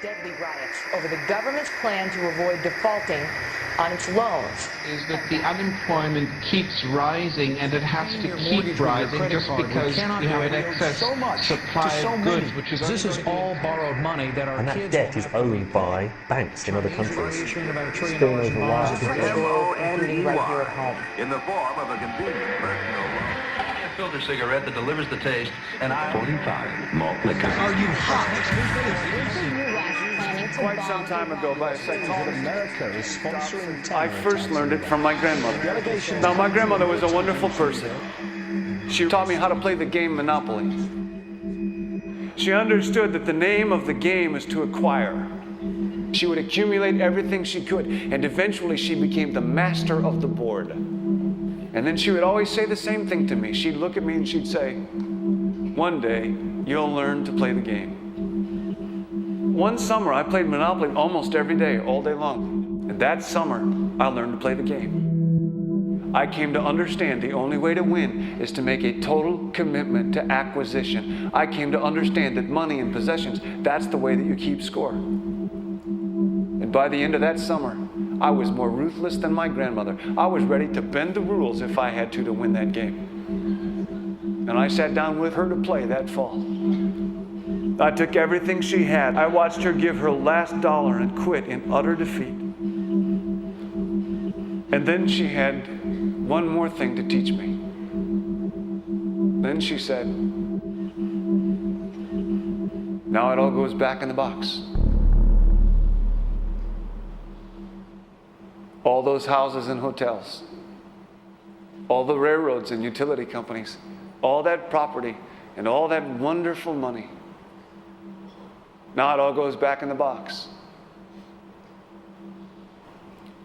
deadly riots over the government's plan to avoid defaulting on its loans. Is that the unemployment keeps rising, and it has to keep rising just because you have an excess supply of goods, which is this is all borrowed money that our and that debt is owned by banks in other countries. Still over wires. Right here at home. In the form of a convenient personal loan. A filter cigarette that delivers the taste, and 45 malt liquor. Are you hot? Quite some time ago, by a second, America is sponsoring I first learned it from my grandmother. Now, my grandmother was a wonderful person. She taught me how to play the game Monopoly. She understood that the name of the game is to acquire. She would accumulate everything she could, and eventually she became the master of the board. And then she would always say the same thing to me. She'd look at me and she'd say, "One day, you'll learn to play the game." One summer, I played Monopoly almost every day, all day long. And that summer, I learned to play the game. I came to understand the only way to win is to make a total commitment to acquisition. I came to understand that money and possessions, that's the way that you keep score. And by the end of that summer, I was more ruthless than my grandmother. I was ready to bend the rules if I had to win that game. And I sat down with her to play that fall. I took everything she had. I watched her give her last dollar and quit in utter defeat. And then she had one more thing to teach me. Then she said, "Now it all goes back in the box." All those houses and hotels, all the railroads and utility companies, all that property and all that wonderful money. Now it all goes back in the box.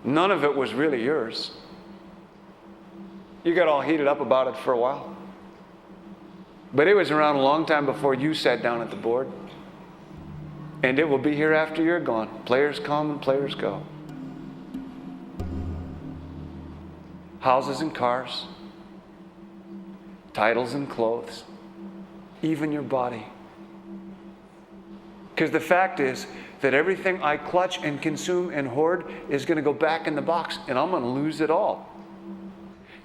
None of it was really yours. You got all heated up about it for a while. But it was around a long time before you sat down at the board. And it will be here after you're gone. Players come and players go. Houses and cars, titles and clothes, even your body. Because the fact is that everything I clutch and consume and hoard is going to go back in the box, and I'm going to lose it all.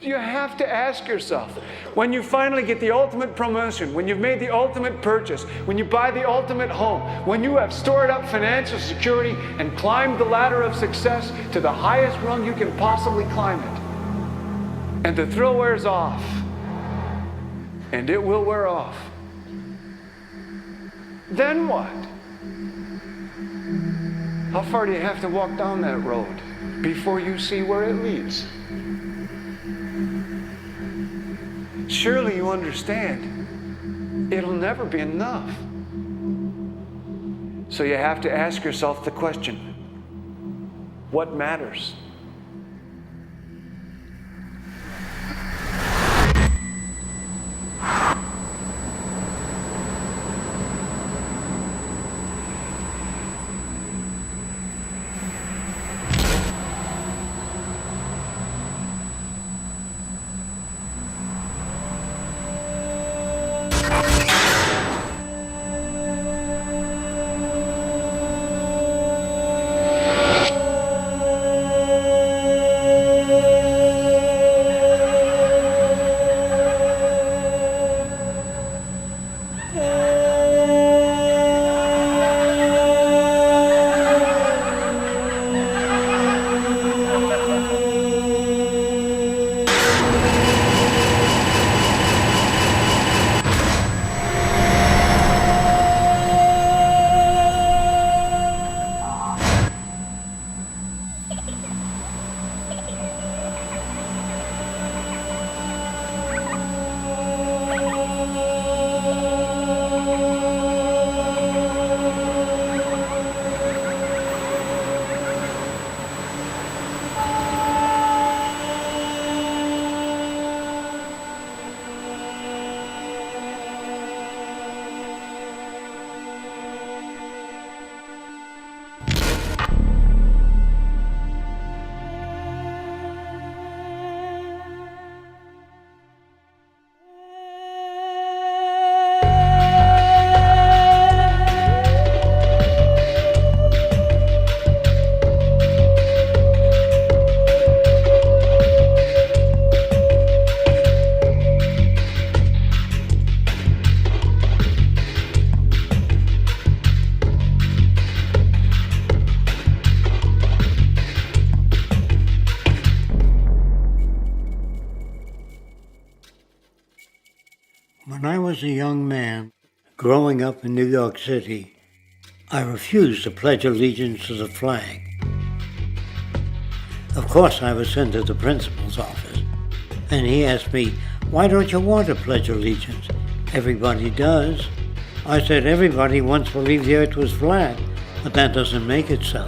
You have to ask yourself, when you finally get the ultimate promotion, when you've made the ultimate purchase, when you buy the ultimate home, when you have stored up financial security and climbed the ladder of success to the highest rung you can possibly climb it, and the thrill wears off, and it will wear off, then what? How far do you have to walk down that road before you see where it leads? Surely you understand, it'll never be enough. So you have to ask yourself the question, what matters? was a young man growing up in New York City, I refused to pledge allegiance to the flag. Of course, I was sent to the principal's office, and he asked me, "Why don't you want to pledge allegiance? Everybody does." I said, "Everybody once believed the earth was flat, but that doesn't make it so."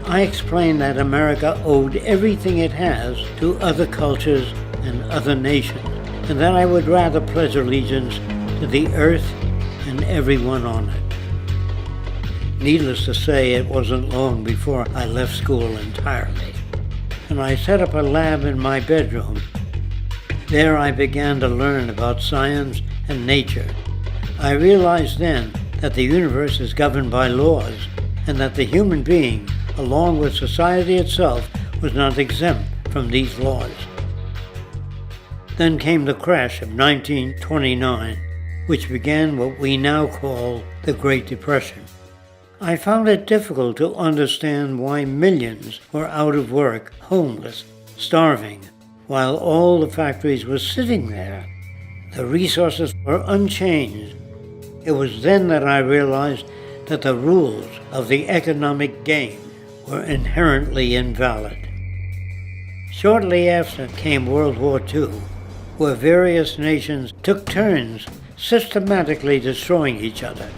I explained that America owed everything it has to other cultures and other nations, and that I would rather pledge allegiance to the earth and everyone on it. Needless to say, it wasn't long before I left school entirely, and I set up a lab in my bedroom. There I began to learn about science and nature. I realized then that the universe is governed by laws, and that the human being, along with society itself, was not exempt from these laws. Then came the crash of 1929, which began what we now call the Great Depression. I found it difficult to understand why millions were out of work, homeless, starving, while all the factories were sitting there. The resources were unchanged. It was then that I realized that the rules of the economic game were inherently invalid. Shortly after came World War II, where various nations took turns systematically destroying each other.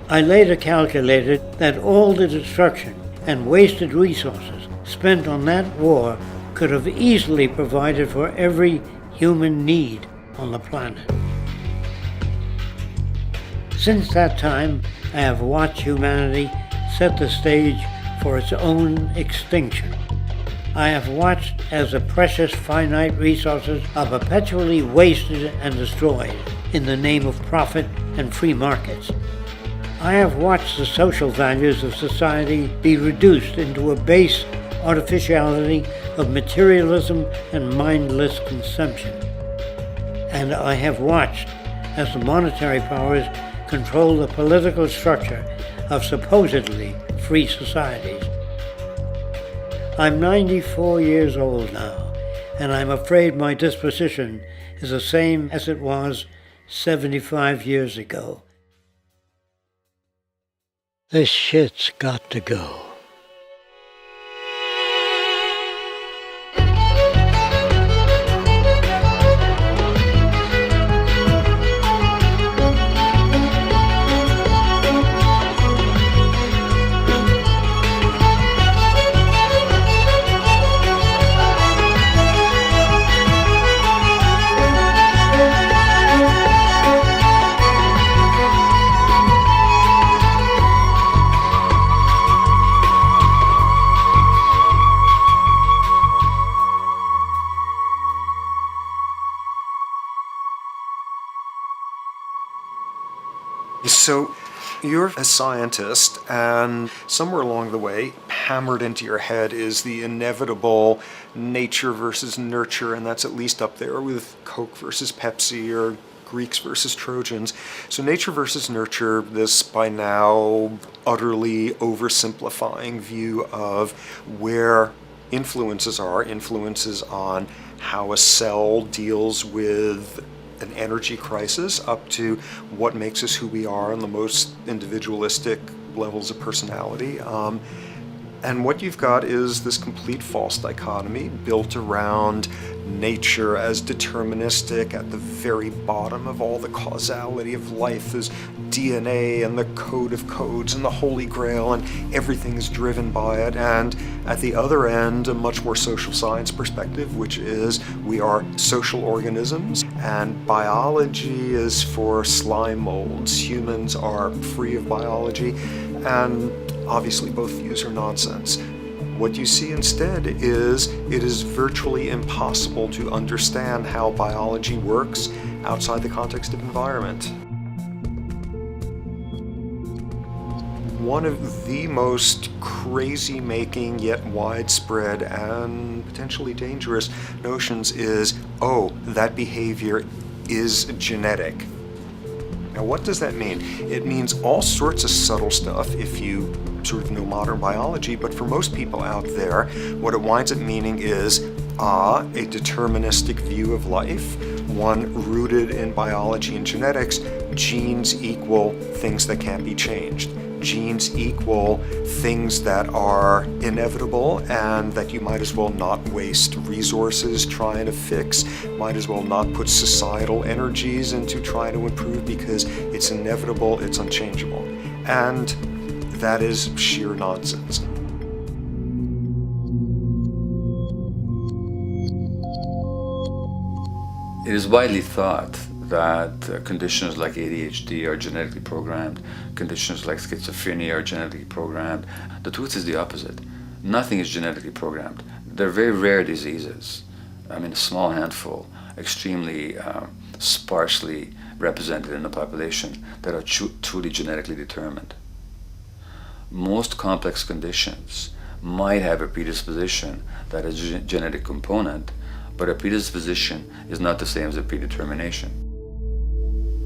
I later calculated that all the destruction and wasted resources spent on that war could have easily provided for every human need on the planet. Since that time, I have watched humanity set the stage for its own extinction. I have watched as the precious finite resources are perpetually wasted and destroyed in the name of profit and free markets. I have watched the social values of society be reduced into a base artificiality of materialism and mindless consumption. And I have watched as the monetary powers control the political structure of supposedly free societies. I'm 94 years old now, and I'm afraid my disposition is the same as it was 75 years ago. This shit's got to go. So you're a scientist, and somewhere along the way, hammered into your head is the inevitable nature versus nurture, and that's at least up there with Coke versus Pepsi or Greeks versus Trojans. So nature versus nurture, this by now utterly oversimplifying view of where influences on how a cell deals with an energy crisis, up to what makes us who we are on the most individualistic levels of personality. And what you've got is this complete false dichotomy built around nature as deterministic. At the very bottom of all the causality of life is DNA and the code of codes and the Holy Grail, and everything is driven by it. And at the other end, a much more social science perspective, which is we are social organisms, and biology is for slime molds. Humans are free of biology, and obviously both views are nonsense. What you see instead is it is virtually impossible to understand how biology works outside the context of environment. One of the most crazy-making yet widespread and potentially dangerous notions is, oh, that behavior is genetic. Now, what does that mean? It means all sorts of subtle stuff if you sort of know modern biology, but for most people out there, what it winds up meaning is, a deterministic view of life. one rooted in biology and genetics. Genes equal things that can't be changed. Genes equal things that are inevitable and that you might as well not waste resources trying to fix, might as well not put societal energies into trying to improve because it's inevitable, it's unchangeable. And that is sheer nonsense. It is widely thought that conditions like ADHD are genetically programmed, conditions like schizophrenia are genetically programmed. The truth is the opposite. Nothing is genetically programmed. They're very rare diseases. I mean, a small handful, extremely sparsely represented in the population, that are truly genetically determined. Most complex conditions might have a predisposition that is a genetic component, but a predisposition is not the same as a predetermination.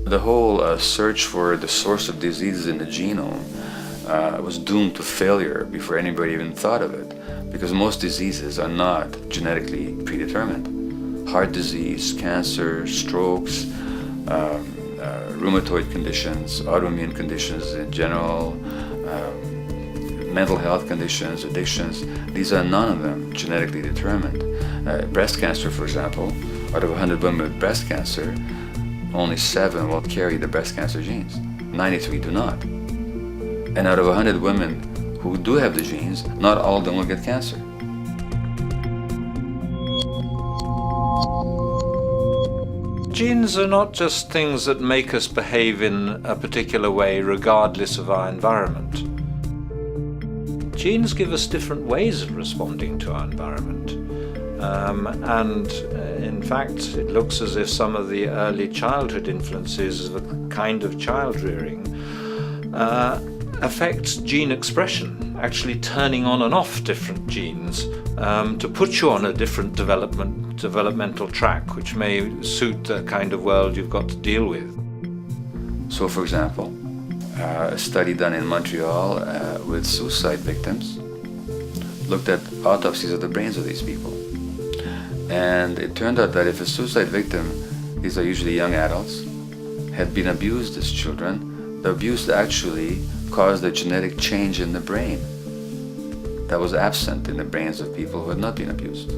The whole search for the source of diseases in the genome was doomed to failure before anybody even thought of it, because most diseases are not genetically predetermined. Heart disease, cancer, strokes, rheumatoid conditions, autoimmune conditions in general, mental health conditions, addictions, these are none of them genetically determined. Breast cancer, for example, out of 100 women with breast cancer, only 7 will carry the breast cancer genes. 93 do not. And out of 100 women who do have the genes, not all of them will get cancer. Genes are not just things that make us behave in a particular way regardless of our environment. Genes give us different ways of responding to our environment. In fact, it looks as if some of the early childhood influences of a kind of child rearing affects gene expression, actually turning on and off different genes to put you on a different developmental track, which may suit the kind of world you've got to deal with. So, for example, a study done in Montreal with suicide victims looked at autopsies of the brains of these people. And it turned out that if a suicide victim, these are usually young adults, had been abused as children, the abuse actually caused a genetic change in the brain that was absent in the brains of people who had not been abused.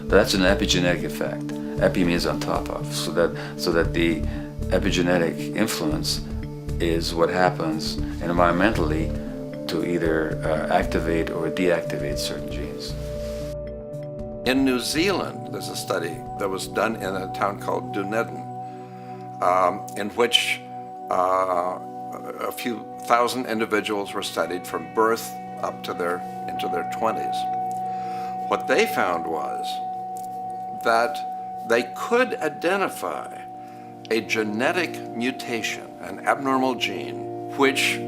That's an epigenetic effect. Epi means on top of, so that the epigenetic influence is what happens environmentally to either activate or deactivate certain genes. In New Zealand, there's a study that was done in a town called Dunedin, in which a few thousand individuals were studied from birth up to into their 20s. What they found was that they could identify a genetic mutation, an abnormal gene, which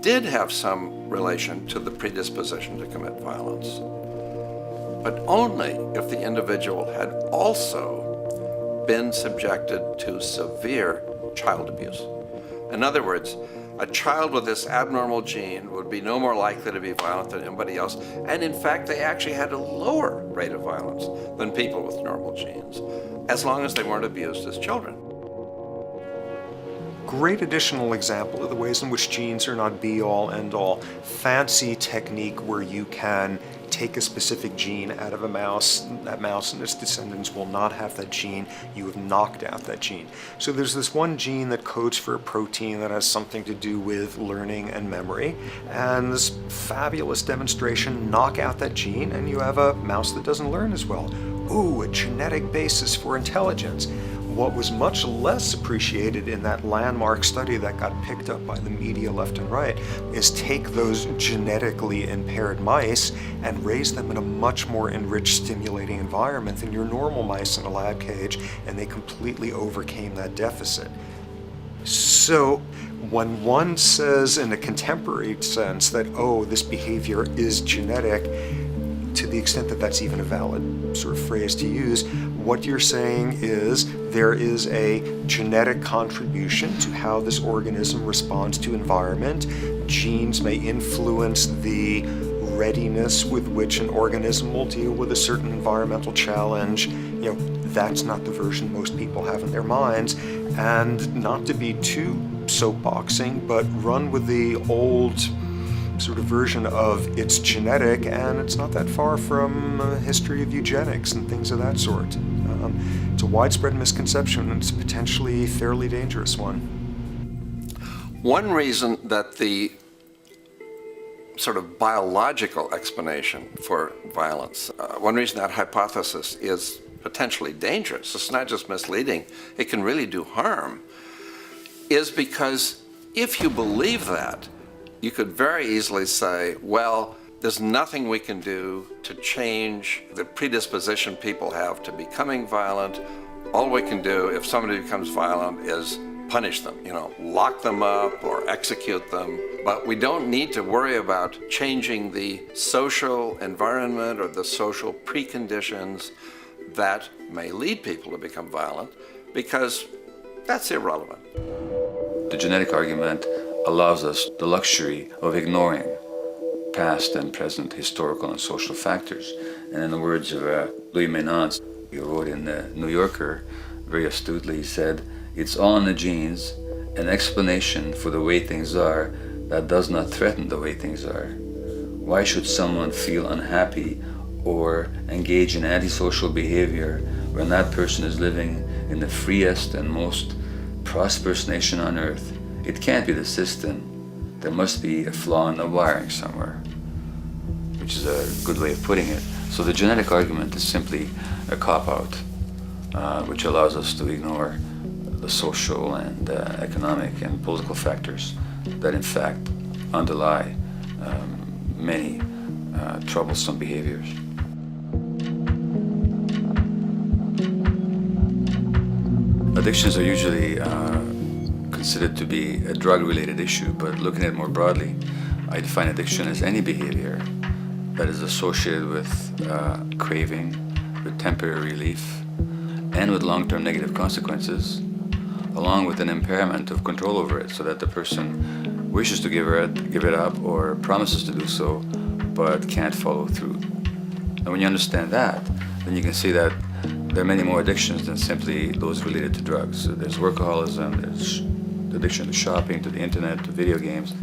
did have some relation to the predisposition to commit violence, but only if the individual had also been subjected to severe child abuse. In other words, a child with this abnormal gene would be no more likely to be violent than anybody else, and in fact they actually had a lower rate of violence than people with normal genes, as long as they weren't abused as children. Great additional example of the ways in which genes are not be-all, end-all. Fancy technique where you can take a specific gene out of a mouse, that mouse and its descendants will not have that gene, you have knocked out that gene. So there's this one gene that codes for a protein that has something to do with learning and memory, and this fabulous demonstration, knock out that gene and you have a mouse that doesn't learn as well. Ooh, a genetic basis for intelligence. What was much less appreciated in that landmark study that got picked up by the media left and right is take those genetically impaired mice and raise them in a much more enriched, stimulating environment than your normal mice in a lab cage, and they completely overcame that deficit. So when one says in a contemporary sense that, oh, this behavior is genetic, to the extent that that's even a valid sort of phrase to use, what you're saying is there is a genetic contribution to how this organism responds to environment. Genes may influence the readiness with which an organism will deal with a certain environmental challenge. that's not the version most people have in their minds, and not to be too soapboxing, but run with the old sort of version of it's genetic and it's not that far from a history of eugenics and things of that sort. It's a widespread misconception, and it's a potentially fairly dangerous one. One reason that the sort of biological explanation for violence, one reason that hypothesis is potentially dangerous, it's not just misleading, it can really do harm, is because if you believe that, you could very easily say, well, there's nothing we can do to change the predisposition people have to becoming violent. All we can do if somebody becomes violent is punish them, lock them up or execute them. But we don't need to worry about changing the social environment or the social preconditions that may lead people to become violent, because that's irrelevant. The genetic argument allows us the luxury of ignoring past and present historical and social factors. And in the words of Louis Menand, he wrote in the New Yorker, very astutely, he said, "It's all in the genes, an explanation for the way things are that does not threaten the way things are. Why should someone feel unhappy or engage in antisocial behavior when that person is living in the freest and most prosperous nation on earth? It can't be the system. There must be a flaw in the wiring somewhere," which is a good way of putting it. So the genetic argument is simply a cop-out, which allows us to ignore the social and economic and political factors that in fact underlie many troublesome behaviors. Addictions are usually considered to be a drug-related issue, but looking at it more broadly, I define addiction as any behavior that is associated with craving, with temporary relief, and with long-term negative consequences, along with an impairment of control over it, so that the person wishes to give it up or promises to do so, but can't follow through. And when you understand that, then you can see that there are many more addictions than simply those related to drugs. So there's workaholism, there's addiction to shopping, to the internet, to video games.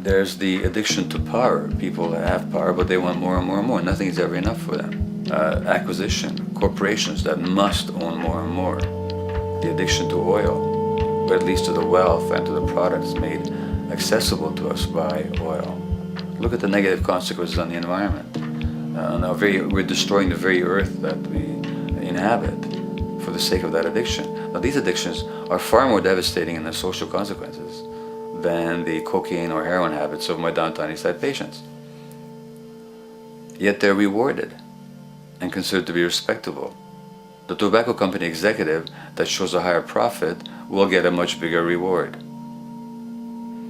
There's the addiction to power. People have power, but they want more and more and more. Nothing is ever enough for them. Acquisition, corporations that must own more and more. The addiction to oil, or at least to the wealth and to the products made accessible to us by oil. Look at the negative consequences on the environment. We're destroying the very earth that we inhabit for the sake of that addiction. Now, these addictions are far more devastating in their social consequences than the cocaine or heroin habits of my downtown East Side patients. Yet they're rewarded and considered to be respectable. The tobacco company executive that shows a higher profit will get a much bigger reward.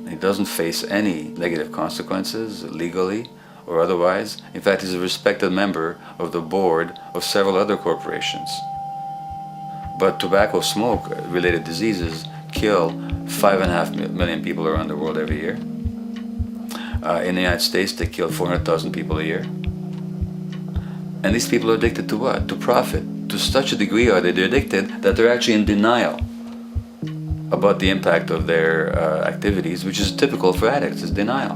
He doesn't face any negative consequences legally or otherwise. In fact, he's a respected member of the board of several other corporations. But tobacco smoke-related diseases kill 5.5 million people around the world every year. In the United States, they kill 400,000 people a year. And these people are addicted to what? To profit. To such a degree are they addicted that they're actually in denial about the impact of their activities, which is typical for addicts, is denial.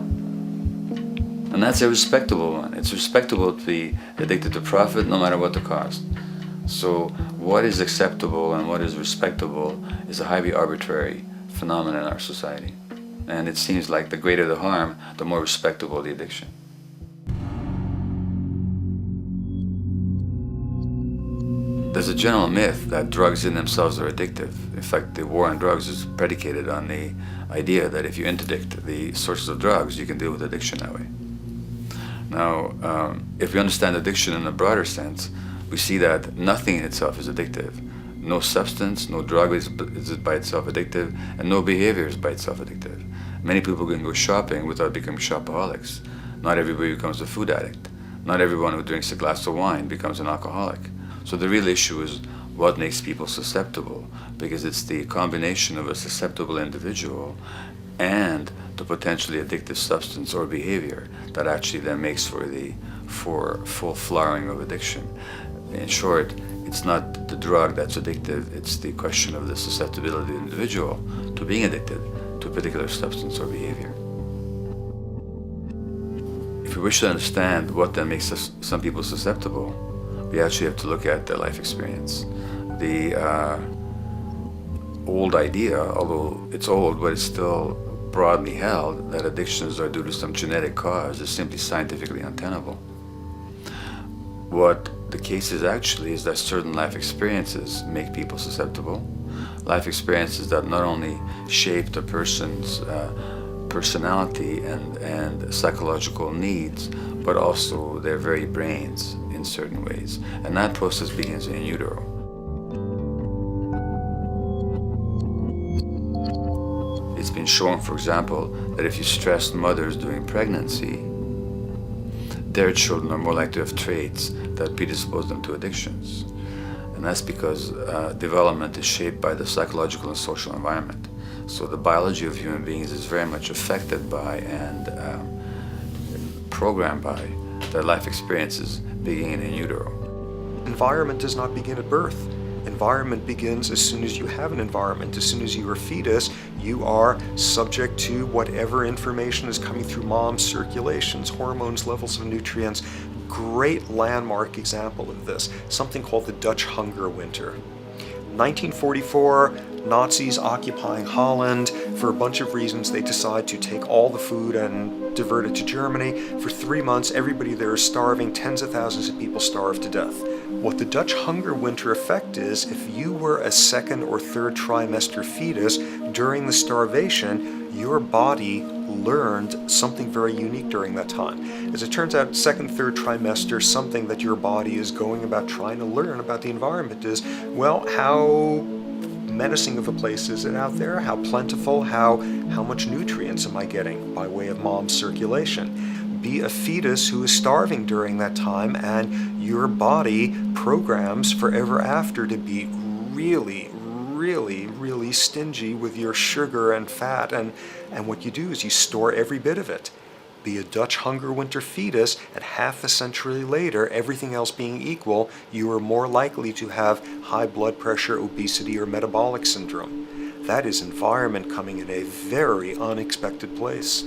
And that's a respectable one. It's respectable to be addicted to profit no matter what the cost. So what is acceptable and what is respectable is a highly arbitrary phenomenon in our society. And it seems like the greater the harm, the more respectable the addiction. There's a general myth that drugs in themselves are addictive. In fact, the war on drugs is predicated on the idea that if you interdict the sources of drugs, you can deal with addiction that way. Now, if we understand addiction in a broader sense, we see that nothing in itself is addictive. No substance, no drug is by itself addictive, and no behavior is by itself addictive. Many people can go shopping without becoming shopaholics. Not everybody becomes a food addict. Not everyone who drinks a glass of wine becomes an alcoholic. So the real issue is what makes people susceptible, because it's the combination of a susceptible individual and the potentially addictive substance or behavior that actually then makes for full flowering of addiction. In short, it's not the drug that's addictive, it's the question of the susceptibility of the individual to being addicted to a particular substance or behavior. If we wish to understand what then makes some people susceptible, we actually have to look at their life experience. The old idea, although it's old, but it's still broadly held, that addictions are due to some genetic cause is simply scientifically untenable. What the case is actually is that certain life experiences make people susceptible. Life experiences that not only shape the person's personality and psychological needs, but also their very brains in certain ways. And that process begins in utero. It's been shown, for example, that if you stress mothers during pregnancy, their children are more likely to have traits that predispose them to addictions. And that's because development is shaped by the psychological and social environment. So the biology of human beings is very much affected by and programmed by their life experiences beginning in utero. Environment does not begin at birth. Environment begins as soon as you have an environment. As soon as you are a fetus, you are subject to whatever information is coming through mom's circulations, hormones, levels of nutrients. Great landmark example of this, something called the Dutch hunger winter. 1944, Nazis occupying Holland. For a bunch of reasons, they decide to take all the food and divert it to Germany. For 3 months, everybody there is starving. Tens of thousands of people starve to death. What the Dutch hunger winter effect is, if you were a second or third trimester fetus during the starvation, your body learned something very unique during that time. As it turns out, second, third trimester, something that your body is going about trying to learn about the environment is, well, how menacing of a place is it out there? How plentiful? How much nutrients am I getting by way of mom's circulation? Be a fetus who is starving during that time, and your body programs forever after to be really, really, really stingy with your sugar and fat, and what you do is you store every bit of it. Be a Dutch hunger winter fetus, and half a century later, everything else being equal, you are more likely to have high blood pressure, obesity, or metabolic syndrome. That is environment coming in a very unexpected place.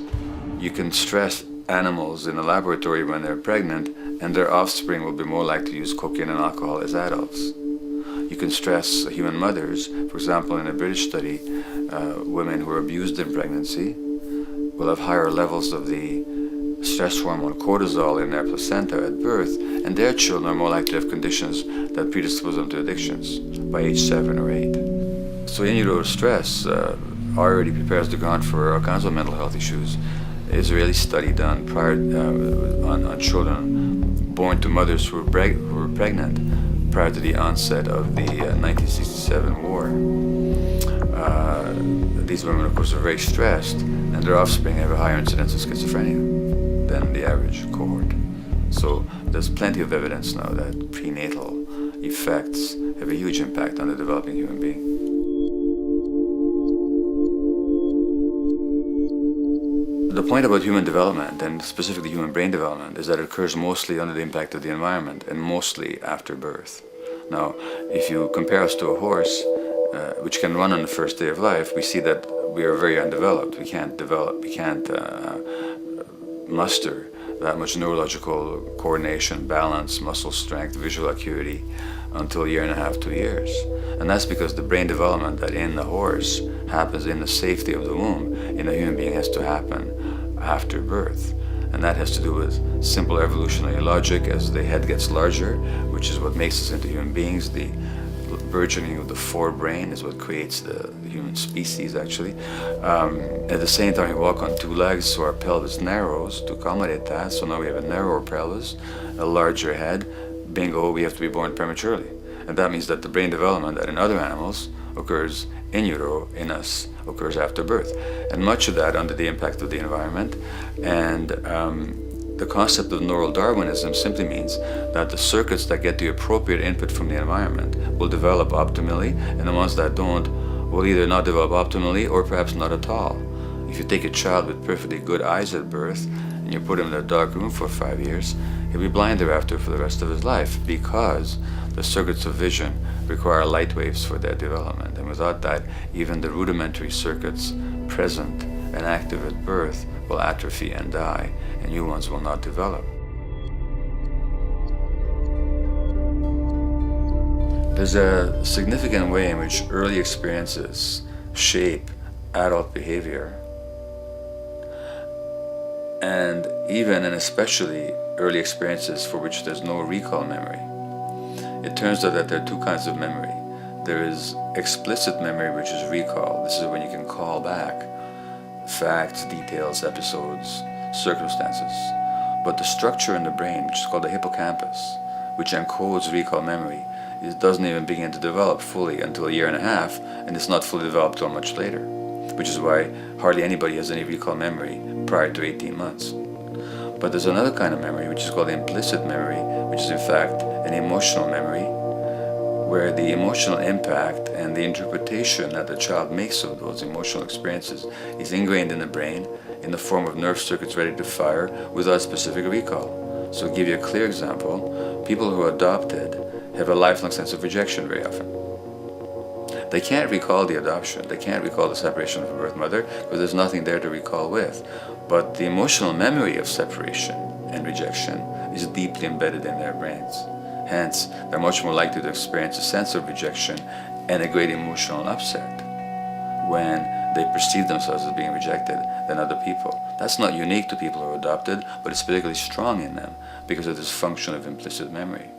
You can stress animals in a laboratory when they're pregnant, and their offspring will be more likely to use cocaine and alcohol as adults. You can stress human mothers. For example, in a British study, women who are abused in pregnancy will have higher levels of the stress hormone cortisol in their placenta at birth, and their children are more likely to have conditions that predispose them to addictions by age 7 or 8. So in utero stress already prepares the ground for all kinds of mental health issues. Israeli study done prior on children born to mothers who were pregnant prior to the onset of the 1967 war. These women, of course, are very stressed, and their offspring have a higher incidence of schizophrenia than the average cohort. So there's plenty of evidence now that prenatal effects have a huge impact on the developing human being. The point about human development, and specifically human brain development, is that it occurs mostly under the impact of the environment and mostly after birth. Now, if you compare us to a horse, which can run on the first day of life, we see that we are very undeveloped. We can't muster that much neurological coordination, balance, muscle strength, visual acuity until a year and a half, 2 years. And that's because the brain development that in the horse happens in the safety of the womb, in a human being has to happen after birth. And that has to do with simple evolutionary logic. As the head gets larger, which is what makes us into human beings, the burgeoning of the forebrain is what creates the human species, actually. At the same time, we walk on 2 legs, so our pelvis narrows to accommodate that. So now we have a narrower pelvis, a larger head. Bingo, we have to be born prematurely. And that means that the brain development that in other animals occurs in utero, in us, occurs after birth. And much of that under the impact of the environment. And the concept of neural Darwinism simply means that the circuits that get the appropriate input from the environment will develop optimally, and the ones that don't will either not develop optimally or perhaps not at all. If you take a child with perfectly good eyes at birth, and you put him in a dark room for 5 years, he'll be blind thereafter for the rest of his life, because the circuits of vision require light waves for their development. And without that, even the rudimentary circuits present and active at birth will atrophy and die, and new ones will not develop. There's a significant way in which early experiences shape adult behavior, and even and especially early experiences for which there's no recall memory. It turns out that there are two kinds of memory. There is explicit memory, which is recall. This is when you can call back facts, details, episodes, circumstances. But the structure in the brain, which is called the hippocampus, which encodes recall memory, it doesn't even begin to develop fully until a year and a half, and it's not fully developed till much later, which is why hardly anybody has any recall memory prior to 18 months. But there's another kind of memory, which is called implicit memory, which is in fact an emotional memory, where the emotional impact and the interpretation that the child makes of those emotional experiences is ingrained in the brain in the form of nerve circuits ready to fire without specific recall. So to give you a clear example, people who are adopted have a lifelong sense of rejection very often. They can't recall the adoption, they can't recall the separation from birth mother, because there's nothing there to recall with. But the emotional memory of separation and rejection is deeply embedded in their brains. Hence, they're much more likely to experience a sense of rejection and a great emotional upset when they perceive themselves as being rejected than other people. That's not unique to people who are adopted, but it's particularly strong in them because of this function of implicit memory.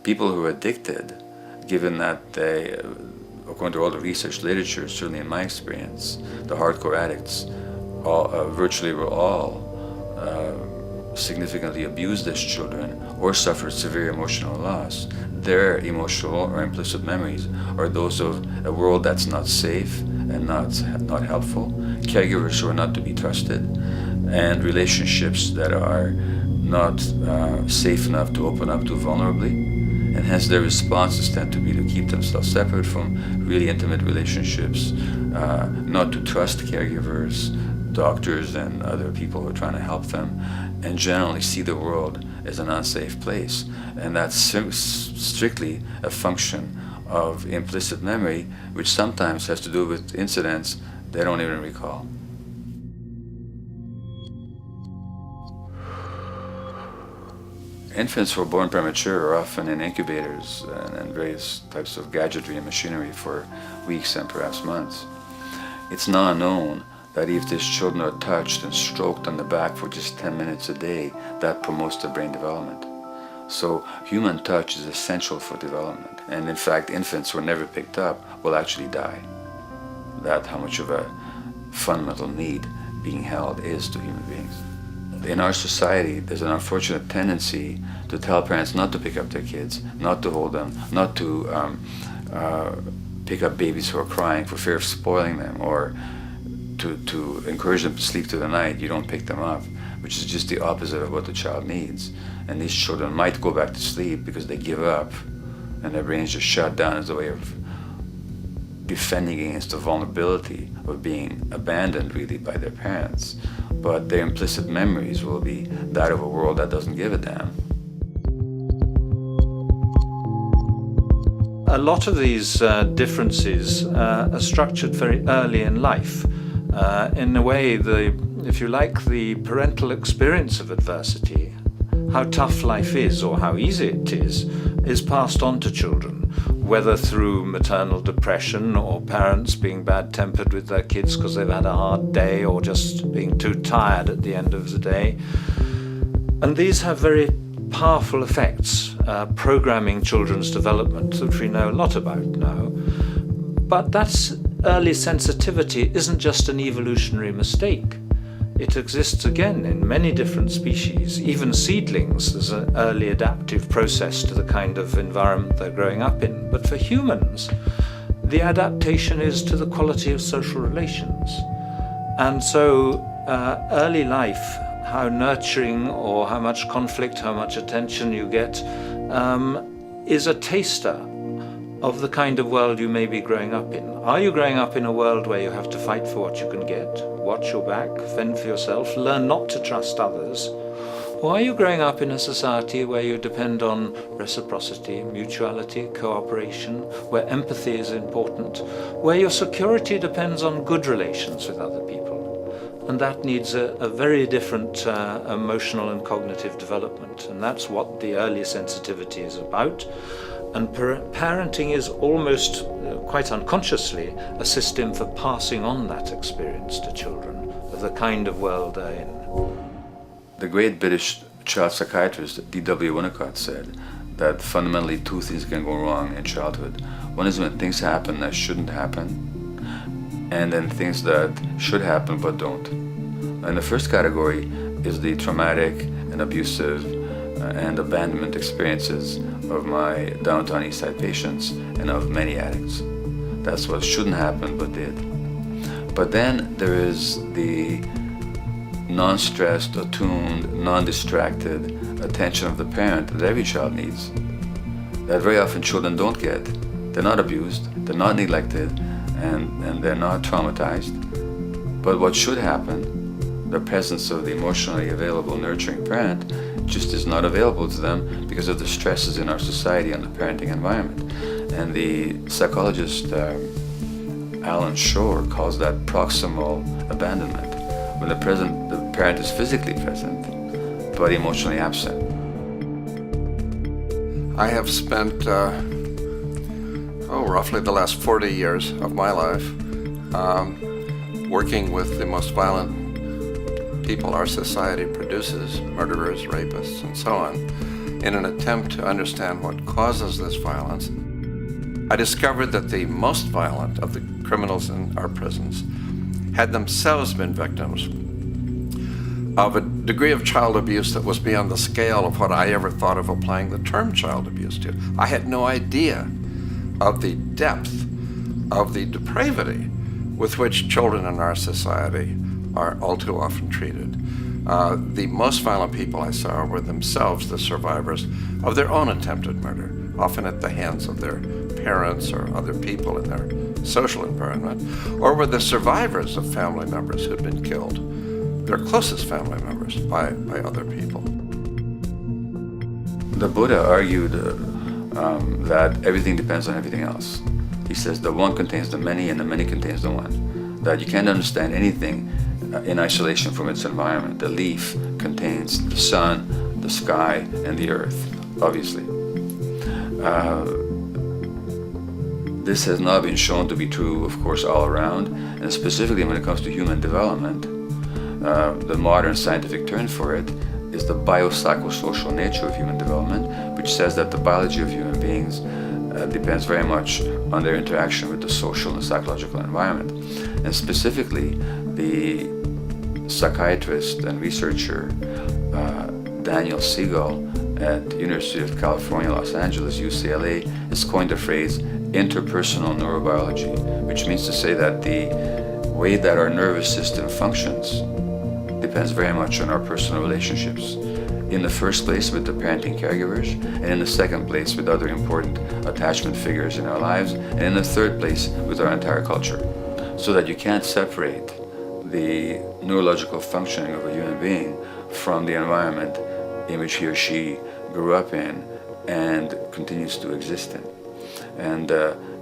People who are addicted, given that they, according to all the research literature, certainly in my experience, the hardcore addicts virtually were all significantly abused as children or suffered severe emotional loss. Their emotional or implicit memories are those of a world that's not safe and not helpful, caregivers who are not to be trusted, and relationships that are not safe enough to open up to vulnerably. And hence their responses tend to be to keep themselves separate from really intimate relationships, not to trust caregivers, doctors, and other people who are trying to help them, and generally see the world as an unsafe place. And that's strictly a function of implicit memory, which sometimes has to do with incidents they don't even recall. Infants who are born premature are often in incubators and various types of gadgetry and machinery for weeks and perhaps months. It's now known that if these children are touched and stroked on the back for just 10 minutes a day, that promotes their brain development. So human touch is essential for development. And in fact, infants who are never picked up will actually die. That's how much of a fundamental need being held is to human beings. In our society, there's an unfortunate tendency to tell parents not to pick up their kids, not to hold them, not to pick up babies who are crying for fear of spoiling them, or to encourage them to sleep through the night. You don't pick them up, which is just the opposite of what the child needs. And these children might go back to sleep because they give up and their brains just shut down as a way of defending against the vulnerability of being abandoned really by their parents. But their implicit memories will be that of a world that doesn't give a damn. A lot of these differences are structured very early in life. In a way, if you like, the parental experience of adversity, how tough life is or how easy it is passed on to children, whether through maternal depression or parents being bad-tempered with their kids because they've had a hard day or just being too tired at the end of the day. And these have very powerful effects, programming children's development, which we know a lot about now. But that's early sensitivity isn't just an evolutionary mistake. It exists again in many different species. Even seedlings, there's an early adaptive process to the kind of environment they're growing up in. But for humans, the adaptation is to the quality of social relations. And so early life, how nurturing or how much conflict, how much attention you get, is a taster of the kind of world you may be growing up in. Are you growing up in a world where you have to fight for what you can get, watch your back, fend for yourself, learn not to trust others? Or are you growing up in a society where you depend on reciprocity, mutuality, cooperation, where empathy is important, where your security depends on good relations with other people? And that needs a very different emotional and cognitive development. And that's what the early sensitivity is about. And parenting is almost, quite unconsciously, a system for passing on that experience to children of the kind of world they're in. The great British child psychiatrist D.W. Winnicott said that fundamentally two things can go wrong in childhood. One is when things happen that shouldn't happen, and then things that should happen but don't. And the first category is the traumatic and abusive and abandonment experiences of my downtown East Side patients and of many addicts. That's what shouldn't happen but did. But then there is the non-stressed, attuned, non-distracted attention of the parent that every child needs, that very often children don't get. They're not abused, they're not neglected, and they're not traumatized. But what should happen, the presence of the emotionally available, nurturing parent, just is not available to them because of the stresses in our society and the parenting environment. And the psychologist Alan Shore calls that proximal abandonment, when the parent is physically present, but emotionally absent. I have spent, roughly the last 40 years of my life working with the most violent people our society produces, murderers, rapists, and so on, in an attempt to understand what causes this violence. I discovered that the most violent of the criminals in our prisons had themselves been victims of a degree of child abuse that was beyond the scale of what I ever thought of applying the term child abuse to. I had no idea of the depth of the depravity with which children in our society are all too often treated. The most violent people I saw were themselves the survivors of their own attempted murder, often at the hands of their parents or other people in their social environment, or were the survivors of family members who'd been killed, their closest family members, by other people. The Buddha argued that everything depends on everything else. He says the one contains the many and the many contains the one. That you can't understand anything in isolation from its environment. The leaf contains the sun, the sky, and the earth, obviously. This has not been shown to be true, of course, all around, and specifically when it comes to human development. The modern scientific term for it is the biopsychosocial nature of human development, which says that the biology of human beings depends very much on their interaction with the social and psychological environment. And specifically, the psychiatrist and researcher Daniel Siegel at University of California, Los Angeles, UCLA, has coined the phrase interpersonal neurobiology, which means to say that the way that our nervous system functions depends very much on our personal relationships. In the first place with the parenting caregivers, and in the second place with other important attachment figures in our lives, and in the third place with our entire culture. So that you can't separate the neurological functioning of a human being from the environment in which he or she grew up in and continues to exist in. And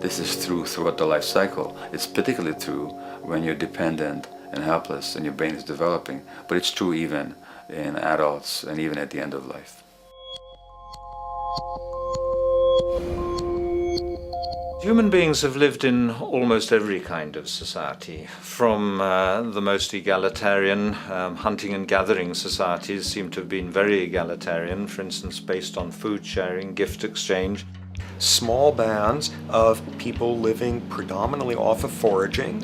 this is true throughout the life cycle. It's particularly true when you're dependent and helpless and your brain is developing, but it's true even in adults and even at the end of life. Human beings have lived in almost every kind of society, from the most egalitarian, hunting and gathering societies seem to have been very egalitarian, for instance, based on food sharing, gift exchange. Small bands of people living predominantly off of foraging,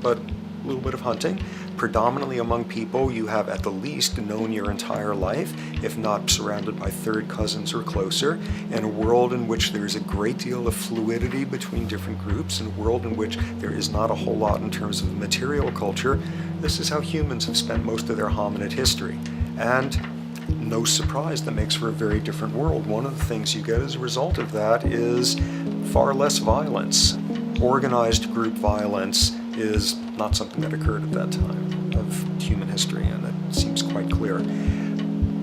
but a little bit of hunting. Predominantly among people you have at the least known your entire life, if not surrounded by third cousins or closer, in a world in which there is a great deal of fluidity between different groups, in a world in which there is not a whole lot in terms of material culture. This is how humans have spent most of their hominid history. And no surprise, that makes for a very different world. One of the things you get as a result of that is far less violence. Organized group violence is not something that occurred at that time of human history, and it seems quite clear.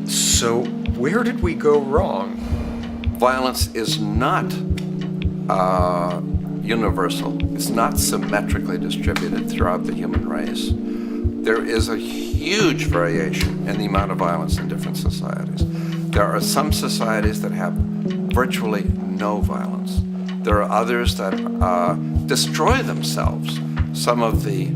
So where did we go wrong? Violence is not universal. It's not symmetrically distributed throughout the human race. There is a huge variation in the amount of violence in different societies. There are some societies that have virtually no violence. There are others that destroy themselves. Some of the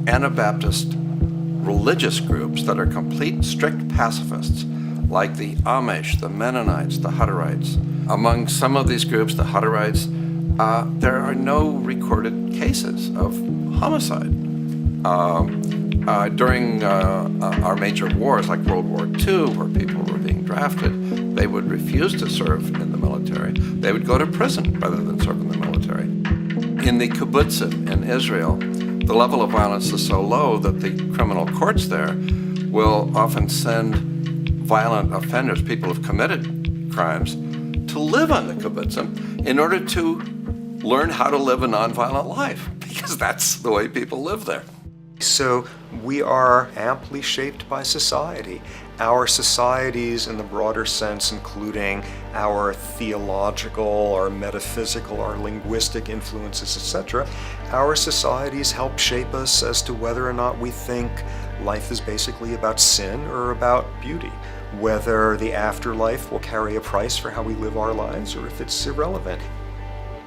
Anabaptist religious groups that are complete strict pacifists, like the Amish, the Mennonites, the Hutterites. Among some of these groups, the Hutterites, there are no recorded cases of homicide. During our major wars, like World War II, where people were being drafted, they would refuse to serve in the military. They would go to prison rather than serve in the military. In the kibbutzim in Israel, the level of violence is so low that the criminal courts there will often send violent offenders, people who've committed crimes, to live on the kibbutzim in order to learn how to live a nonviolent life, because that's the way people live there. So we are amply shaped by society. Our societies in the broader sense, including our theological, our metaphysical, our linguistic influences, etc., our societies help shape us as to whether or not we think life is basically about sin or about beauty, whether the afterlife will carry a price for how we live our lives or if it's irrelevant.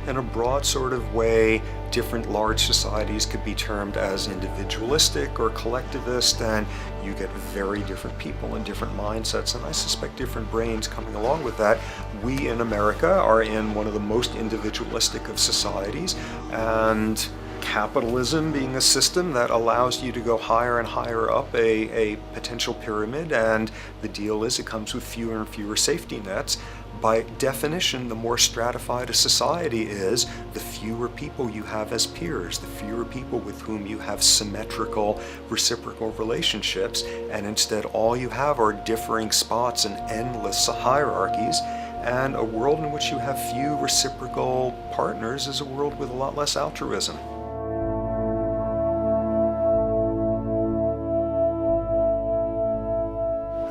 In a broad sort of way, different large societies could be termed as individualistic or collectivist, and you get very different people and different mindsets, and I suspect different brains coming along with that. We in America are in one of the most individualistic of societies, and capitalism being a system that allows you to go higher and higher up a potential pyramid, and the deal is it comes with fewer and fewer safety nets. By definition, the more stratified a society is, the fewer people you have as peers, the fewer people with whom you have symmetrical, reciprocal relationships, and instead all you have are differing spots and endless hierarchies. And a world in which you have few reciprocal partners is a world with a lot less altruism.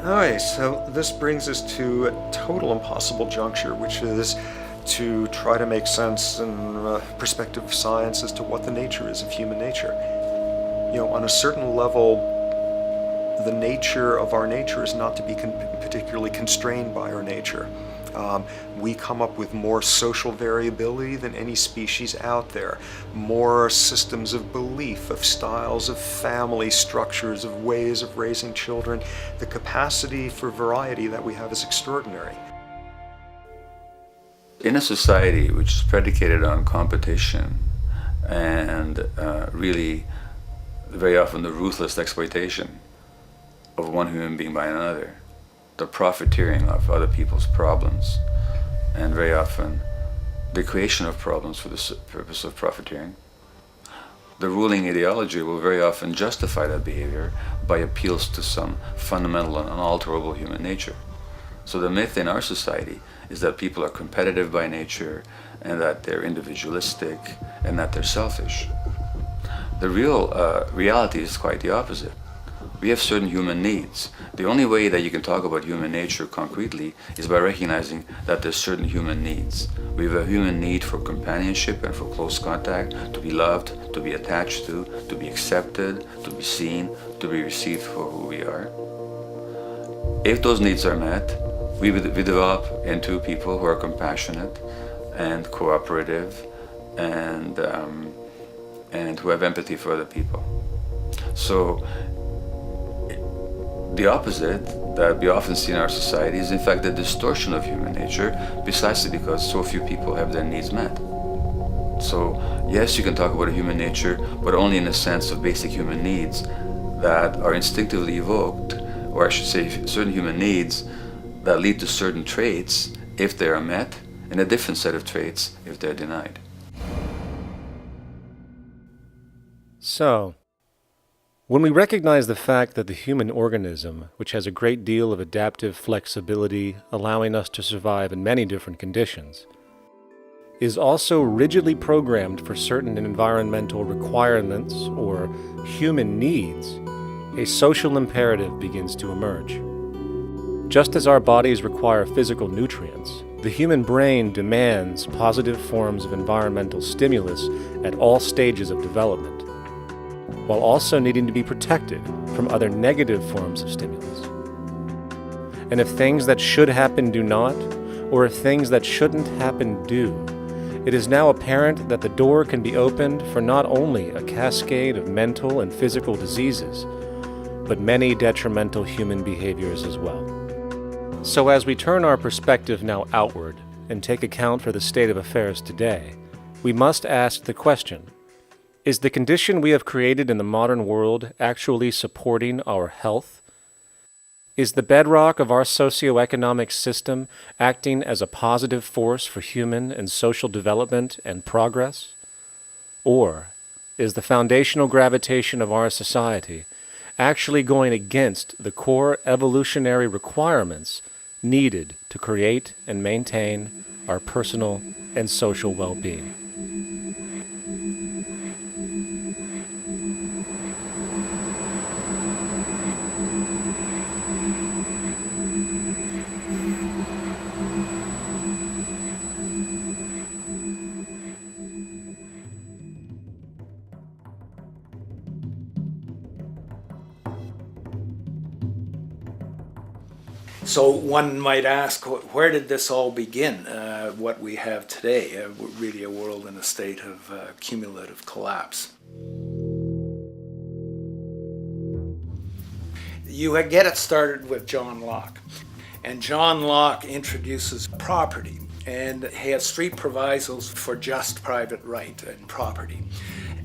Alright, so this brings us to a total impossible juncture, which is to try to make sense in perspective of science as to what the nature is of human nature. You know, on a certain level, the nature of our nature is not to be particularly constrained by our nature. We come up with more social variability than any species out there, more systems of belief, of styles of family structures, of ways of raising children. The capacity for variety that we have is extraordinary. In a society which is predicated on competition and really very often the ruthless exploitation of one human being by another, the profiteering of other people's problems, and very often the creation of problems for the purpose of profiteering, the ruling ideology will very often justify that behavior by appeals to some fundamental and unalterable human nature. So the myth in our society is that people are competitive by nature, and that they're individualistic, and that they're selfish. The real reality is quite the opposite. We have certain human needs. The only way that you can talk about human nature concretely is by recognizing that there's certain human needs. We have a human need for companionship and for close contact, to be loved, to be attached to be accepted, to be seen, to be received for who we are. If those needs are met, we develop into people who are compassionate and cooperative and who have empathy for other people. So the opposite that we often see in our society is in fact the distortion of human nature, precisely because so few people have their needs met. So yes, you can talk about a human nature, but only in a sense of basic human needs that are instinctively evoked, or I should say certain human needs that lead to certain traits if they are met, and a different set of traits if they're denied. So, When we recognize the fact that the human organism, which has a great deal of adaptive flexibility, allowing us to survive in many different conditions, is also rigidly programmed for certain environmental requirements or human needs, a social imperative begins to emerge. Just as our bodies require physical nutrients, the human brain demands positive forms of environmental stimulus at all stages of development, while also needing to be protected from other negative forms of stimulus. And if things that should happen do not, or if things that shouldn't happen do, it is now apparent that the door can be opened for not only a cascade of mental and physical diseases, but many detrimental human behaviors as well. So as we turn our perspective now outward and take account for the state of affairs today, we must ask the question, is the condition we have created in the modern world actually supporting our health? Is the bedrock of our socioeconomic system acting as a positive force for human and social development and progress? Or is the foundational gravitation of our society actually going against the core evolutionary requirements needed to create and maintain our personal and social well-being? So one might ask, where did this all begin? What we have today, really a world in a state of cumulative collapse. You get it started with John Locke. And John Locke introduces property, and he has three provisos for just private right and property.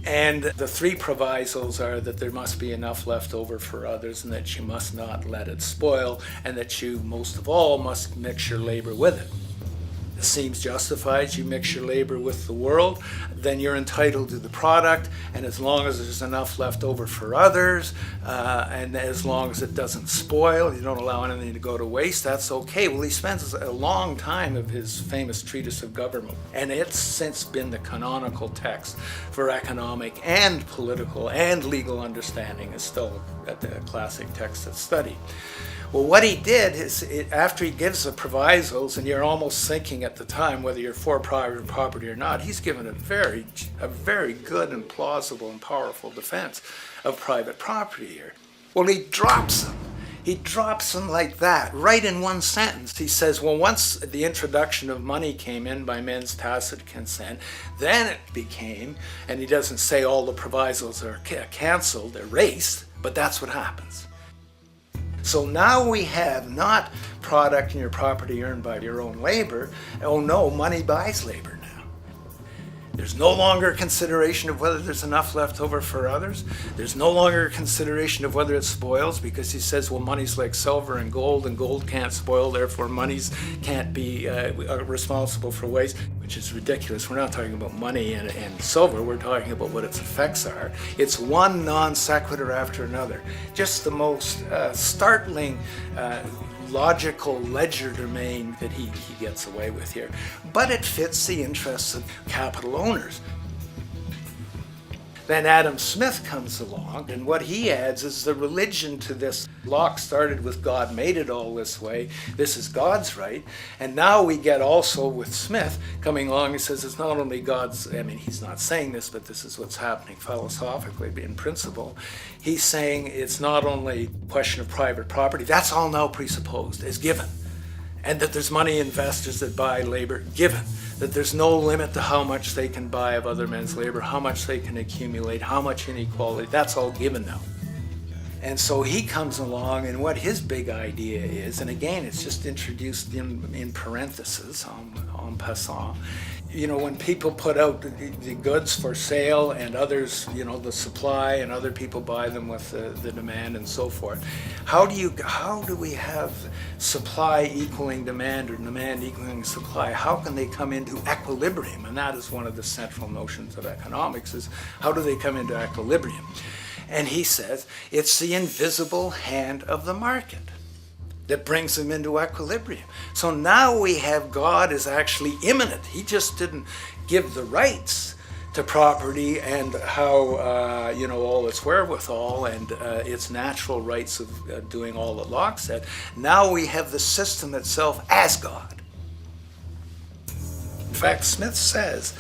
And the three provisos are that there must be enough left over for others, and that you must not let it spoil, and that you, most of all, must mix your labor with it. It seems justified. You mix your labor with the world, then you're entitled to the product, and as long as there's enough left over for others, and as long as it doesn't spoil, you don't allow anything to go to waste, that's okay. Well, he spends a long time of his famous treatise of government, and it's since been the canonical text for economic and political and legal understanding. Is still a classic text of study. Well, what he did is, after he gives the provisos, and you're almost thinking at the time whether you're for private property or not, he's given a very good and plausible and powerful defense of private property here. Well, he drops them. He drops them like that, right in one sentence. He says, well, once the introduction of money came in by men's tacit consent, then it became, and he doesn't say all the provisos are canceled, erased, but that's what happens. So now we have not product and your property earned by your own labor. Oh no, money buys labor now. There's no longer a consideration of whether there's enough left over for others. There's no longer a consideration of whether it spoils, because he says, well, money's like silver and gold can't spoil, therefore monies can't be responsible for waste, which is ridiculous. We're not talking about money and silver, we're talking about what its effects are. It's one non sequitur after another. Just the most startling logical legerdemain that he gets away with here. But it fits the interests of capital owners. Then Adam Smith comes along, and what he adds is the religion to this. Locke started with God made it all this way. This is God's right. And now we get also with Smith coming along, he says it's not only God's, I mean, he's not saying this, but this is what's happening philosophically in principle. He's saying it's not only a question of private property, that's all now presupposed, is given. And that there's money investors that buy labor, given. That there's no limit to how much they can buy of other men's labor, how much they can accumulate, how much inequality, that's all given now. And so he comes along, and what his big idea is, and again, it's just introduced in parentheses, en passant. You know, when people put out the goods for sale and others, you know, the supply, and other people buy them with the demand and so forth, how do we have supply equaling demand or demand equaling supply? How can they come into equilibrium? And that is one of the central notions of economics, is how do they come into equilibrium? And he says it's the invisible hand of the market that brings them into equilibrium. So now we have God is actually immanent. He just didn't give the rights to property and how, all its wherewithal and its natural rights of doing all that Locke said. Now we have the system itself as God. In fact, Smith says,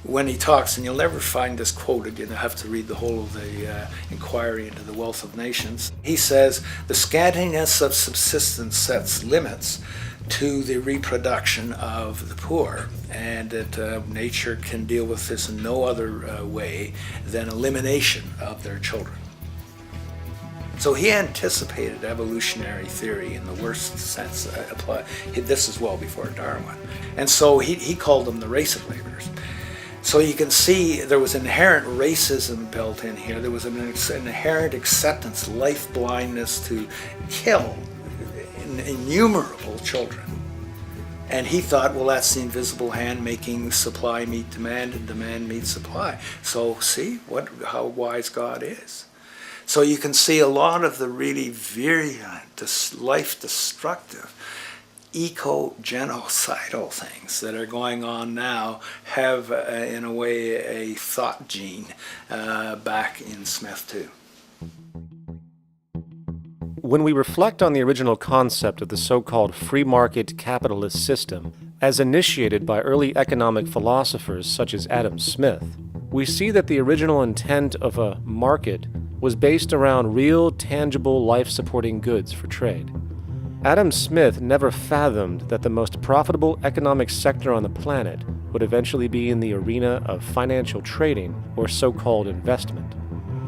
when he talks, and you'll never find this quoted, you'll have to read the whole of the Inquiry into the Wealth of Nations. He says, the scantiness of subsistence sets limits to the reproduction of the poor, and that nature can deal with this in no other way than elimination of their children. So he anticipated evolutionary theory in the worst sense. This is well before Darwin. And so he called them the race of laborers. So you can see there was inherent racism built in here. There was an inherent acceptance, life blindness to kill innumerable children. And he thought, well, that's the invisible hand making supply meet demand and demand meet supply. So see how wise God is. So you can see a lot of the really virulent, life-destructive, eco-genocidal things that are going on now have, in a way, a thought gene back in Smith too. When we reflect on the original concept of the so-called free market capitalist system, as initiated by early economic philosophers such as Adam Smith, we see that the original intent of a market was based around real, tangible, life-supporting goods for trade. Adam Smith never fathomed that the most profitable economic sector on the planet would eventually be in the arena of financial trading, or so-called investment,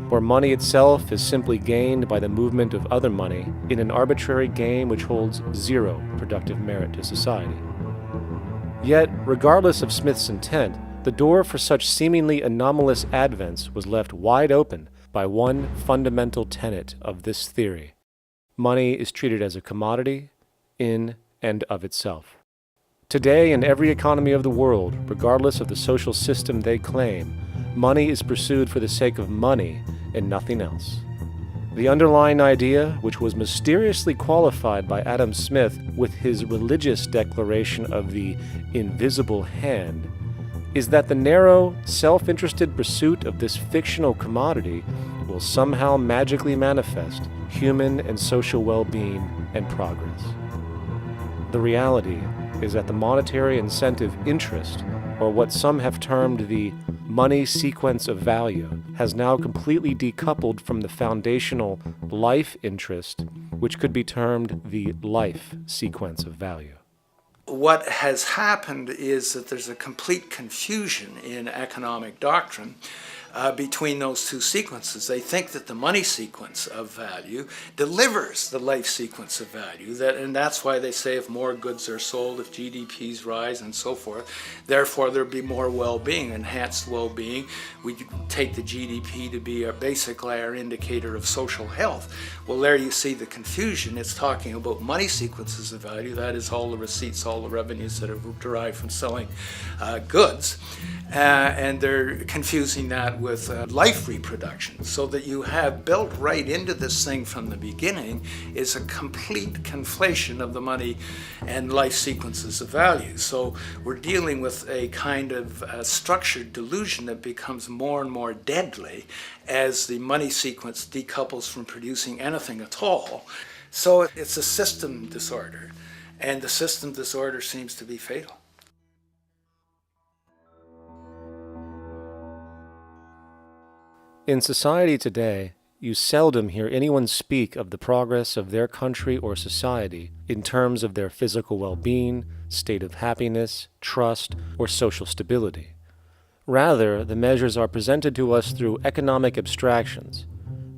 where money itself is simply gained by the movement of other money in an arbitrary game which holds zero productive merit to society. Yet, regardless of Smith's intent, the door for such seemingly anomalous advents was left wide open by one fundamental tenet of this theory. Money is treated as a commodity in and of itself. Today, in every economy of the world, regardless of the social system they claim, money is pursued for the sake of money and nothing else. The underlying idea, which was mysteriously qualified by Adam Smith with his religious declaration of the invisible hand, is that the narrow, self-interested pursuit of this fictional commodity will somehow magically manifest human and social well-being and progress. The reality is that the monetary incentive interest, or what some have termed the money sequence of value, has now completely decoupled from the foundational life interest, which could be termed the life sequence of value. What has happened is that there's a complete confusion in economic doctrine between those two sequences. They think that the money sequence of value delivers the life sequence of value, and that's why they say if more goods are sold, if GDPs rise and so forth, therefore there'll be more well-being, enhanced well-being. We take the GDP to be basically our indicator of social health. Well, there you see the confusion. It's talking about money sequences of value, that is all the receipts, all the revenues that are derived from selling goods, and they're confusing that with life reproduction, so that you have built right into this thing from the beginning is a complete conflation of the money and life sequences of value. So we're dealing with a kind of structured delusion that becomes more and more deadly as the money sequence decouples from producing anything at all. So it's a system disorder, and the system disorder seems to be fatal. In society today, you seldom hear anyone speak of the progress of their country or society in terms of their physical well-being, state of happiness, trust, or social stability. Rather, the measures are presented to us through economic abstractions.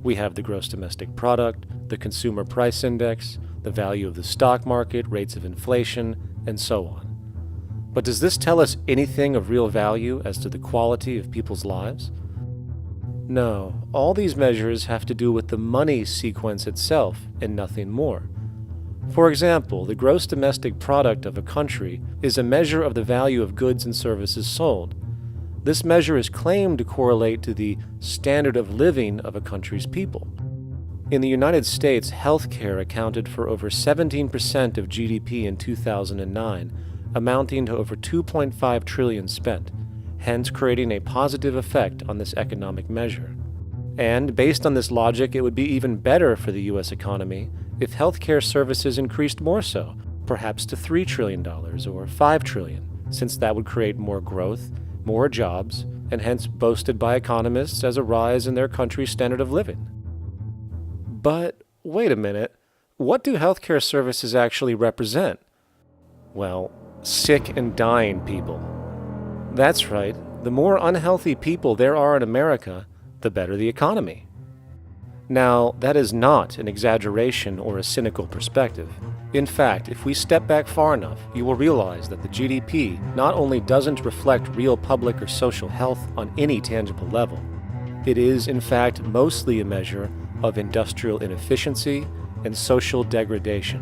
We have the gross domestic product, the consumer price index, the value of the stock market, rates of inflation, and so on. But does this tell us anything of real value as to the quality of people's lives? No, all these measures have to do with the money sequence itself and nothing more. For example, the gross domestic product of a country is a measure of the value of goods and services sold. This measure is claimed to correlate to the standard of living of a country's people. In the United States, healthcare accounted for over 17% of GDP in 2009, amounting to over $2.5 trillion spent, hence creating a positive effect on this economic measure. And based on this logic, it would be even better for the U.S. economy if healthcare services increased more so, perhaps to $3 trillion or $5 trillion, since that would create more growth, more jobs, and hence boasted by economists as a rise in their country's standard of living. But wait a minute, what do healthcare services actually represent? Well, sick and dying people. That's right, the more unhealthy people there are in America, the better the economy. Now, that is not an exaggeration or a cynical perspective. In fact, if we step back far enough, you will realize that the GDP not only doesn't reflect real public or social health on any tangible level, it is, in fact, mostly a measure of industrial inefficiency and social degradation.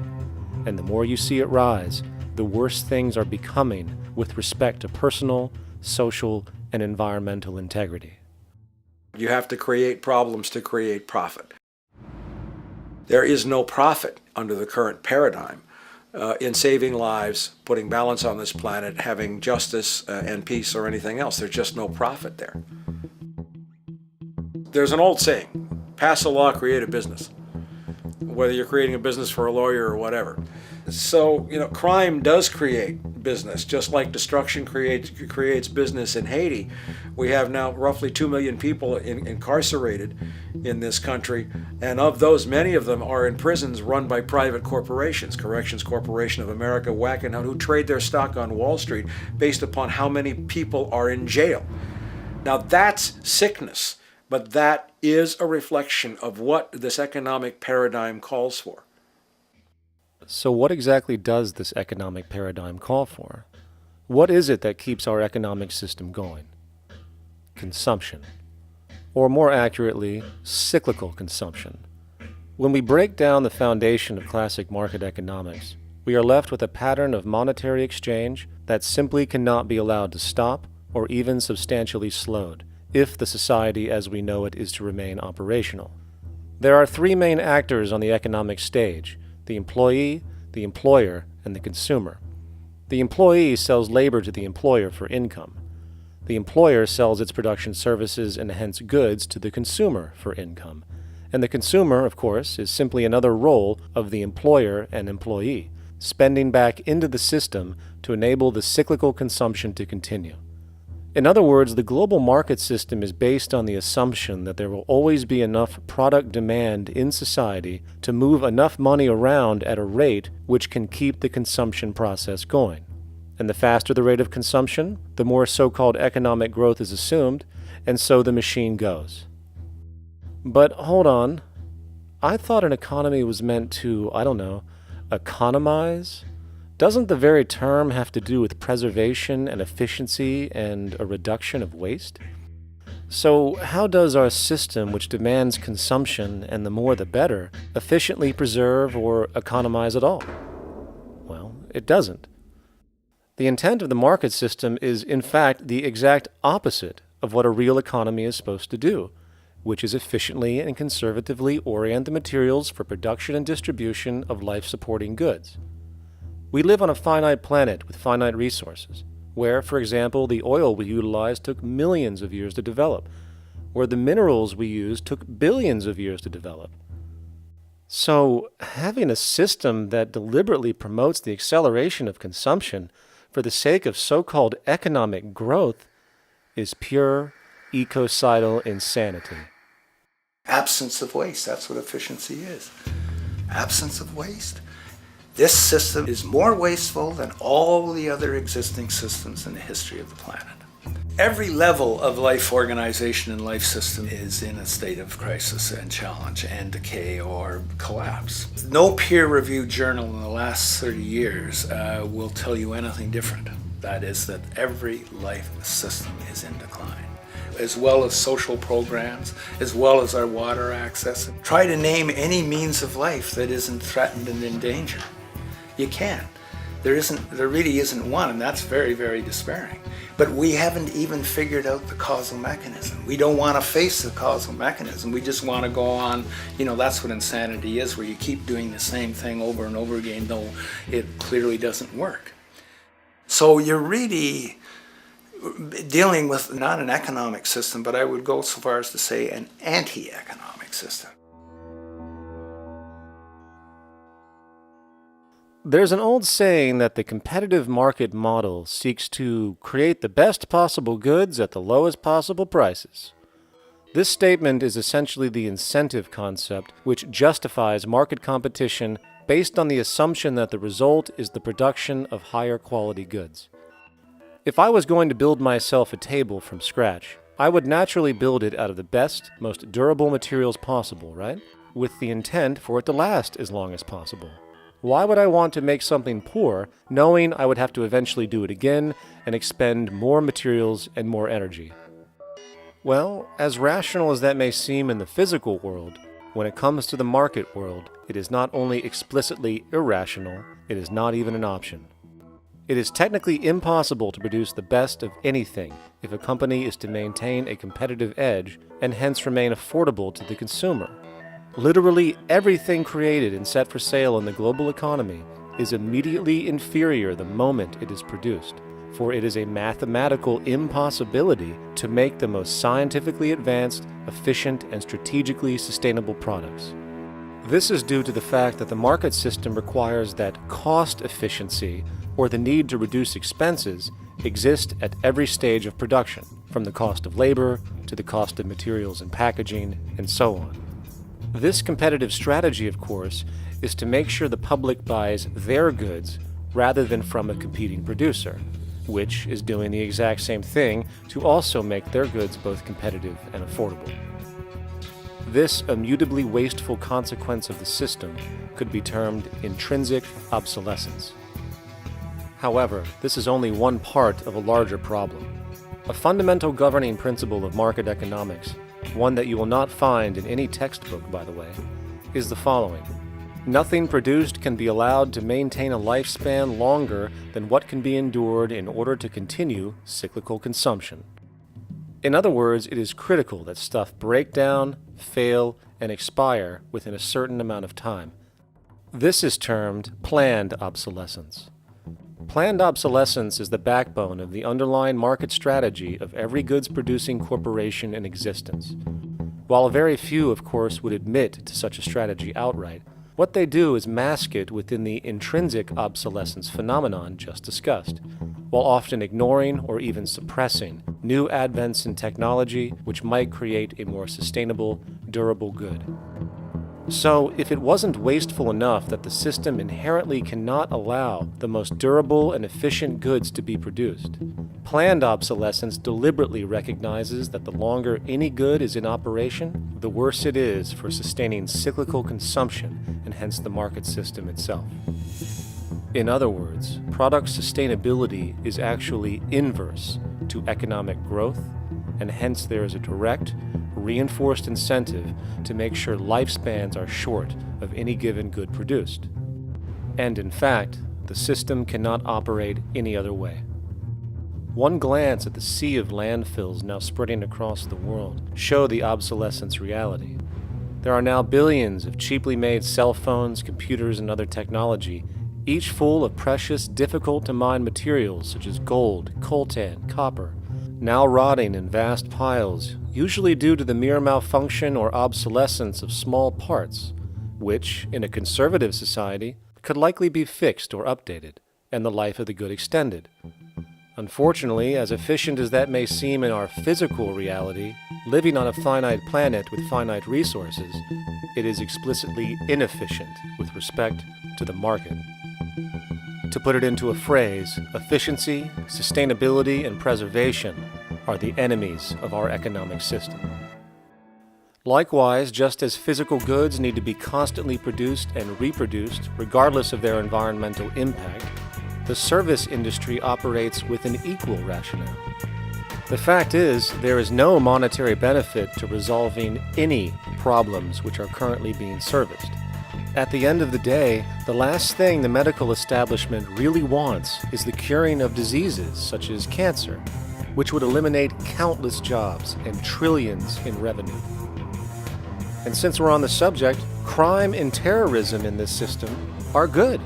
And the more you see it rise, the worse things are becoming with respect to personal, social, and environmental integrity. You have to create problems to create profit. There is no profit under the current paradigm in saving lives, putting balance on this planet, having justice and peace or anything else. There's just no profit there. There's an old saying, pass a law, create a business. Whether you're creating a business for a lawyer or whatever. So, crime does create business, just like destruction creates business in Haiti. We have now roughly 2 million people incarcerated in this country, and of those, many of them are in prisons run by private corporations, Corrections Corporation of America, Wackenhut, who trade their stock on Wall Street based upon how many people are in jail. Now that's sickness, but that is a reflection of what this economic paradigm calls for. So what exactly does this economic paradigm call for? What is it that keeps our economic system going? Consumption. Or more accurately, cyclical consumption. When we break down the foundation of classic market economics, we are left with a pattern of monetary exchange that simply cannot be allowed to stop or even substantially slowed, if the society as we know it is to remain operational. There are three main actors on the economic stage: the employee, the employer, and the consumer. The employee sells labor to the employer for income. The employer sells its production services and hence goods to the consumer for income. And the consumer, of course, is simply another role of the employer and employee, spending back into the system to enable the cyclical consumption to continue. In other words, the global market system is based on the assumption that there will always be enough product demand in society to move enough money around at a rate which can keep the consumption process going. And the faster the rate of consumption, the more so-called economic growth is assumed, and so the machine goes. But hold on, I thought an economy was meant to, economize? Doesn't the very term have to do with preservation and efficiency and a reduction of waste? So how does our system, which demands consumption and the more the better, efficiently preserve or economize at all? Well, it doesn't. The intent of the market system is, in fact, the exact opposite of what a real economy is supposed to do, which is efficiently and conservatively orient the materials for production and distribution of life-supporting goods. We live on a finite planet with finite resources, where, for example, the oil we utilize took millions of years to develop, where the minerals we use took billions of years to develop. So, having a system that deliberately promotes the acceleration of consumption for the sake of so-called economic growth is pure ecocidal insanity. Absence of waste, that's what efficiency is. Absence of waste. This system is more wasteful than all the other existing systems in the history of the planet. Every level of life organization and life system is in a state of crisis and challenge and decay or collapse. No peer-reviewed journal in the last 30 years will tell you anything different. That is that every life system is in decline, as well as social programs, as well as our water access. Try to name any means of life that isn't threatened and in danger. You can't. There really isn't one, and that's very, very despairing. But we haven't even figured out the causal mechanism. We don't want to face the causal mechanism. We just want to go on, that's what insanity is, where you keep doing the same thing over and over again, though it clearly doesn't work. So you're really dealing with not an economic system, but I would go so far as to say an anti-economic system. There's an old saying that the competitive market model seeks to create the best possible goods at the lowest possible prices. This statement is essentially the incentive concept, which justifies market competition based on the assumption that the result is the production of higher quality goods. If I was going to build myself a table from scratch, I would naturally build it out of the best, most durable materials possible, right? With the intent for it to last as long as possible. Why would I want to make something poor, knowing I would have to eventually do it again and expend more materials and more energy? Well, as rational as that may seem in the physical world, when it comes to the market world, it is not only explicitly irrational, it is not even an option. It is technically impossible to produce the best of anything if a company is to maintain a competitive edge and hence remain affordable to the consumer. Literally everything created and set for sale in the global economy is immediately inferior the moment it is produced, for it is a mathematical impossibility to make the most scientifically advanced, efficient, and strategically sustainable products. This is due to the fact that the market system requires that cost efficiency, or the need to reduce expenses, exist at every stage of production, from the cost of labor to the cost of materials and packaging, and so on. This competitive strategy, of course, is to make sure the public buys their goods rather than from a competing producer, which is doing the exact same thing to also make their goods both competitive and affordable. This immutably wasteful consequence of the system could be termed intrinsic obsolescence. However, this is only one part of a larger problem. A fundamental governing principle of market economics, one that you will not find in any textbook, by the way, is the following. Nothing produced can be allowed to maintain a lifespan longer than what can be endured in order to continue cyclical consumption. In other words, it is critical that stuff break down, fail, and expire within a certain amount of time. This is termed planned obsolescence. Planned obsolescence is the backbone of the underlying market strategy of every goods-producing corporation in existence. While very few, of course, would admit to such a strategy outright, what they do is mask it within the intrinsic obsolescence phenomenon just discussed, while often ignoring or even suppressing new advents in technology which might create a more sustainable, durable good. So, if it wasn't wasteful enough that the system inherently cannot allow the most durable and efficient goods to be produced, planned obsolescence deliberately recognizes that the longer any good is in operation, the worse it is for sustaining cyclical consumption and hence the market system itself. In other words, product sustainability is actually inverse to economic growth, and hence there is a direct, reinforced incentive to make sure lifespans are short of any given good produced. And in fact, the system cannot operate any other way. One glance at the sea of landfills now spreading across the world show the obsolescence reality. There are now billions of cheaply made cell phones, computers, and other technology, each full of precious, difficult-to-mine materials such as gold, coltan, copper, now rotting in vast piles, usually due to the mere malfunction or obsolescence of small parts, which, in a conservative society, could likely be fixed or updated, and the life of the good extended. Unfortunately, as efficient as that may seem in our physical reality, living on a finite planet with finite resources, it is explicitly inefficient with respect to the market. To put it into a phrase, efficiency, sustainability, and preservation are the enemies of our economic system. Likewise, just as physical goods need to be constantly produced and reproduced, regardless of their environmental impact, the service industry operates with an equal rationale. The fact is, there is no monetary benefit to resolving any problems which are currently being serviced. At the end of the day, the last thing the medical establishment really wants is the curing of diseases such as cancer, which would eliminate countless jobs and trillions in revenue. And since we're on the subject, crime and terrorism in this system are good.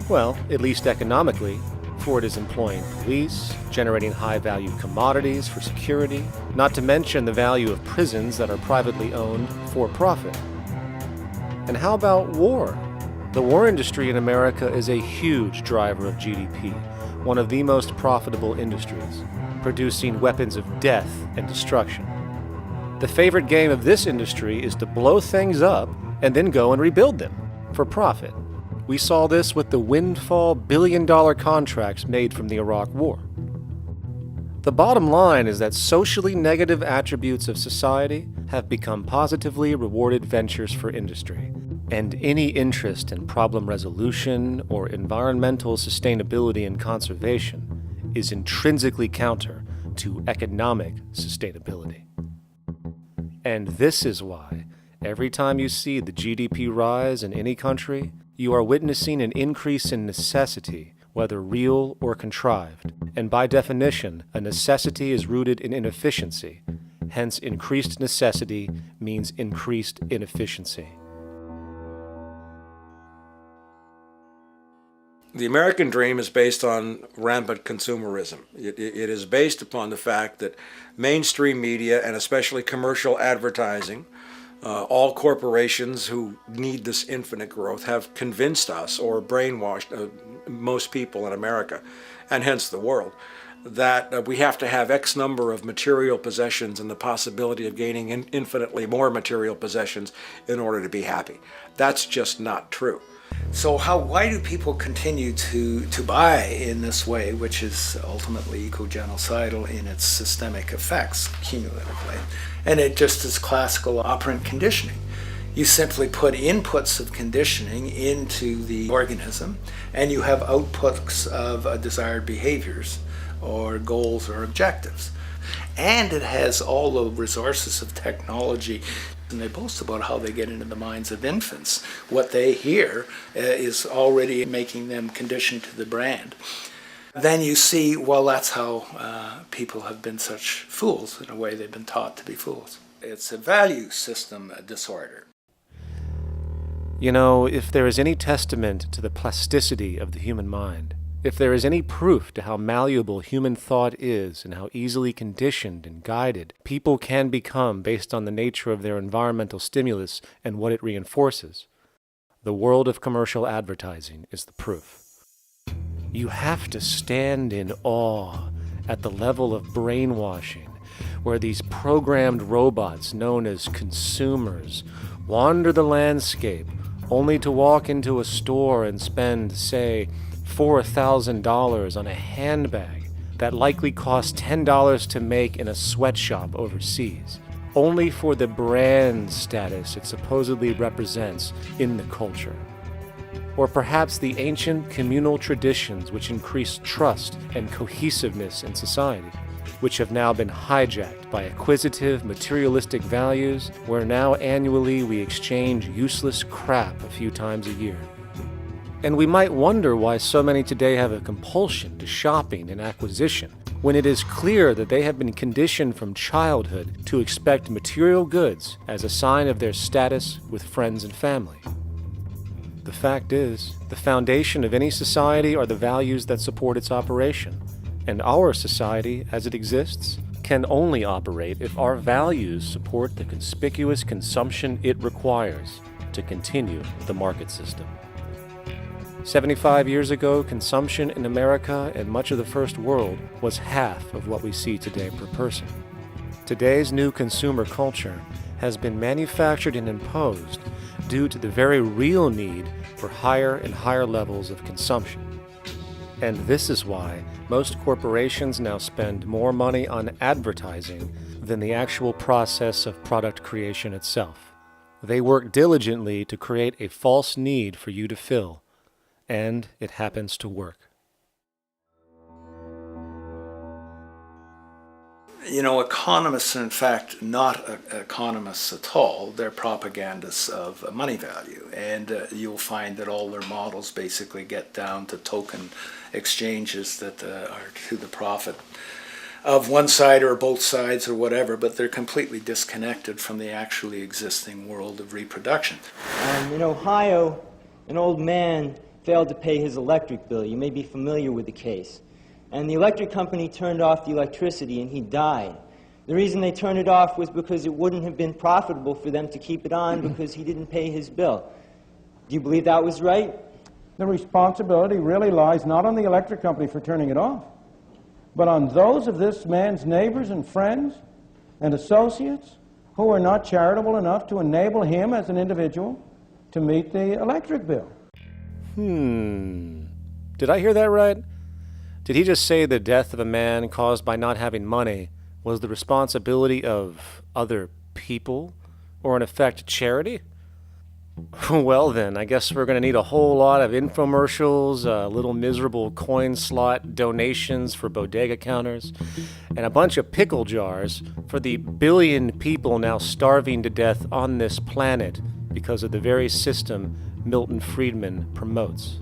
Well, at least economically, for it is employing police, generating high-value commodities for security, not to mention the value of prisons that are privately owned for profit. And how about war? The war industry in America is a huge driver of GDP, one of the most profitable industries, producing weapons of death and destruction. The favorite game of this industry is to blow things up and then go and rebuild them for profit. We saw this with the windfall billion-dollar contracts made from the Iraq War. The bottom line is that socially negative attributes of society have become positively rewarded ventures for industry, and any interest in problem resolution or environmental sustainability and conservation is intrinsically counter to economic sustainability. And this is why, every time you see the GDP rise in any country, you are witnessing an increase in necessity, whether real or contrived. And by definition, a necessity is rooted in inefficiency. Hence, increased necessity means increased inefficiency. The American dream is based on rampant consumerism. It is based upon the fact that mainstream media, and especially commercial advertising, all corporations who need this infinite growth have convinced us or brainwashed most people in America, and hence the world, that we have to have X number of material possessions and the possibility of gaining infinitely more material possessions in order to be happy. That's just not true. So why do people continue to buy in this way, which is ultimately eco-genocidal in its systemic effects cumulatively? And it just is classical operant conditioning. You simply put inputs of conditioning into the organism, and you have outputs of desired behaviors or goals or objectives. And it has all the resources of technology. And they boast about how they get into the minds of infants. What they hear is already making them conditioned to the brand. Then you see, well, that's how people have been such fools. In a way, they've been taught to be fools. It's a value system disorder. You know, if there is any testament to the plasticity of the human mind, if there is any proof to how malleable human thought is and how easily conditioned and guided people can become based on the nature of their environmental stimulus and what it reinforces, the world of commercial advertising is the proof. You have to stand in awe at the level of brainwashing where these programmed robots known as consumers wander the landscape only to walk into a store and spend, say, $4,000 on a handbag that likely costs $10 to make in a sweatshop overseas, only for the brand status it supposedly represents in the culture. Or perhaps the ancient communal traditions which increase trust and cohesiveness in society, which have now been hijacked by acquisitive, materialistic values, where now annually we exchange useless crap a few times a year. And we might wonder why so many today have a compulsion to shopping and acquisition, when it is clear that they have been conditioned from childhood to expect material goods as a sign of their status with friends and family. The fact is, the foundation of any society are the values that support its operation, and our society, as it exists, can only operate if our values support the conspicuous consumption it requires to continue the market system. 75 years ago, consumption in America and much of the First World was half of what we see today per person. Today's new consumer culture has been manufactured and imposed due to the very real need for higher and higher levels of consumption. And this is why most corporations now spend more money on advertising than the actual process of product creation itself. They work diligently to create a false need for you to fill, and it happens to work. You know, economists are in fact not economists at all. They're propagandists of money value. And you'll find that all their models basically get down to token exchanges that are to the profit of one side or both sides or whatever, but they're completely disconnected from the actually existing world of reproduction. In Ohio, an old man failed to pay his electric bill. You may be familiar with the case. And the electric company turned off the electricity and he died. The reason they turned it off was because it wouldn't have been profitable for them to keep it on because he didn't pay his bill. Do you believe that was right? The responsibility really lies not on the electric company for turning it off, but on those of this man's neighbors and friends and associates who are not charitable enough to enable him as an individual to meet the electric bill. Did I hear that right? Did he just say the death of a man caused by not having money was the responsibility of other people, or in effect, charity? Well then, I guess we're going to need a whole lot of infomercials, little miserable coin slot donations for bodega counters, and a bunch of pickle jars for the billion people now starving to death on this planet because of the very system Milton Friedman promotes.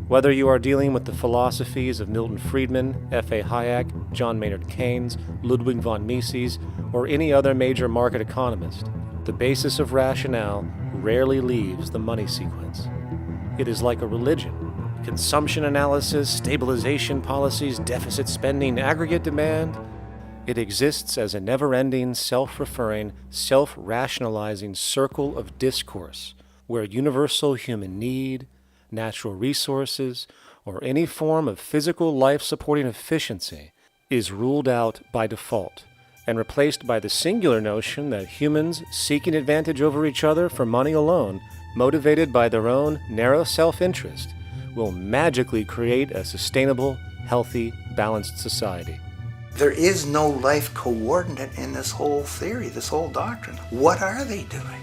Whether you are dealing with the philosophies of Milton Friedman, F.A. Hayek, John Maynard Keynes, Ludwig von Mises, or any other major market economist, the basis of rationale rarely leaves the money sequence. It is like a religion. Consumption analysis, stabilization policies, deficit spending, aggregate demand. It exists as a never-ending, self-referring, self-rationalizing circle of discourse where universal human need, natural resources, or any form of physical life-supporting efficiency is ruled out by default and replaced by the singular notion that humans seeking advantage over each other for money alone, motivated by their own narrow self-interest, will magically create a sustainable, healthy, balanced society. There is no life coordinate in this whole theory, this whole doctrine. What are they doing?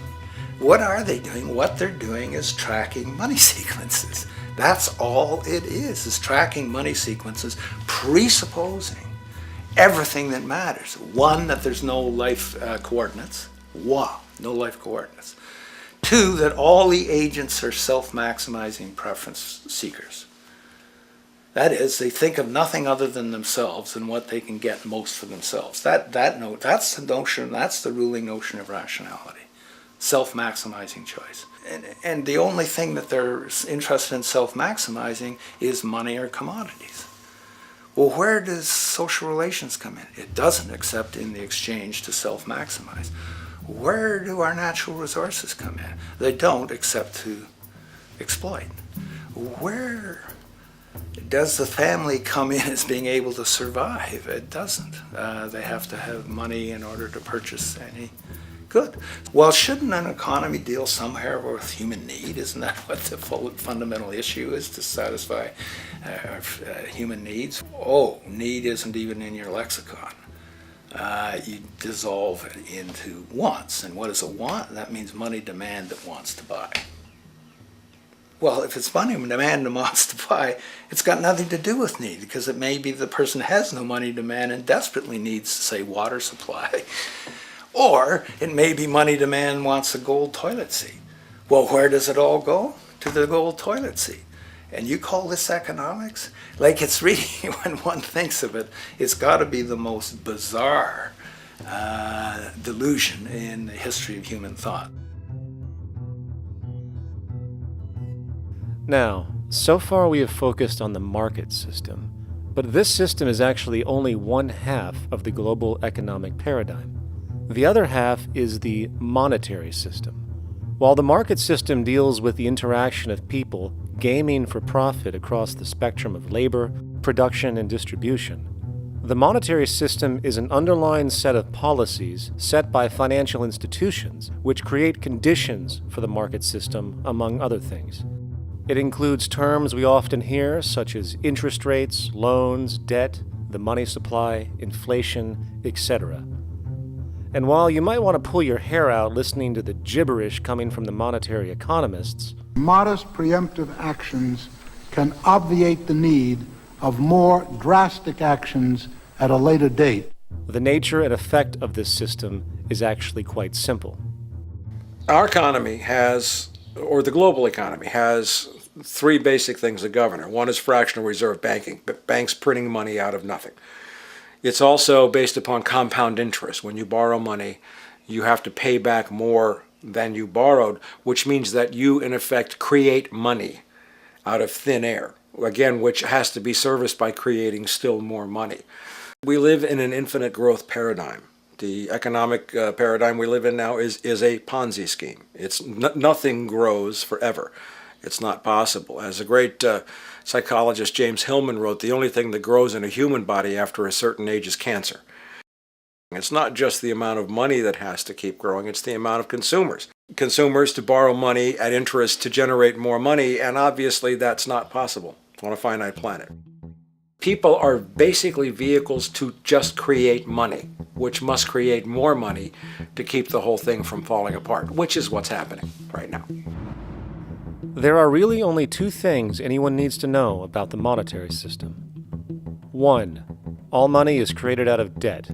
What are they doing? What they're doing is tracking money sequences. That's all it is tracking money sequences, presupposing everything that matters. One, that there's no life coordinates. Wow, no life coordinates. Two, that all the agents are self-maximizing preference seekers. That is, they think of nothing other than themselves and what they can get most for themselves. That's the notion, that's the ruling notion of rationality. Self-maximizing choice. And the only thing that they're interested in self-maximizing is money or commodities. Well, where does social relations come in? It doesn't, except in the exchange to self-maximize. Where do our natural resources come in? They don't, except to exploit. Where does the family come in as being able to survive? It doesn't. They have to have money in order to purchase any good. Well, shouldn't an economy deal somewhere with human need? Isn't that what the fundamental issue is, to satisfy human needs? Oh, need isn't even in your lexicon. You dissolve it into wants. And what is a want? That means money demand that wants to buy. Well, if it's money demand that wants to buy, it's got nothing to do with need, because it may be the person has no money demand and desperately needs, say, water supply. Or it may be money demand wants a gold toilet seat. Well, where does it all go? To the gold toilet seat. And you call this economics? Like, it's really, when one thinks of it, it's got to be the most bizarre delusion in the history of human thought. Now, so far we have focused on the market system, but this system is actually only one half of the global economic paradigm. The other half is the monetary system. While the market system deals with the interaction of people gaming for profit across the spectrum of labor, production, and distribution, the monetary system is an underlying set of policies set by financial institutions which create conditions for the market system, among other things. It includes terms we often hear, such as interest rates, loans, debt, the money supply, inflation, etc. And while you might want to pull your hair out listening to the gibberish coming from the monetary economists, modest preemptive actions can obviate the need of more drastic actions at a later date. The nature and effect of this system is actually quite simple. Our economy has, or the global economy has, three basic things that govern it. One is fractional reserve banking, banks printing money out of nothing. It's also based upon compound interest. When you borrow money, you have to pay back more than you borrowed, which means that you, in effect, create money out of thin air, again, which has to be serviced by creating still more money. We live in an infinite growth paradigm. The economic paradigm we live in now is a Ponzi scheme. It's nothing grows forever. It's not possible. As a great psychologist James Hillman wrote, the only thing that grows in a human body after a certain age is cancer. It's not just the amount of money that has to keep growing, it's the amount of consumers. Consumers to borrow money at interest to generate more money, and obviously that's not possible on a finite planet. People are basically vehicles to just create money, which must create more money to keep the whole thing from falling apart, which is what's happening right now. There are really only two things anyone needs to know about the monetary system. 1. All money is created out of debt.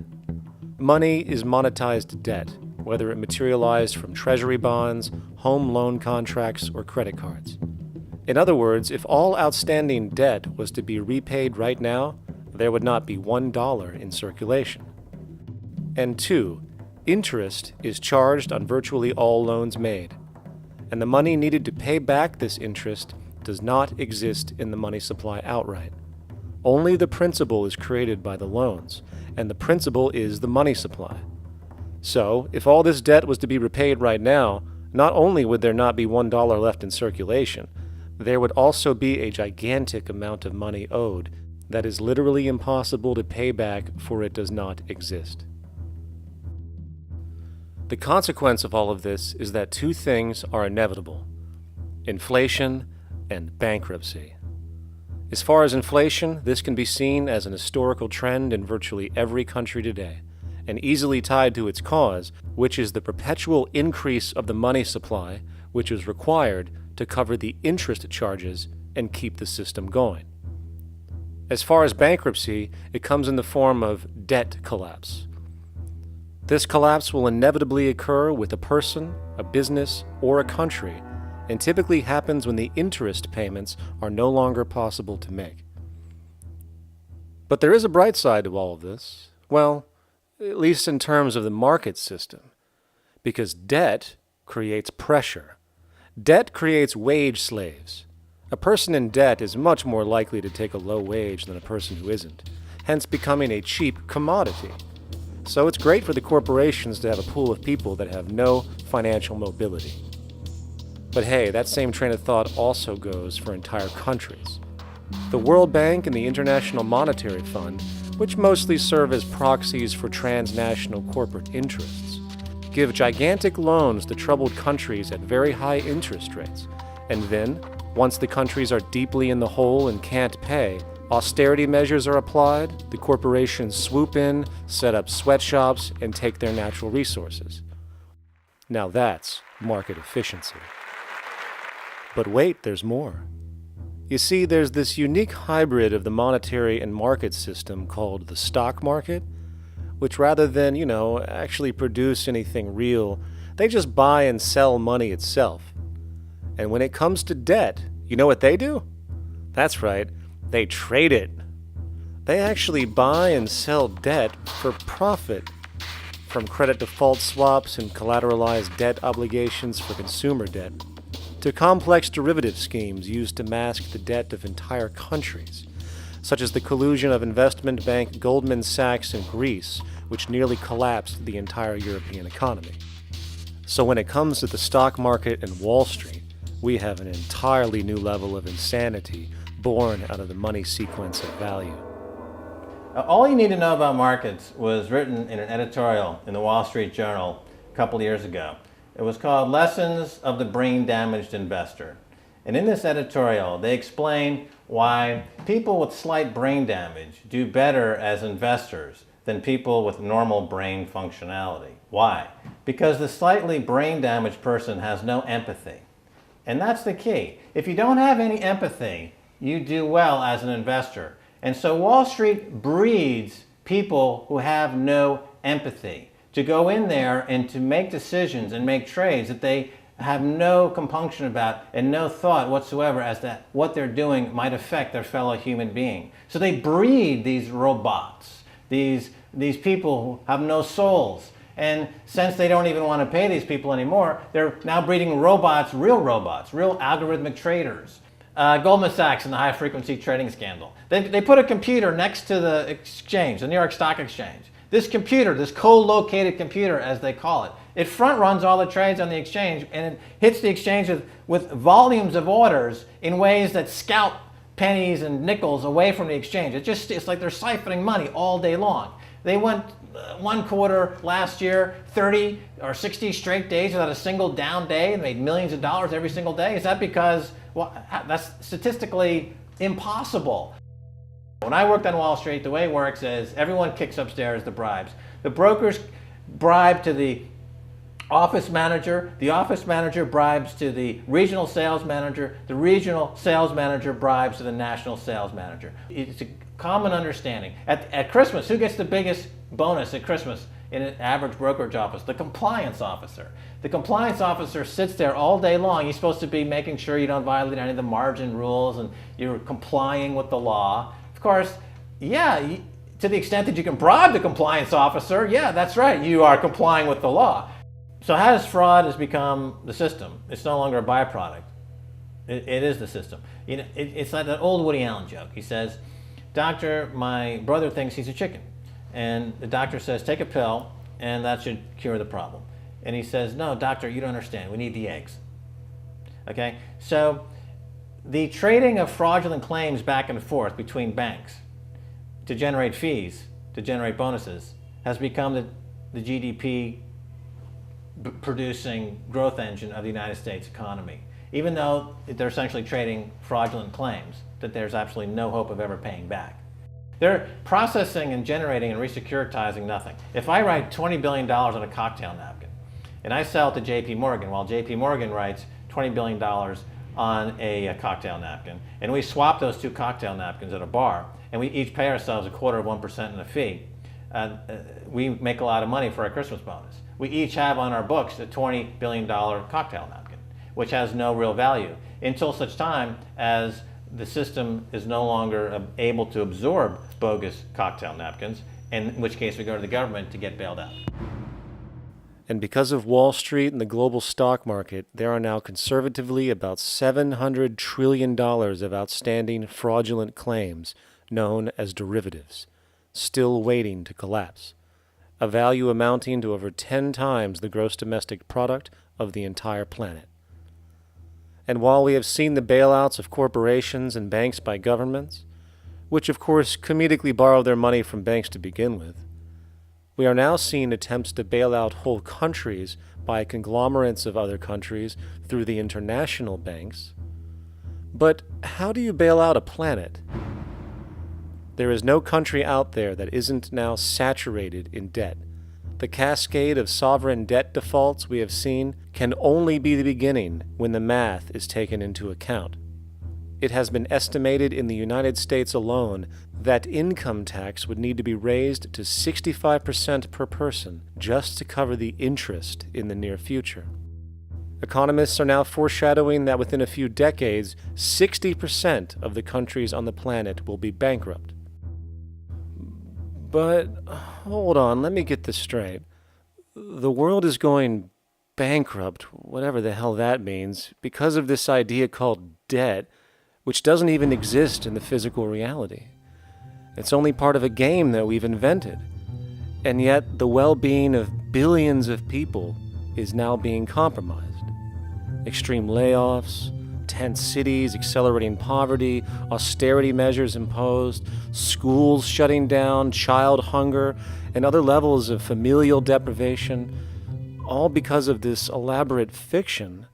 Money is monetized debt, whether it materialized from treasury bonds, home loan contracts, or credit cards. In other words, if all outstanding debt was to be repaid right now, there would not be $1 in circulation. And 2, interest is charged on virtually all loans made, and the money needed to pay back this interest does not exist in the money supply outright. Only the principal is created by the loans, and the principal is the money supply. So, if all this debt was to be repaid right now, not only would there not be $1 left in circulation, there would also be a gigantic amount of money owed that is literally impossible to pay back, for it does not exist. The consequence of all of this is that two things are inevitable: inflation and bankruptcy. As far as inflation, this can be seen as an historical trend in virtually every country today, and easily tied to its cause, which is the perpetual increase of the money supply, which is required to cover the interest charges and keep the system going. As far as bankruptcy, it comes in the form of debt collapse. This collapse will inevitably occur with a person, a business, or a country, and typically happens when the interest payments are no longer possible to make. But there is a bright side to all of this. Well, at least in terms of the market system, because debt creates pressure. Debt creates wage slaves. A person in debt is much more likely to take a low wage than a person who isn't, hence becoming a cheap commodity. So it's great for the corporations to have a pool of people that have no financial mobility. But hey, that same train of thought also goes for entire countries. The World Bank and the International Monetary Fund, which mostly serve as proxies for transnational corporate interests, give gigantic loans to troubled countries at very high interest rates, and then, once the countries are deeply in the hole and can't pay, austerity measures are applied, the corporations swoop in, set up sweatshops, and take their natural resources. Now that's market efficiency. But wait, there's more. You see, there's this unique hybrid of the monetary and market system called the stock market, which rather than, actually produce anything real, they just buy and sell money itself. And when it comes to debt, you know what they do? That's right, they trade it. They actually buy and sell debt for profit, from credit default swaps and collateralized debt obligations for consumer debt, to complex derivative schemes used to mask the debt of entire countries, such as the collusion of investment bank Goldman Sachs in Greece, which nearly collapsed the entire European economy. So when it comes to the stock market and Wall Street, we have an entirely new level of insanity born out of the money sequence of value. All you need to know about markets was written in an editorial in the Wall Street Journal a couple of years ago. It was called Lessons of the Brain-Damaged Investor. And in this editorial, they explain why people with slight brain damage do better as investors than people with normal brain functionality. Why? Because the slightly brain-damaged person has no empathy. And that's the key. If you don't have any empathy, you do well as an investor. And so Wall Street breeds people who have no empathy, to go in there and to make decisions and make trades that they have no compunction about and no thought whatsoever as to what they're doing might affect their fellow human being. So they breed these robots, these people who have no souls. And since they don't even want to pay these people anymore, they're now breeding robots, real algorithmic traders. Goldman Sachs and the high-frequency trading scandal. They put a computer next to the exchange, the New York Stock Exchange. This computer, this co-located computer, as they call it, it front runs all the trades on the exchange, and it hits the exchange with volumes of orders in ways that scalp pennies and nickels away from the exchange. It's like they're siphoning money all day long. They went one quarter last year, 30 or 60 straight days without a single down day and made millions of dollars every single day. Is that because, well, that's statistically impossible. When I worked on Wall Street, the way it works is everyone kicks upstairs the bribes. The brokers bribe to the office manager bribes to the regional sales manager bribes to the national sales manager. It's a common understanding. At Christmas, who gets the biggest bonus at Christmas in an average brokerage office? The compliance officer. The compliance officer sits there all day long. He's supposed to be making sure you don't violate any of the margin rules and you're complying with the law. Of course, yeah, to the extent that you can bribe the compliance officer, yeah, that's right, you are complying with the law. So how does fraud has become the system? It's no longer a byproduct. It is the system. You know, it's like that old Woody Allen joke. He says, "Doctor, my brother thinks he's a chicken." And the doctor says, "Take a pill, and that should cure the problem." And he says, "No, doctor, you don't understand. We need the eggs." Okay? So the trading of fraudulent claims back and forth between banks to generate fees, to generate bonuses, has become the GDP producing growth engine of the United States economy. Even though they're essentially trading fraudulent claims that there's absolutely no hope of ever paying back. They're processing and generating and re-securitizing nothing. If I write $20 billion on a cocktail napkin and I sell it to JP Morgan while JP Morgan writes $20 billion on a cocktail napkin, and we swap those two cocktail napkins at a bar and we each pay ourselves 1/4% in a fee, we make a lot of money for our Christmas bonus. We each have on our books a $20 billion cocktail napkin, which has no real value until such time as the system is no longer able to absorb bogus cocktail napkins, in which case we go to the government to get bailed out. And because of Wall Street and the global stock market, there are now conservatively about $700 trillion of outstanding fraudulent claims known as derivatives, still waiting to collapse, a value amounting to over 10 times the gross domestic product of the entire planet. And while we have seen the bailouts of corporations and banks by governments, which of course comedically borrow their money from banks to begin with, we are now seeing attempts to bail out whole countries by conglomerates of other countries through the international banks. But how do you bail out a planet? There is no country out there that isn't now saturated in debt. The cascade of sovereign debt defaults we have seen can only be the beginning when the math is taken into account. It has been estimated in the United States alone that income tax would need to be raised to 65% per person just to cover the interest in the near future. Economists are now foreshadowing that within a few decades, 60% of the countries on the planet will be bankrupt. But hold on, let me get this straight. The world is going bankrupt, whatever the hell that means, because of this idea called debt, which doesn't even exist in the physical reality. It's only part of a game that we've invented. And yet the well-being of billions of people is now being compromised. Extreme layoffs, tent cities, accelerating poverty, austerity measures imposed, schools shutting down, child hunger, and other levels of familial deprivation, all because of this elaborate fiction.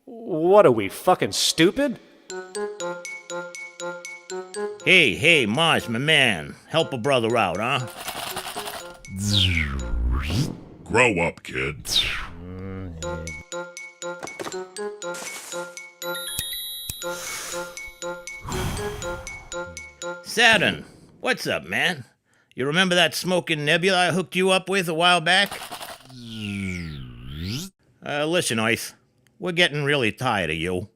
What are we, fucking stupid? Hey, Mars, my man. Help a brother out, huh? Grow up, kid. Saturn, what's up, man? You remember that smoking nebula I hooked you up with a while back? Listen, Earth, we're getting really tired of you.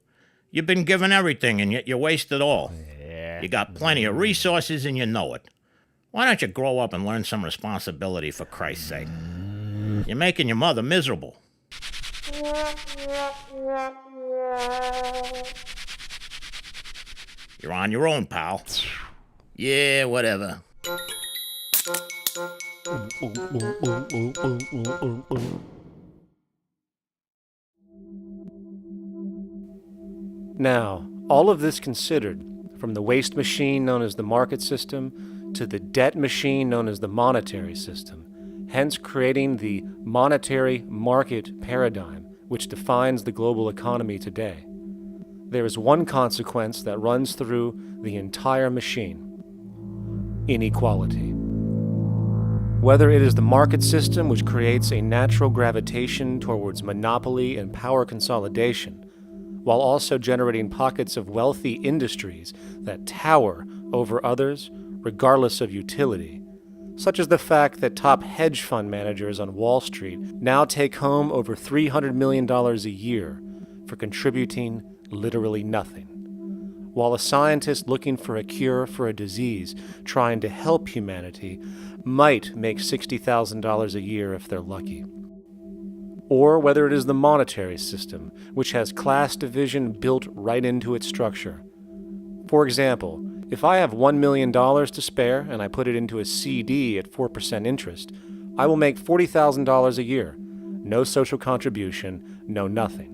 You've been given everything, and yet you waste it all. You got plenty of resources, and you know it. Why don't you grow up and learn some responsibility, for Christ's sake? You're making your mother miserable. You're on your own, pal. Yeah, whatever. Now, all of this considered, from the waste machine known as the market system to the debt machine known as the monetary system, hence creating the monetary market paradigm which defines the global economy today, there is one consequence that runs through the entire machine: inequality. Whether it is the market system which creates a natural gravitation towards monopoly and power consolidation, while also generating pockets of wealthy industries that tower over others regardless of utility, such as the fact that top hedge fund managers on Wall Street now take home over $300 million a year for contributing literally nothing, while a scientist looking for a cure for a disease trying to help humanity might make $60,000 a year if they're lucky. Or whether it is the monetary system, which has class division built right into its structure. For example, if I have $1 million to spare and I put it into a CD at 4% interest, I will make $40,000 a year. No social contribution, no nothing.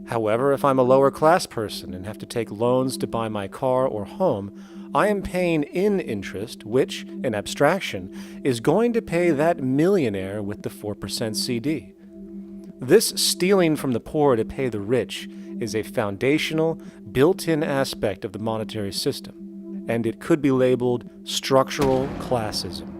However, if I'm a lower class person and have to take loans to buy my car or home, I am paying in interest, which, in abstraction, is going to pay that millionaire with the 4% CD. This stealing from the poor to pay the rich is a foundational, built-in aspect of the monetary system, and it could be labeled structural classism.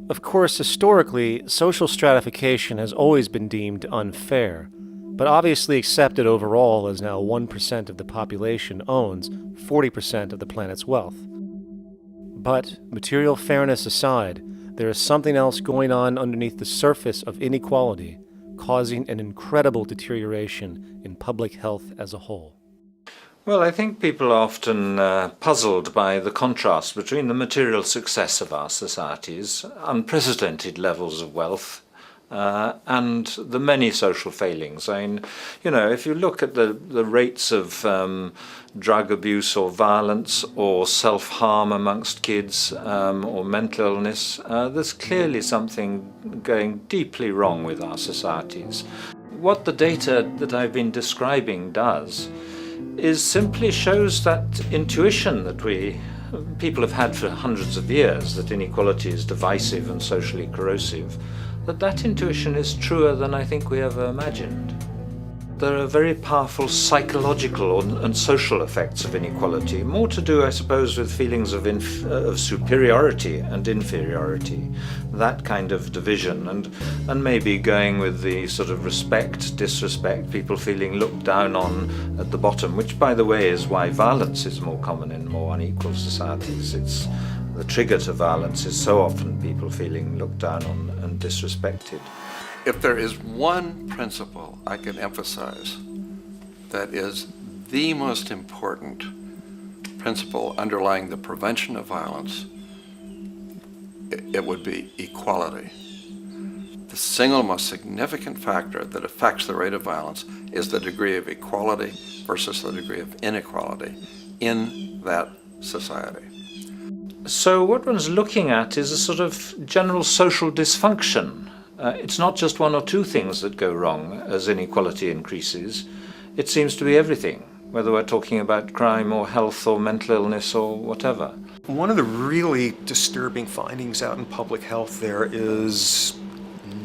Of course, historically, social stratification has always been deemed unfair, but obviously accepted overall as now 1% of the population owns 40% of the planet's wealth. But, material fairness aside, there is something else going on underneath the surface of inequality, causing an incredible deterioration in public health as a whole. Well, I think people are often puzzled by the contrast between the material success of our societies, unprecedented levels of wealth, and the many social failings. I mean, you know, if you look at the rates of drug abuse or violence or self-harm amongst kids or mental illness, there's clearly something going deeply wrong with our societies. What the data that I've been describing does is simply shows that intuition that people have had for hundreds of years, that inequality is divisive and socially corrosive, that intuition is truer than I think we ever imagined. There are very powerful psychological and social effects of inequality, more to do, I suppose, with feelings of superiority and inferiority, that kind of division, and maybe going with the sort of respect, disrespect, people feeling looked down on at the bottom, which, by the way, is why violence is more common in more unequal societies. It's the trigger to violence is so often people feeling looked down on and disrespected. If there is one principle I can emphasize that is the most important principle underlying the prevention of violence, it would be equality. The single most significant factor that affects the rate of violence is the degree of equality versus the degree of inequality in that society. So what one's looking at is a sort of general social dysfunction. It's not just one or two things that go wrong as inequality increases. It seems to be everything, whether we're talking about crime or health or mental illness or whatever. One of the really disturbing findings out in public health there is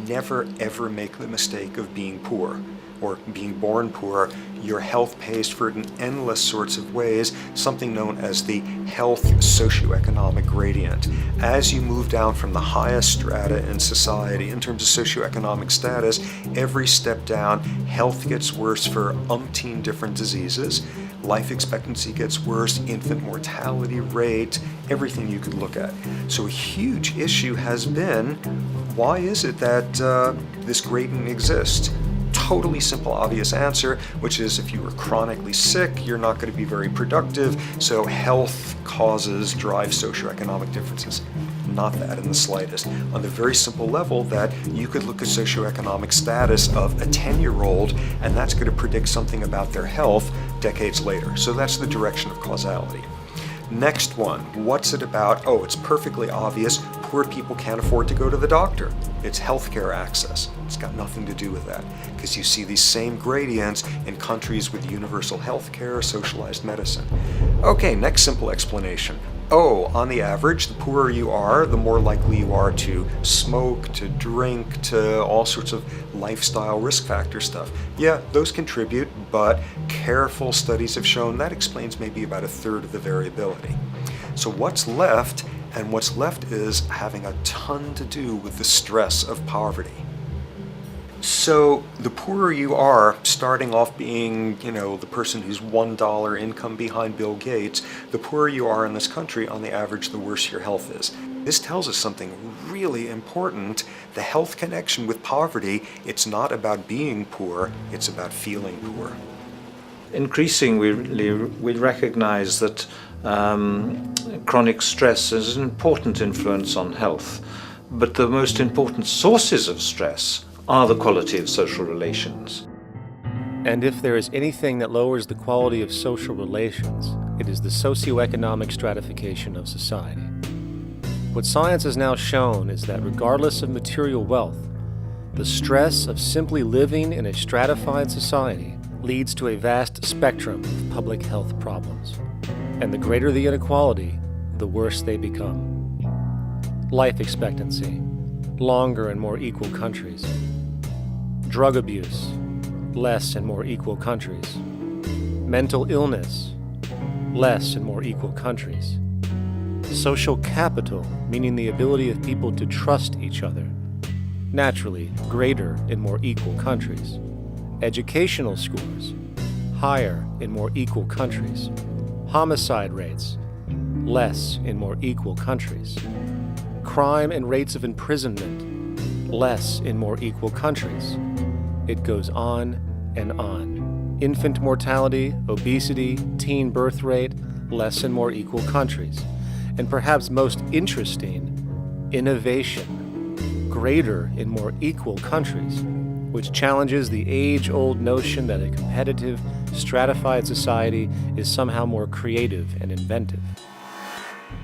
never ever make the mistake of being poor or being born poor. Your health pays for it in endless sorts of ways, something known as the health socioeconomic gradient. As you move down from the highest strata in society in terms of socioeconomic status, every step down, health gets worse for umpteen different diseases. Life expectancy gets worse, infant mortality rate, everything you could look at. So a huge issue has been, why is it that this gradient exists? Totally simple, obvious answer, which is if you were chronically sick, you're not going to be very productive, so health causes drive socioeconomic differences. Not that in the slightest. On the very simple level that you could look at socioeconomic status of a 10-year-old, and that's going to predict something about their health decades later. So that's the direction of causality. Next one, what's it about? Oh, it's perfectly obvious. Poor people can't afford to go to the doctor. It's healthcare access. It's got nothing to do with that, because you see these same gradients in countries with universal healthcare, socialized medicine. Okay, next simple explanation. Oh, on the average, the poorer you are, the more likely you are to smoke, to drink, to all sorts of lifestyle risk factor stuff. Yeah, those contribute, but careful studies have shown that explains maybe about a third of the variability. So what's left? And what's left is having a ton to do with the stress of poverty. So the poorer you are, starting off being, the person who's $1 income behind Bill Gates, the poorer you are in this country, on the average, the worse your health is. This tells us something really important. The health connection with poverty, it's not about being poor, it's about feeling poor. Increasingly, we recognize that chronic stress is an important influence on health, but the most important sources of stress are the quality of social relations. And if there is anything that lowers the quality of social relations, it is the socioeconomic stratification of society. What science has now shown is that regardless of material wealth, the stress of simply living in a stratified society leads to a vast spectrum of public health problems. And the greater the inequality, the worse they become. Life expectancy, longer in more equal countries. Drug abuse, less in more equal countries. Mental illness, less in more equal countries. Social capital, meaning the ability of people to trust each other, naturally greater in more equal countries. Educational scores, higher in more equal countries. Homicide rates, less in more equal countries. Crime and rates of imprisonment, less in more equal countries. It goes on and on. Infant mortality, obesity, teen birth rate, less in more equal countries. And perhaps most interesting, innovation, greater in more equal countries, which challenges the age-old notion that a competitive, stratified society is somehow more creative and inventive.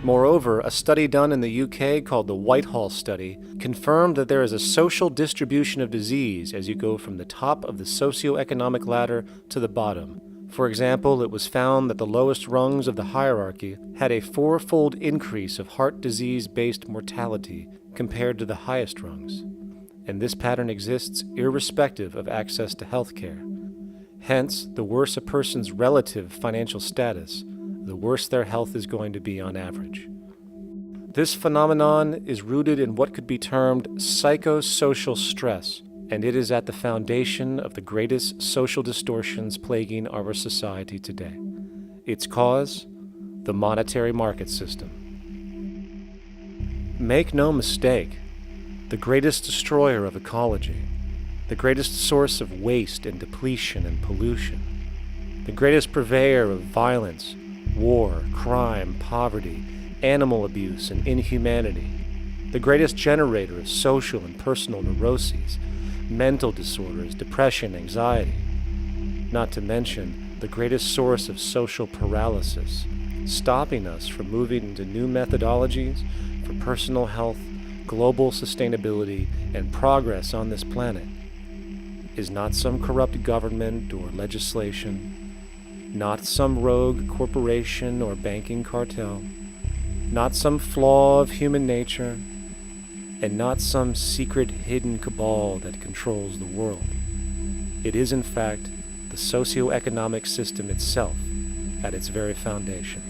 Moreover, a study done in the UK called the Whitehall Study confirmed that there is a social distribution of disease as you go from the top of the socioeconomic ladder to the bottom. For example, it was found that the lowest rungs of the hierarchy had a 4-fold increase of heart disease-based mortality compared to the highest rungs. And this pattern exists irrespective of access to health care. Hence, the worse a person's relative financial status, the worse their health is going to be on average. This phenomenon is rooted in what could be termed psychosocial stress, and it is at the foundation of the greatest social distortions plaguing our society today. Its cause? The monetary market system. Make no mistake, the greatest destroyer of ecology, the greatest source of waste and depletion and pollution, the greatest purveyor of violence, war, crime, poverty, animal abuse, and inhumanity, the greatest generator of social and personal neuroses, mental disorders, depression, anxiety, not to mention the greatest source of social paralysis, stopping us from moving into new methodologies for personal health, global sustainability, and progress on this planet, is not some corrupt government or legislation, not some rogue corporation or banking cartel, not some flaw of human nature, and not some secret hidden cabal that controls the world. It is, in fact, the socio-economic system itself at its very foundation.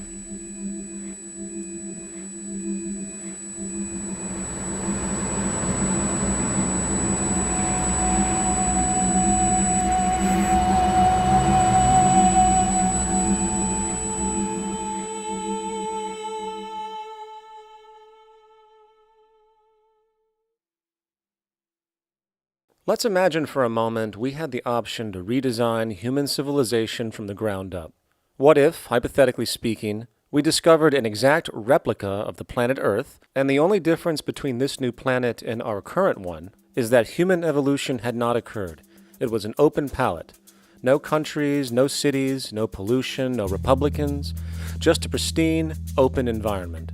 Let's imagine for a moment we had the option to redesign human civilization from the ground up. What if, hypothetically speaking, we discovered an exact replica of the planet Earth, and the only difference between this new planet and our current one is that human evolution had not occurred. It was an open palette. No countries, no cities, no pollution, no Republicans, just a pristine, open environment.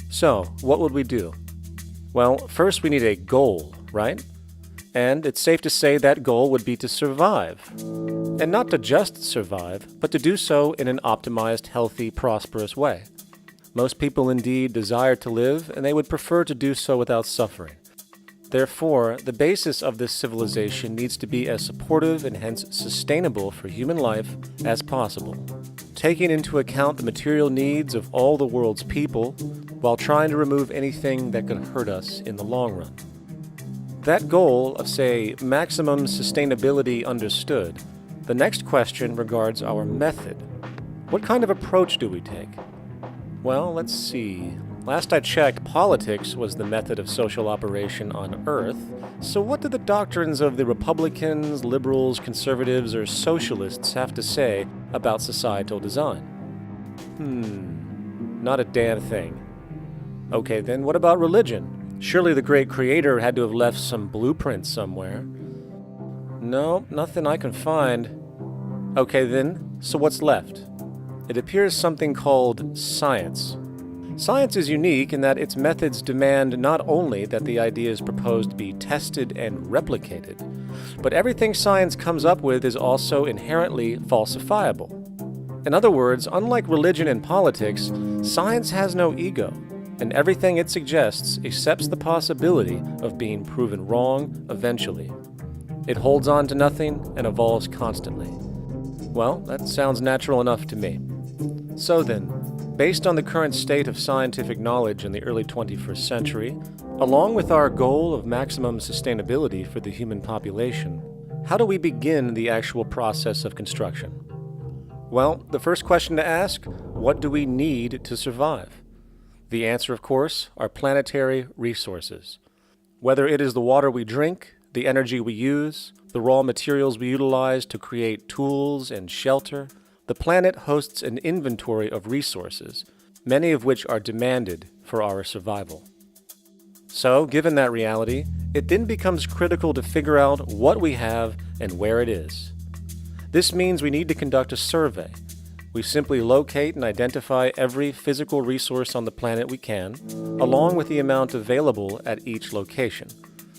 So, what would we do? Well, first we need a goal, right? And it's safe to say that goal would be to survive. And not to just survive, but to do so in an optimized, healthy, prosperous way. Most people indeed desire to live, and they would prefer to do so without suffering. Therefore, the basis of this civilization needs to be as supportive and hence sustainable for human life as possible, taking into account the material needs of all the world's people, while trying to remove anything that could hurt us in the long run. That goal of, say, maximum sustainability understood, the next question regards our method. What kind of approach do we take? Well, let's see. Last I checked, politics was the method of social operation on Earth. So what do the doctrines of the Republicans, liberals, conservatives, or socialists have to say about societal design? Not a damn thing. Okay, then what about religion? Surely the great creator had to have left some blueprint somewhere. No, nothing I can find. Okay then, so what's left? It appears something called science. Science is unique in that its methods demand not only that the ideas proposed be tested and replicated, but everything science comes up with is also inherently falsifiable. In other words, unlike religion and politics, science has no ego, and everything it suggests accepts the possibility of being proven wrong eventually. It holds on to nothing and evolves constantly. Well, that sounds natural enough to me. So then, based on the current state of scientific knowledge in the early 21st century, along with our goal of maximum sustainability for the human population, how do we begin the actual process of construction? Well, the first question to ask, what do we need to survive? The answer, of course, are planetary resources. Whether it is the water we drink, the energy we use, the raw materials we utilize to create tools and shelter, the planet hosts an inventory of resources, many of which are demanded for our survival. So, given that reality, it then becomes critical to figure out what we have and where it is. This means we need to conduct a survey. We simply locate and identify every physical resource on the planet we can, along with the amount available at each location,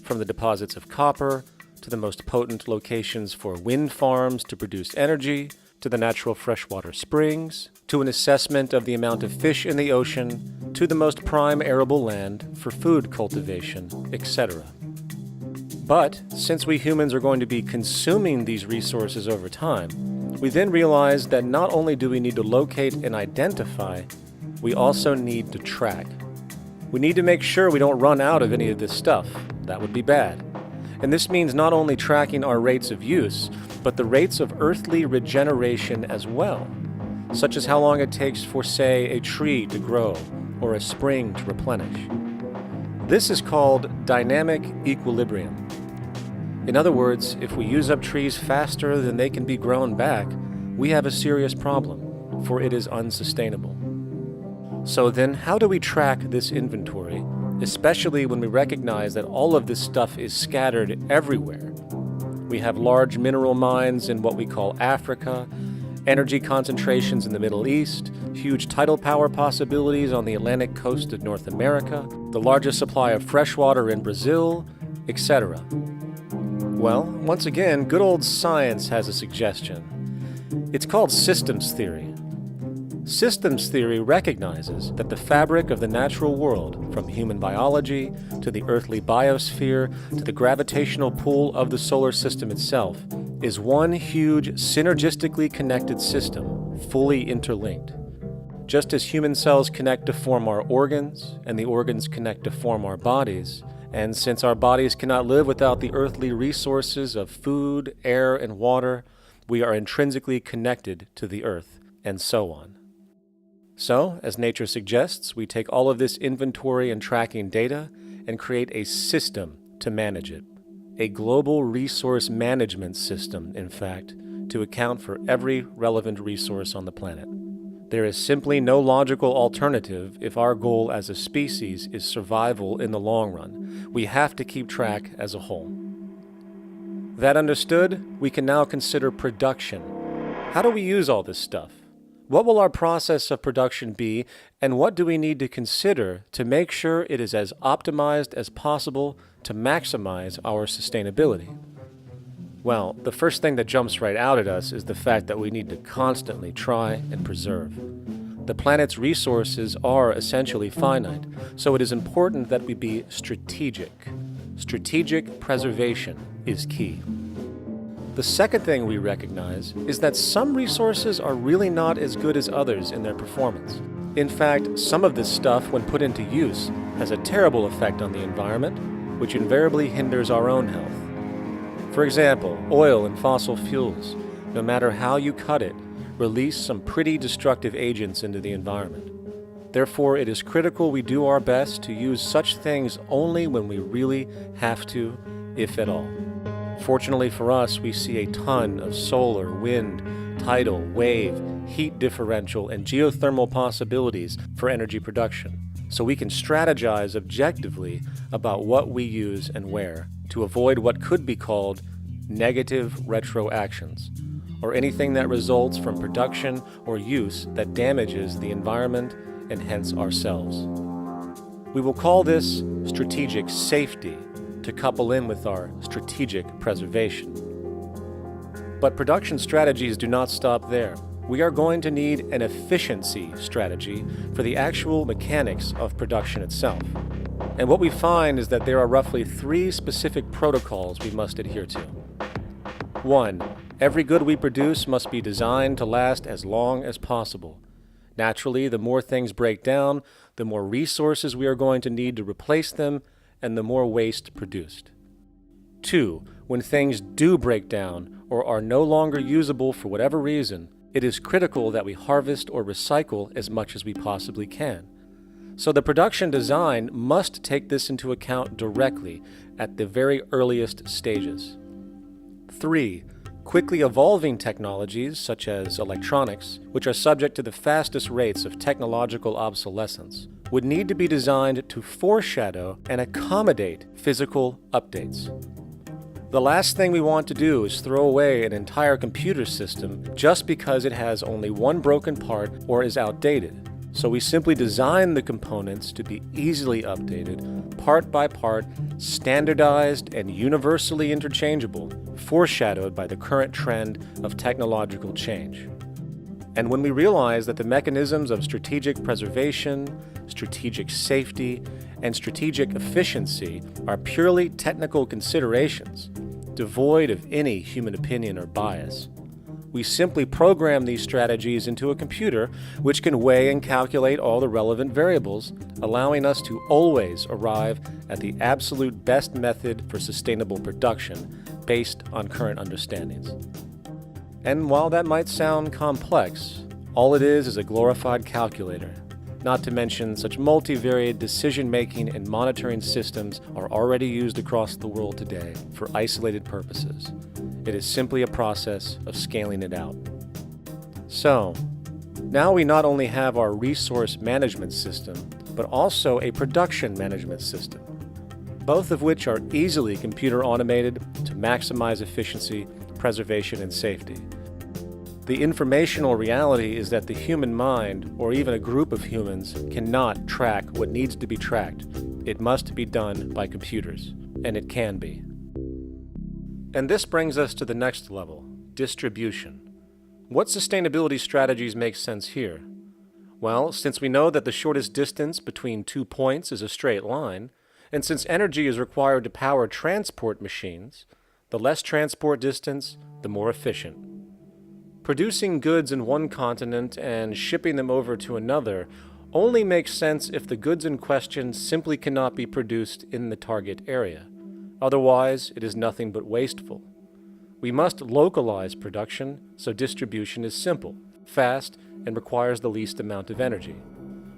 from the deposits of copper, to the most potent locations for wind farms to produce energy, to the natural freshwater springs, to an assessment of the amount of fish in the ocean, to the most prime arable land for food cultivation, etc. But since we humans are going to be consuming these resources over time, we then realize that not only do we need to locate and identify, we also need to track. We need to make sure we don't run out of any of this stuff. That would be bad. And this means not only tracking our rates of use, but the rates of earthly regeneration as well, such as how long it takes for, say, a tree to grow or a spring to replenish. This is called dynamic equilibrium. In other words, if we use up trees faster than they can be grown back, we have a serious problem, for it is unsustainable. So then, how do we track this inventory, especially when we recognize that all of this stuff is scattered everywhere? We have large mineral mines in what we call Africa, energy concentrations in the Middle East, huge tidal power possibilities on the Atlantic coast of North America, the largest supply of freshwater in Brazil, etc. Well, once again, good old science has a suggestion. It's called systems theory. Systems theory recognizes that the fabric of the natural world, from human biology to the earthly biosphere to the gravitational pull of the solar system itself, is one huge synergistically connected system, fully interlinked. Just as human cells connect to form our organs, and the organs connect to form our bodies, and since our bodies cannot live without the earthly resources of food, air, and water, we are intrinsically connected to the earth, and so on. So, as nature suggests, we take all of this inventory and tracking data and create a system to manage it. A global resource management system, in fact, to account for every relevant resource on the planet. There is simply no logical alternative if our goal as a species is survival in the long run. We have to keep track as a whole. That understood, we can now consider production. How do we use all this stuff? What will our process of production be, and what do we need to consider to make sure it is as optimized as possible to maximize our sustainability? Well, the first thing that jumps right out at us is the fact that we need to constantly try and preserve. The planet's resources are essentially finite, so it is important that we be strategic. Strategic preservation is key. The second thing we recognize is that some resources are really not as good as others in their performance. In fact, some of this stuff, when put into use, has a terrible effect on the environment, which invariably hinders our own health. For example, oil and fossil fuels, no matter how you cut it, release some pretty destructive agents into the environment. Therefore, it is critical we do our best to use such things only when we really have to, if at all. Fortunately for us, we see a ton of solar, wind, tidal, wave, heat differential, and geothermal possibilities for energy production, so we can strategize objectively about what we use and where to avoid what could be called negative retroactions, or anything that results from production or use that damages the environment and hence ourselves. We will call this strategic safety, to couple in with our strategic preservation. But production strategies do not stop there. We are going to need an efficiency strategy for the actual mechanics of production itself. And what we find is that there are roughly 3 specific protocols we must adhere to. 1. Every good we produce must be designed to last as long as possible. Naturally, the more things break down, the more resources we are going to need to replace them, and the more waste produced. 2. When things do break down or are no longer usable for whatever reason, it is critical that we harvest or recycle as much as we possibly can. So the production design must take this into account directly at the very earliest stages. 3. Quickly evolving technologies, such as electronics, which are subject to the fastest rates of technological obsolescence, would need to be designed to foreshadow and accommodate physical updates. The last thing we want to do is throw away an entire computer system just because it has only one broken part or is outdated. So we simply design the components to be easily updated, part by part, standardized and universally interchangeable, foreshadowed by the current trend of technological change. And when we realize that the mechanisms of strategic preservation, strategic safety, and strategic efficiency are purely technical considerations, devoid of any human opinion or bias, we simply program these strategies into a computer which can weigh and calculate all the relevant variables, allowing us to always arrive at the absolute best method for sustainable production based on current understandings. And while that might sound complex, all it is a glorified calculator. Not to mention, such multivariate decision-making and monitoring systems are already used across the world today for isolated purposes. It is simply a process of scaling it out. So, now we not only have our resource management system, but also a production management system, both of which are easily computer automated to maximize efficiency, preservation, and safety. The informational reality is that the human mind, or even a group of humans, cannot track what needs to be tracked. It must be done by computers, and it can be. And this brings us to the next level, distribution. What sustainability strategies make sense here? Well, since we know that the shortest distance between 2 points is a straight line, and since energy is required to power transport machines, the less transport distance, the more efficient. Producing goods in one continent and shipping them over to another only makes sense if the goods in question simply cannot be produced in the target area. Otherwise, it is nothing but wasteful. We must localize production so distribution is simple, fast, and requires the least amount of energy.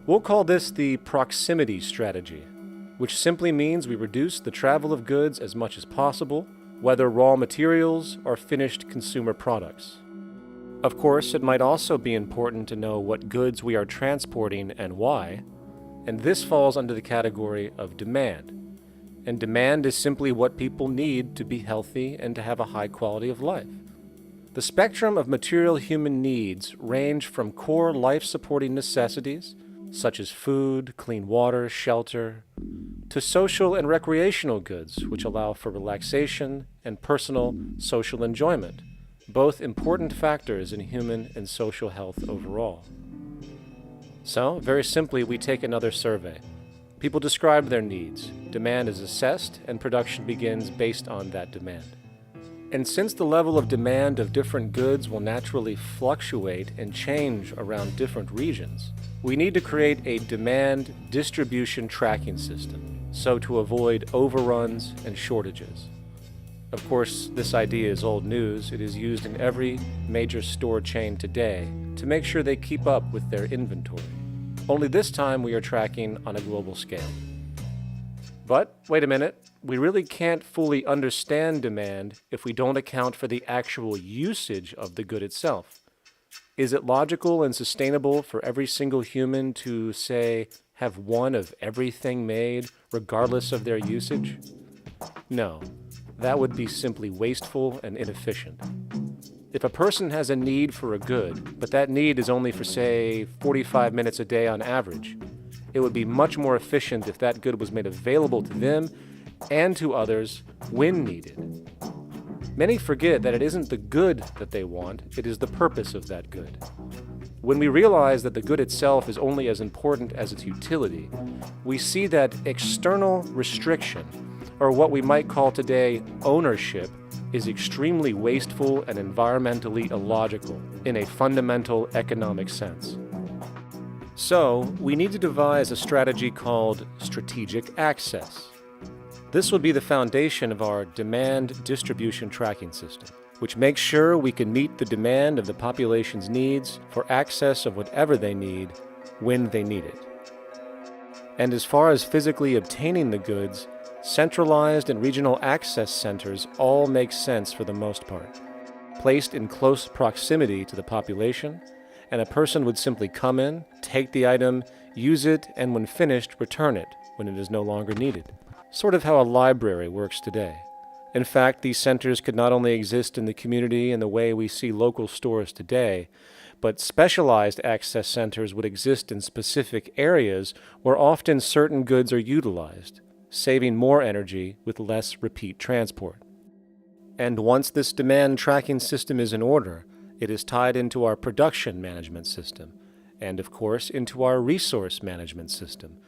We'll call this the proximity strategy, which simply means we reduce the travel of goods as much as possible, whether raw materials or finished consumer products. Of course, it might also be important to know what goods we are transporting and why, and this falls under the category of demand. And demand is simply what people need to be healthy and to have a high quality of life. The spectrum of material human needs range from core life-supporting necessities, such as food, clean water, shelter, to social and recreational goods, which allow for relaxation and personal social enjoyment, both important factors in human and social health overall. So, very simply, we take another survey. People describe their needs, demand is assessed, and production begins based on that demand. And since the level of demand of different goods will naturally fluctuate and change around different regions, we need to create a demand distribution tracking system, so to avoid overruns and shortages. Of course, this idea is old news. It is used in every major store chain today to make sure they keep up with their inventory. Only this time we are tracking on a global scale. But, wait a minute, we really can't fully understand demand if we don't account for the actual usage of the good itself. Is it logical and sustainable for every single human to, say, have one of everything made, regardless of their usage? No. That would be simply wasteful and inefficient. If a person has a need for a good, but that need is only for, say, 45 minutes a day on average, it would be much more efficient if that good was made available to them and to others when needed. Many forget that it isn't the good that they want, it is the purpose of that good. When we realize that the good itself is only as important as its utility, we see that external restriction, or what we might call today ownership, is extremely wasteful and environmentally illogical in a fundamental economic sense. So, we need to devise a strategy called strategic access. This will be the foundation of our demand distribution tracking system, which makes sure we can meet the demand of the population's needs for access of whatever they need when they need it. And as far as physically obtaining the goods, centralized and regional access centers all make sense for the most part, placed in close proximity to the population, and a person would simply come in, take the item, use it, and when finished, return it when it is no longer needed. Sort of how a library works today. In fact, these centers could not only exist in the community in the way we see local stores today, but specialized access centers would exist in specific areas where often certain goods are utilized, saving more energy with less repeat transport. And once this demand tracking system is in order, it is tied into our production management system, and of course into our resource management system,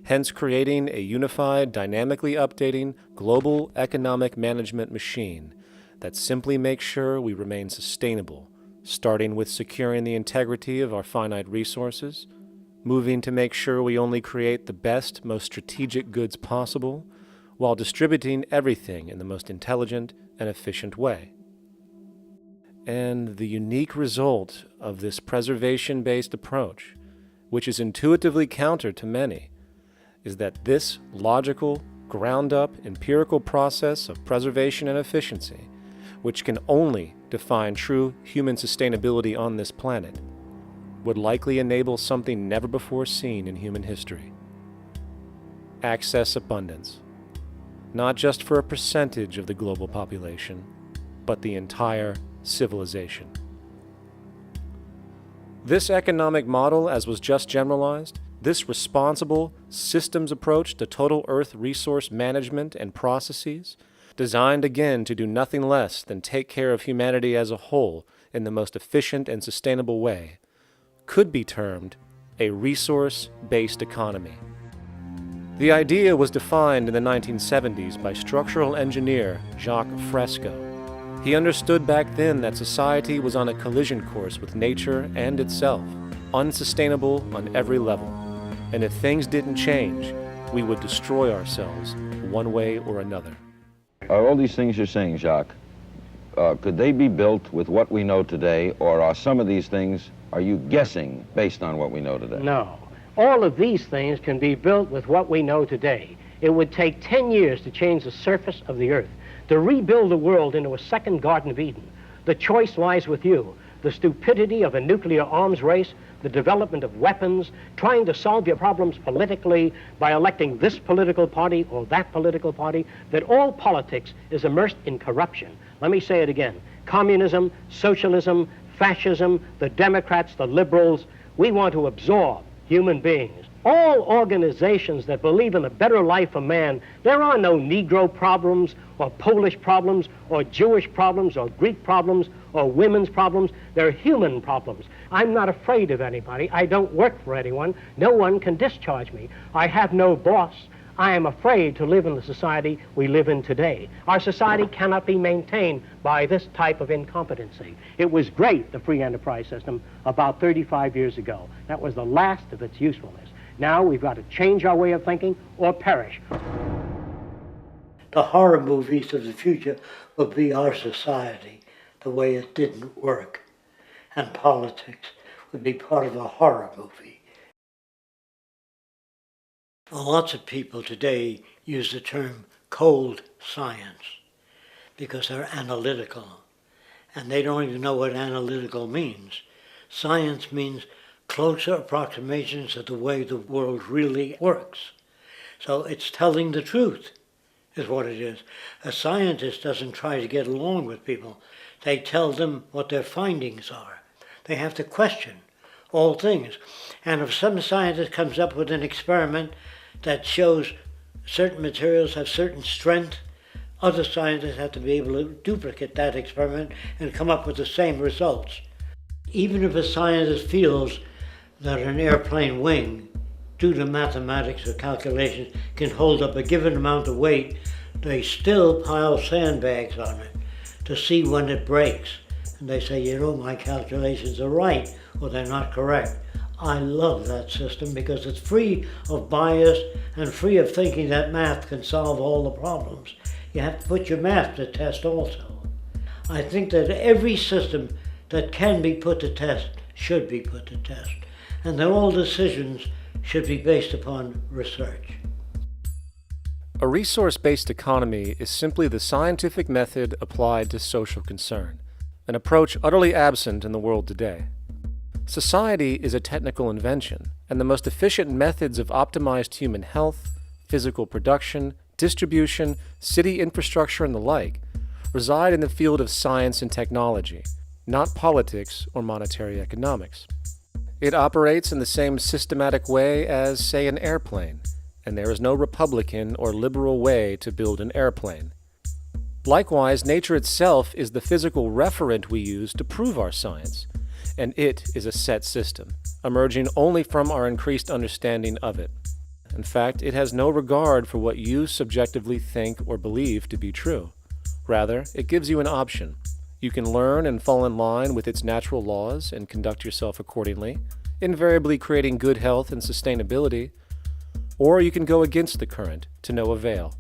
hence creating a unified, dynamically updating, global economic management machine that simply makes sure we remain sustainable, starting with securing the integrity of our finite resources, moving to make sure we only create the best, most strategic goods possible, while distributing everything in the most intelligent and efficient way. And the unique result of this preservation-based approach, which is intuitively counter to many, is that this logical, ground-up, empirical process of preservation and efficiency, which can only define true human sustainability on this planet, would likely enable something never before seen in human history. Access abundance, not just for a percentage of the global population, but the entire civilization. This economic model, as was just generalized, this responsible systems approach to total Earth resource management and processes, designed again to do nothing less than take care of humanity as a whole in the most efficient and sustainable way, could be termed a resource-based economy. The idea was defined in the 1970s by structural engineer Jacques Fresco. He understood back then that society was on a collision course with nature and itself, unsustainable on every level. And if things didn't change, we would destroy ourselves one way or another. Are all these things you're saying, Jacques, could they be built with what we know today, or are some of these things, are you guessing based on what we know today? No. All of these things can be built with what we know today. It would take 10 years to change the surface of the earth, to rebuild the world into a second Garden of Eden. The choice lies with you. The stupidity of a nuclear arms race, the development of weapons, trying to solve your problems politically by electing this political party or that political party, that all politics is immersed in corruption. Let me say it again. Communism, socialism, fascism, the Democrats, the liberals, we want to absorb human beings. All organizations that believe in a better life for man, there are no Negro problems or Polish problems or Jewish problems or Greek problems or women's problems. They're human problems. I'm not afraid of anybody. I don't work for anyone. No one can discharge me. I have no boss. I am afraid to live in the society we live in today. Our society cannot be maintained by this type of incompetency. It was great, the free enterprise system, about 35 years ago. That was the last of its usefulness. Now we've got to change our way of thinking or perish. The horror movies of the future will be our society, the way it didn't work. And politics would be part of a horror movie. Lots of people today use the term cold science because they're analytical, and they don't even know what analytical means. Science means closer approximations of the way the world really works. So it's telling the truth, is what it is. A scientist doesn't try to get along with people. They tell them what their findings are. They have to question all things. And if some scientist comes up with an experiment that shows certain materials have certain strength, other scientists have to be able to duplicate that experiment and come up with the same results. Even if a scientist feels that an airplane wing, due to mathematics or calculations, can hold up a given amount of weight, they still pile sandbags on it to see when it breaks. And they say, you know, my calculations are right, or they're not correct. I love that system because it's free of bias and free of thinking that math can solve all the problems. You have to put your math to test also. I think that every system that can be put to test should be put to test, and that all decisions should be based upon research. A resource-based economy is simply the scientific method applied to social concern, an approach utterly absent in the world today. Society is a technical invention, and the most efficient methods of optimized human health, physical production, distribution, city infrastructure, and the like reside in the field of science and technology, not politics or monetary economics. It operates in the same systematic way as, say, an airplane, and there is no Republican or liberal way to build an airplane. Likewise, nature itself is the physical referent we use to prove our science, and it is a set system, emerging only from our increased understanding of it. In fact, it has no regard for what you subjectively think or believe to be true. Rather, it gives you an option. You can learn and fall in line with its natural laws and conduct yourself accordingly, invariably creating good health and sustainability, or you can go against the current to no avail.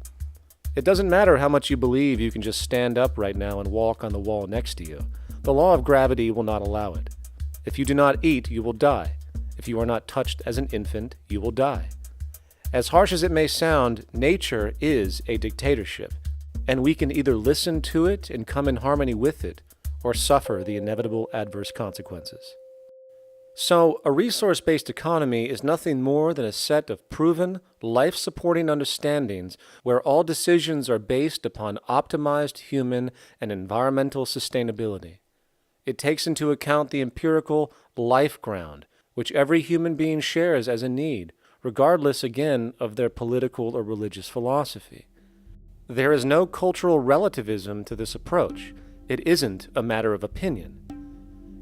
It doesn't matter how much you believe you can just stand up right now and walk on the wall next to you. The law of gravity will not allow it. If you do not eat, you will die. If you are not touched as an infant, you will die. As harsh as it may sound, nature is a dictatorship, and we can either listen to it and come in harmony with it, or suffer the inevitable adverse consequences. So, a resource-based economy is nothing more than a set of proven, life-supporting understandings where all decisions are based upon optimized human and environmental sustainability. It takes into account the empirical life ground, which every human being shares as a need, regardless, again, of their political or religious philosophy. There is no cultural relativism to this approach. It isn't a matter of opinion.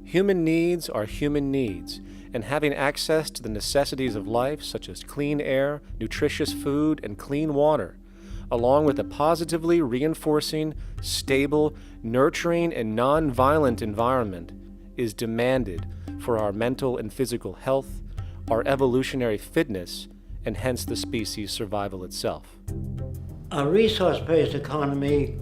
Human needs are human needs, and having access to the necessities of life such as clean air, nutritious food, and clean water, along with a positively reinforcing, stable, nurturing, and non-violent environment, is demanded for our mental and physical health, our evolutionary fitness, and hence the species' survival itself. A resource-based economy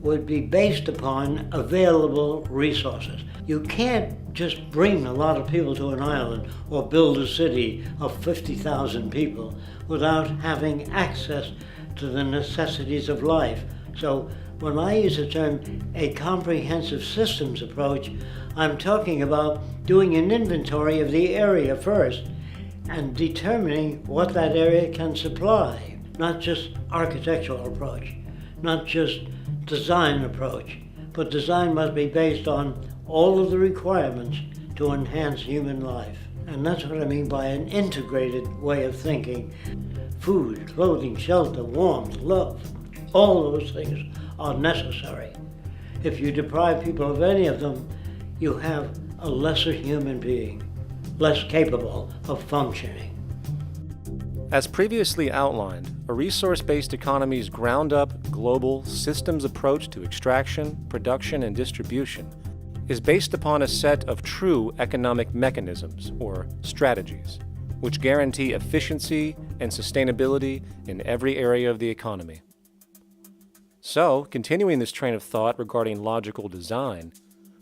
would be based upon available resources. You can't just bring a lot of people to an island or build a city of 50,000 people without having access to the necessities of life. So when I use the term a comprehensive systems approach, I'm talking about doing an inventory of the area first and determining what that area can supply, not just architectural approach, not just design approach, but design must be based on all of the requirements to enhance human life. And that's what I mean by an integrated way of thinking. Food, clothing, shelter, warmth, love, all those things are necessary. If you deprive people of any of them, you have a lesser human being, less capable of functioning. As previously outlined, a resource-based economy's ground-up, global, systems approach to extraction, production, and distribution is based upon a set of true economic mechanisms, or strategies, which guarantee efficiency and sustainability in every area of the economy. So, continuing this train of thought regarding logical design,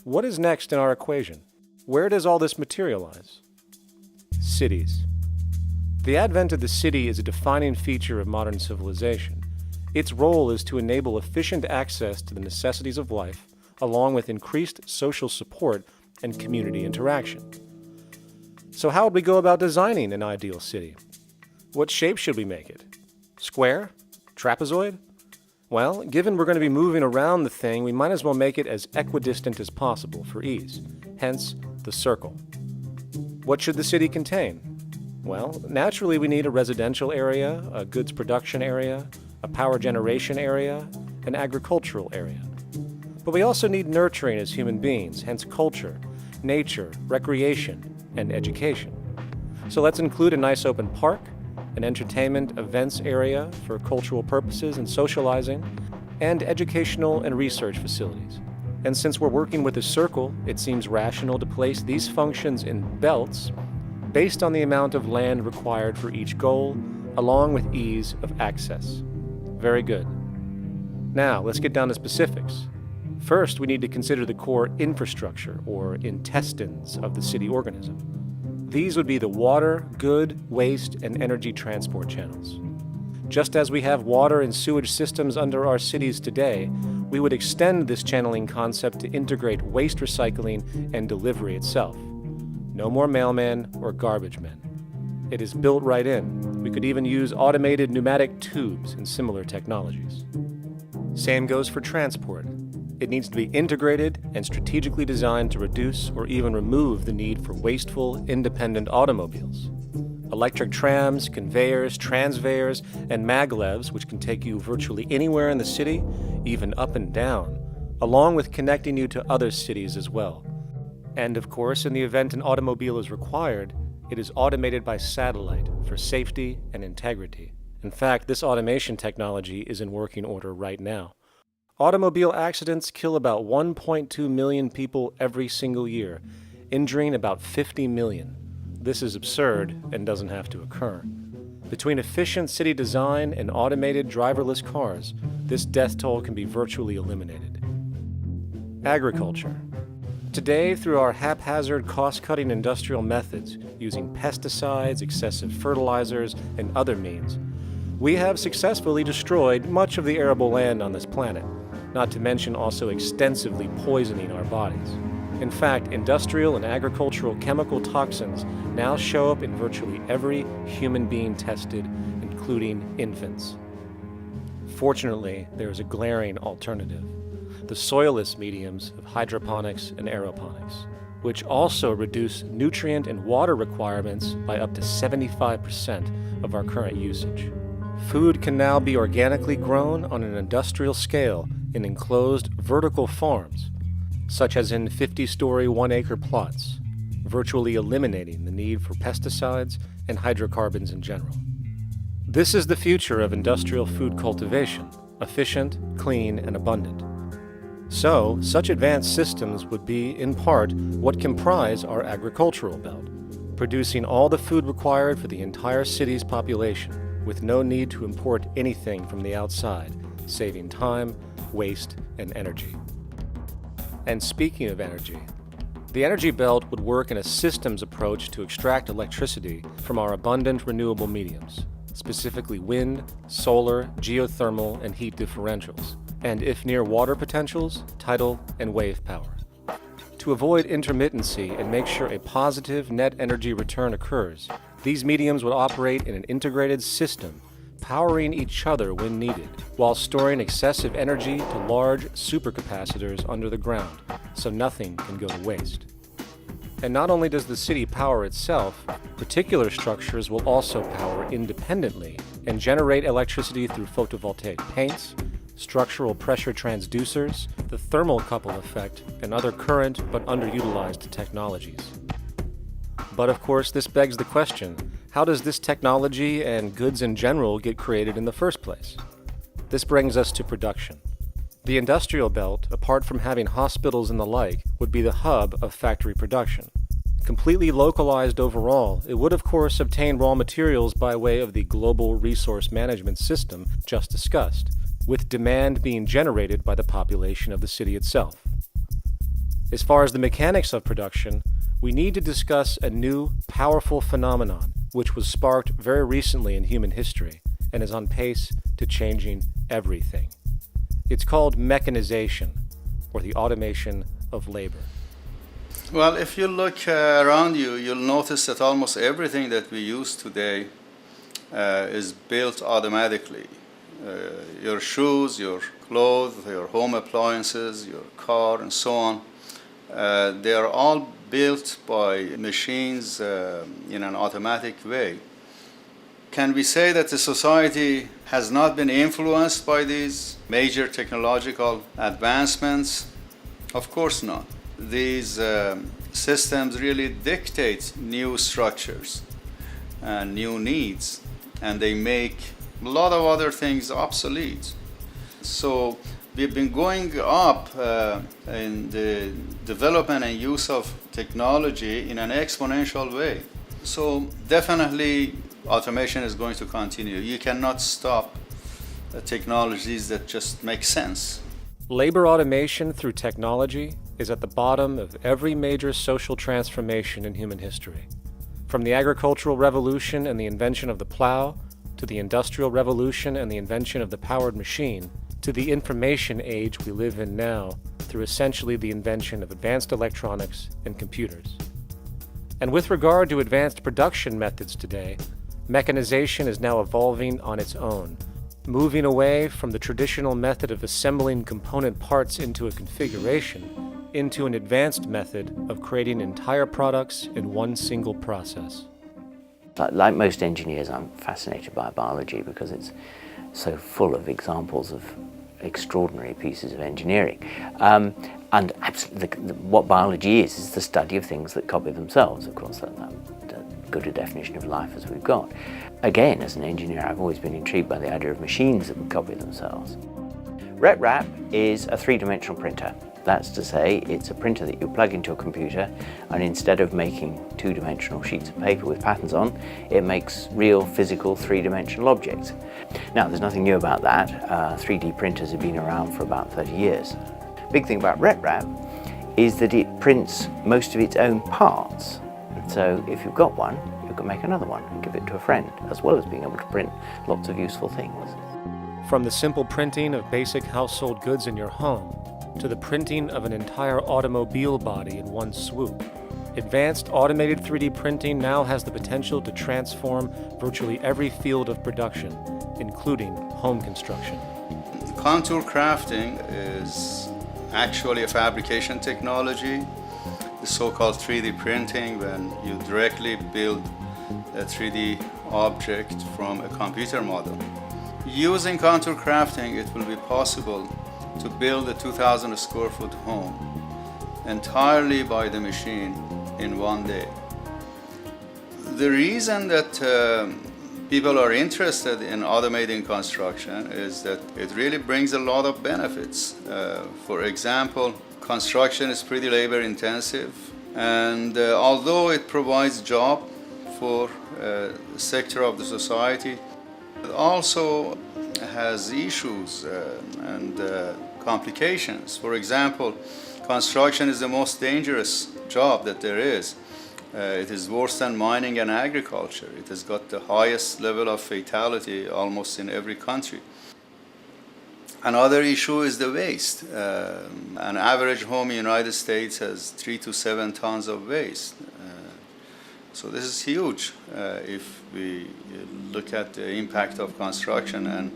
what is next in our equation? Where does all this materialize? Cities. The advent of the city is a defining feature of modern civilization. Its role is to enable efficient access to the necessities of life, along with increased social support and community interaction. So how would we go about designing an ideal city? What shape should we make it? Square? Trapezoid? Well, given we're going to be moving around the thing, we might as well make it as equidistant as possible for ease, hence the circle. What should the city contain? Well, naturally we need a residential area, a goods production area, a power generation area, an agricultural area. But we also need nurturing as human beings, hence culture, nature, recreation, and education. So let's include a nice open park, an entertainment events area for cultural purposes and socializing, and educational and research facilities. And since we're working with a circle, it seems rational to place these functions in belts based on the amount of land required for each goal, along with ease of access. Very good. Now, let's get down to specifics. First, we need to consider the core infrastructure, or intestines, of the city organism. These would be the water, good, waste, and energy transport channels. Just as we have water and sewage systems under our cities today, we would extend this channeling concept to integrate waste recycling and delivery itself. No more mailmen or garbage men. It is built right in. We could even use automated pneumatic tubes and similar technologies. Same goes for transport. It needs to be integrated and strategically designed to reduce or even remove the need for wasteful, independent automobiles. Electric trams, conveyors, transveyors, and maglevs, which can take you virtually anywhere in the city, even up and down, along with connecting you to other cities as well. And of course, in the event an automobile is required, it is automated by satellite for safety and integrity. In fact, this automation technology is in working order right now. Automobile accidents kill about 1.2 million people every single year, injuring about 50 million. This is absurd and doesn't have to occur. Between efficient city design and automated driverless cars, this death toll can be virtually eliminated. Agriculture. Today, through our haphazard, cost-cutting industrial methods, using pesticides, excessive fertilizers, and other means, we have successfully destroyed much of the arable land on this planet, not to mention also extensively poisoning our bodies. In fact, industrial and agricultural chemical toxins now show up in virtually every human being tested, including infants. Fortunately, there is a glaring alternative: the soilless mediums of hydroponics and aeroponics, which also reduce nutrient and water requirements by up to 75% of our current usage. Food can now be organically grown on an industrial scale in enclosed vertical farms, such as in 50-story 1-acre plots. virtually eliminating the need for pesticides and hydrocarbons in general. This is the future of industrial food cultivation, efficient, clean, and abundant. So, such advanced systems would be, in part, what comprise our agricultural belt, producing all the food required for the entire city's population, with no need to import anything from the outside, saving time, waste, and energy. And speaking of energy, the energy belt would work in a systems approach to extract electricity from our abundant renewable mediums, specifically wind, solar, geothermal, and heat differentials, and if near water potentials, tidal and wave power. To avoid intermittency and make sure a positive net energy return occurs, these mediums would operate in an integrated system, powering each other when needed, while storing excessive energy to large supercapacitors under the ground, so nothing can go to waste. And not only does the city power itself, particular structures will also power independently and generate electricity through photovoltaic paints, structural pressure transducers, the thermocouple effect, and other current but underutilized technologies. But of course, this begs the question, how does this technology and goods in general get created in the first place? This brings us to production. The industrial belt, apart from having hospitals and the like, would be the hub of factory production. Completely localized overall, it would of course obtain raw materials by way of the global resource management system just discussed, with demand being generated by the population of the city itself. As far as the mechanics of production, we need to discuss a new, powerful phenomenon, which was sparked very recently in human history and is on pace to changing everything. It's called mechanization, or the automation of labor. Well, if you look around you, you'll notice that almost everything that we use today is built automatically. Your shoes, your clothes, your home appliances, your car, and so on. They are all built by machines in an automatic way. Can we say that the society has not been influenced by these major technological advancements? Of course not. These systems really dictate new structures and new needs, and they make a lot of other things obsolete. So we've been going up in the development and use of technology in an exponential way. So definitely automation is going to continue. You cannot stop technologies that just make sense. Labor automation through technology is at the bottom of every major social transformation in human history. From the agricultural revolution and the invention of the plow, to the industrial revolution and the invention of the powered machine, to the information age we live in now through essentially the invention of advanced electronics and computers. And with regard to advanced production methods today, mechanization is now evolving on its own, moving away from the traditional method of assembling component parts into a configuration into an advanced method of creating entire products in one single process. Like most engineers, I'm fascinated by biology because it's so full of examples of extraordinary pieces of engineering. And absolutely, what biology is the study of things that copy themselves. Of course, that's good a definition of life as we've got. Again, as an engineer, I've always been intrigued by the idea of machines that would copy themselves. RepRap is a three-dimensional printer. That's to say, it's a printer that you plug into a computer, and instead of making two-dimensional sheets of paper with patterns on, it makes real, physical, three-dimensional objects. Now, there's nothing new about that. 3D printers have been around for about 30 years. Big thing about RepRap is that it prints most of its own parts. So if you've got one, you can make another one and give it to a friend, as well as being able to print lots of useful things. From the simple printing of basic household goods in your home, to the printing of an entire automobile body in one swoop, advanced automated 3D printing now has the potential to transform virtually every field of production, including home construction. Contour crafting is actually a fabrication technology, the so-called 3D printing, when you directly build a 3D object from a computer model. Using contour crafting, it will be possible to build a 2,000 square foot home entirely by the machine in one day. The reason that people are interested in automating construction is that it really brings a lot of benefits. For example, construction is pretty labor intensive, and although it provides job for a sector of the society, it also has issues and complications. For example, construction is the most dangerous job that there is. It is worse than mining and agriculture. It has got the highest level of fatality almost in every country. Another issue is the waste. An average home in the United States has 3 to 7 tons of waste. So this is huge if we look at the impact of construction and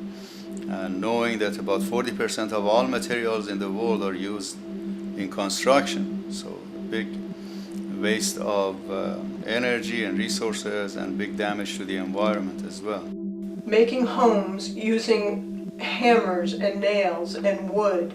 knowing that about 40% of all materials in the world are used in construction. So big waste of energy and resources and big damage to the environment as well. Making homes using hammers and nails and wood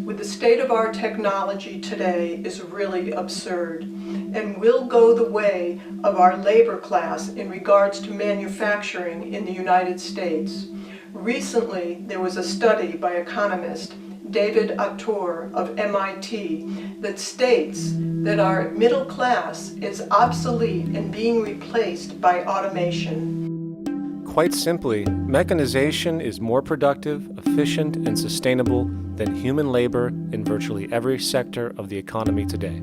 with the state of our technology today is really absurd and will go the way of our labor class in regards to manufacturing in the United States. Recently, there was a study by economist David Autor of MIT that states that our middle class is obsolete and being replaced by automation. Quite simply, mechanization is more productive, efficient, and sustainable than human labor in virtually every sector of the economy today.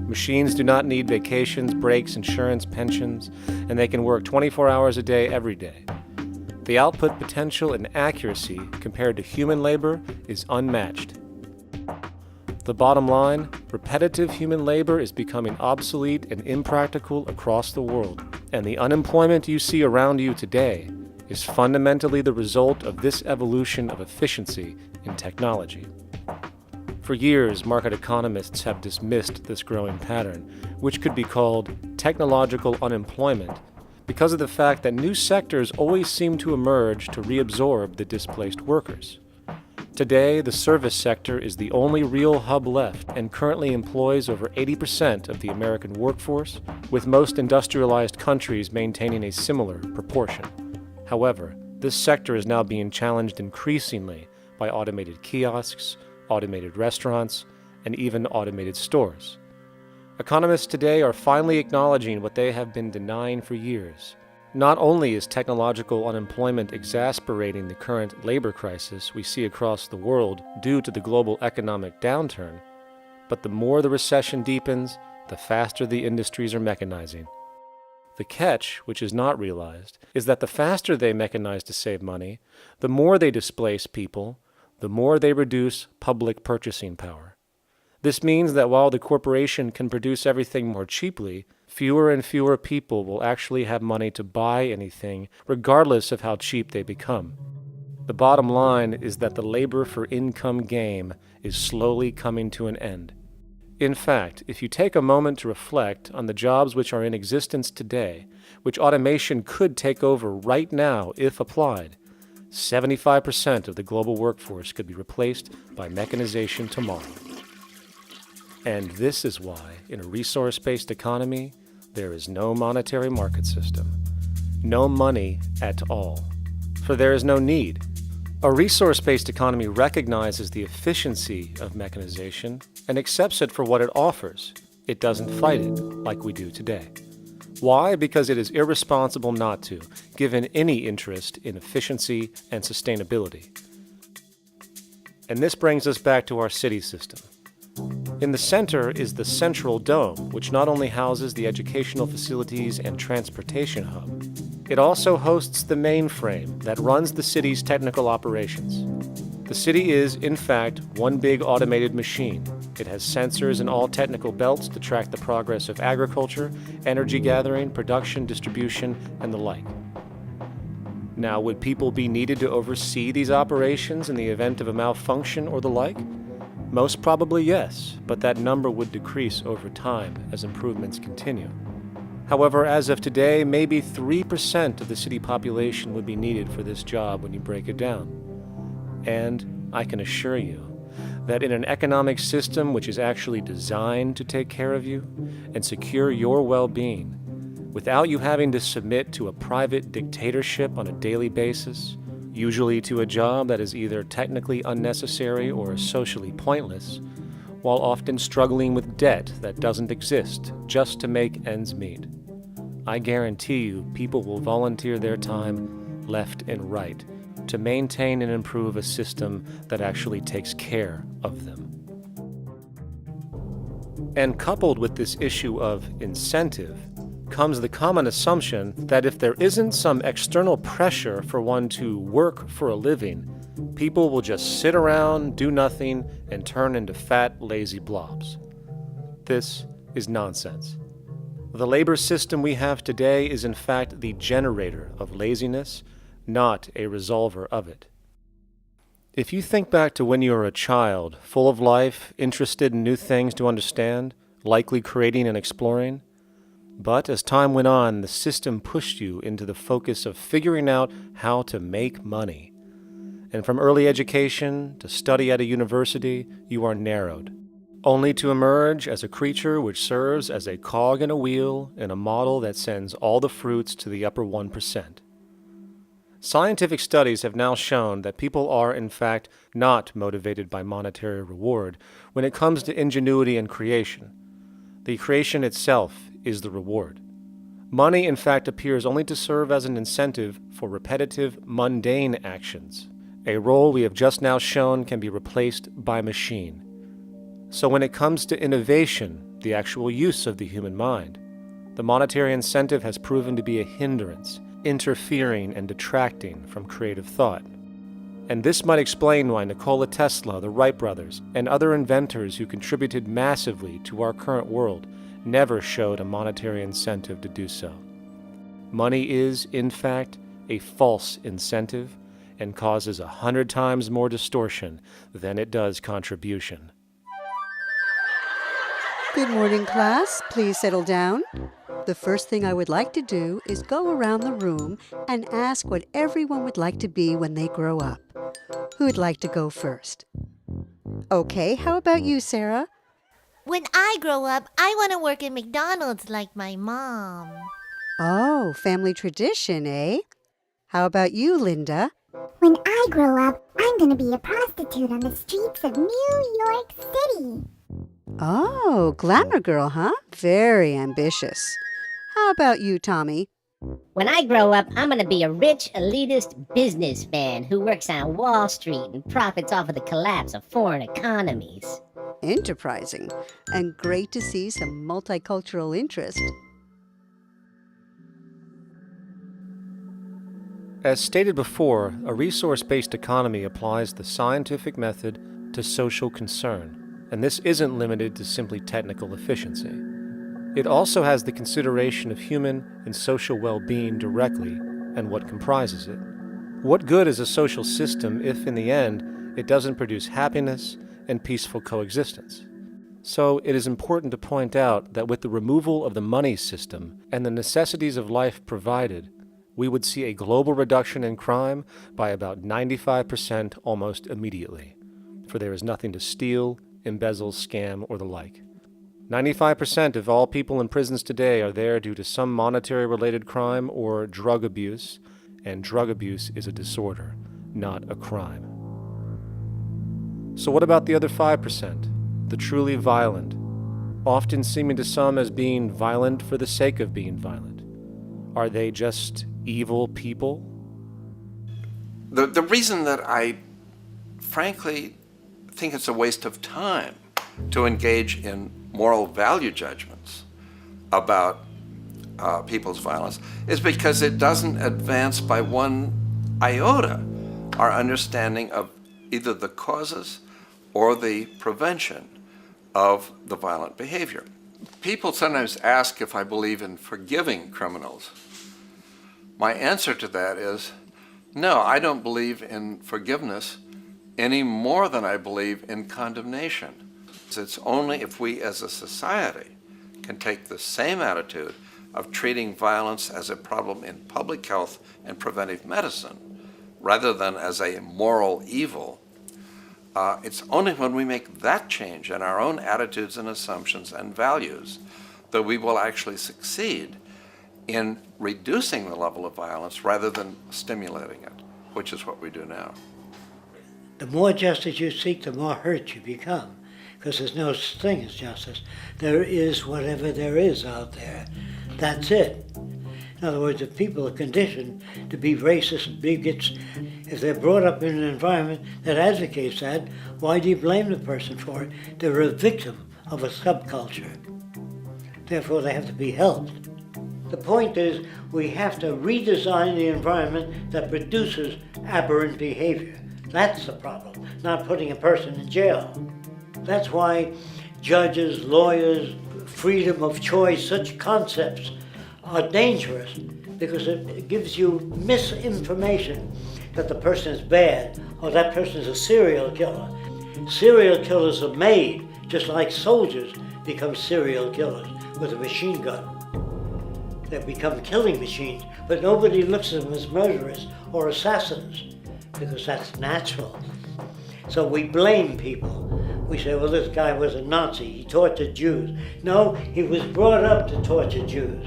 Machines do not need vacations, breaks, insurance, pensions, and they can work 24 hours a day every day. The output potential and accuracy compared to human labor is unmatched. The bottom line, repetitive human labor is becoming obsolete and impractical across the world, and the unemployment you see around you today is fundamentally the result of this evolution of efficiency in technology. For years, market economists have dismissed this growing pattern, which could be called technological unemployment, because of the fact that new sectors always seem to emerge to reabsorb the displaced workers. Today, the service sector is the only real hub left and currently employs over 80% of the American workforce, with most industrialized countries maintaining a similar proportion. However, this sector is now being challenged increasingly by automated kiosks, automated restaurants, and even automated stores. Economists today are finally acknowledging what they have been denying for years. Not only is technological unemployment exasperating the current labor crisis we see across the world due to the global economic downturn, but the more the recession deepens, the faster the industries are mechanizing. The catch, which is not realized, is that the faster they mechanize to save money, the more they displace people, the more they reduce public purchasing power. This means that while the corporation can produce everything more cheaply, fewer and fewer people will actually have money to buy anything, regardless of how cheap they become. The bottom line is that the labor for income game is slowly coming to an end. In fact, if you take a moment to reflect on the jobs which are in existence today, which automation could take over right now if applied, 75% of the global workforce could be replaced by mechanization tomorrow. And this is why, in a resource-based economy, there is no monetary market system, no money at all, for there is no need. A resource-based economy recognizes the efficiency of mechanization and accepts it for what it offers. It doesn't fight it like we do today. Why? Because it is irresponsible not to, given any interest in efficiency and sustainability. And this brings us back to our city system. In the center is the central dome, which not only houses the educational facilities and transportation hub, it also hosts the mainframe that runs the city's technical operations. The city is, in fact, one big automated machine. It has sensors in all technical belts to track the progress of agriculture, energy gathering, production, distribution, and the like. Now, would people be needed to oversee these operations in the event of a malfunction or the like? Most probably yes, but that number would decrease over time as improvements continue. However, as of today, maybe 3% of the city population would be needed for this job when you break it down. And I can assure you, that in an economic system which is actually designed to take care of you and secure your well-being, without you having to submit to a private dictatorship on a daily basis, usually to a job that is either technically unnecessary or socially pointless, while often struggling with debt that doesn't exist just to make ends meet. I guarantee you people will volunteer their time left and right to maintain and improve a system that actually takes care of them. And coupled with this issue of incentive comes the common assumption that if there isn't some external pressure for one to work for a living, people will just sit around, do nothing, and turn into fat, lazy blobs. This is nonsense. The labor system we have today is in fact the generator of laziness, not a resolver of it. If you think back to when you were a child, full of life, interested in new things to understand, likely creating and exploring, but as time went on, the system pushed you into the focus of figuring out how to make money. And from early education to study at a university, you are narrowed, only to emerge as a creature which serves as a cog in a wheel in a model that sends all the fruits to the upper 1%. Scientific studies have now shown that people are, in fact, not motivated by monetary reward when it comes to ingenuity and creation. The creation itself is the reward. Money, in fact, appears only to serve as an incentive for repetitive, mundane actions, a role we have just now shown can be replaced by machine. So when it comes to innovation, the actual use of the human mind, the monetary incentive has proven to be a hindrance, interfering and detracting from creative thought. And this might explain why Nikola Tesla, the Wright brothers, and other inventors who contributed massively to our current world never showed a monetary incentive to do so. Money is, in fact, a false incentive and causes 100 times more distortion than it does contribution. Good morning, class. Please settle down. The first thing I would like to do is go around the room and ask what everyone would like to be when they grow up. Who would like to go first? Okay, how about you, Sarah? When I grow up, I want to work at McDonald's like my mom. Oh, family tradition, eh? How about you, Linda? When I grow up, I'm going to be a prostitute on the streets of New York City. Oh, glamour girl, huh? Very ambitious. How about you, Tommy? When I grow up, I'm going to be a rich, elitist businessman who works on Wall Street and profits off of the collapse of foreign economies. Enterprising, and great to see some multicultural interest. As stated before, a resource-based economy applies the scientific method to social concern, and this isn't limited to simply technical efficiency. It also has the consideration of human and social well-being directly and what comprises it. What good is a social system if, in the end, it doesn't produce happiness and peaceful coexistence? So it is important to point out that with the removal of the money system and the necessities of life provided, we would see a global reduction in crime by about 95% almost immediately, for there is nothing to steal, embezzle, scam, or the like. 95% of all people in prisons today are there due to some monetary-related crime or drug abuse, and drug abuse is a disorder, not a crime. So what about the other 5%, the truly violent, often seeming to some as being violent for the sake of being violent? Are they just evil people? The reason that I frankly think it's a waste of time to engage in moral value judgments about people's violence is because it doesn't advance by one iota our understanding of either the causes or the prevention of the violent behavior. People sometimes ask if I believe in forgiving criminals. My answer to that is, no, I don't believe in forgiveness any more than I believe in condemnation. It's only if we as a society can take the same attitude of treating violence as a problem in public health and preventive medicine, rather than as a moral evil, It's only when we make that change in our own attitudes and assumptions and values that we will actually succeed in reducing the level of violence rather than stimulating it, which is what we do now. The more justice you seek, the more hurt you become, because there's no such thing as justice. There is whatever there is out there. That's it. In other words, if people are conditioned to be racist and bigots, if they're brought up in an environment that advocates that, why do you blame the person for it? They're a victim of a subculture. Therefore, they have to be helped. The point is, we have to redesign the environment that produces aberrant behavior. That's the problem, not putting a person in jail. That's why judges, lawyers, freedom of choice, such concepts are dangerous, because it gives you misinformation that the person is bad or that person is a serial killer. Serial killers are made, just like soldiers become serial killers with a machine gun. They become killing machines, but nobody looks at them as murderers or assassins, because that's natural. So we blame people. We say, well, this guy was a Nazi, he tortured Jews. No, he was brought up to torture Jews.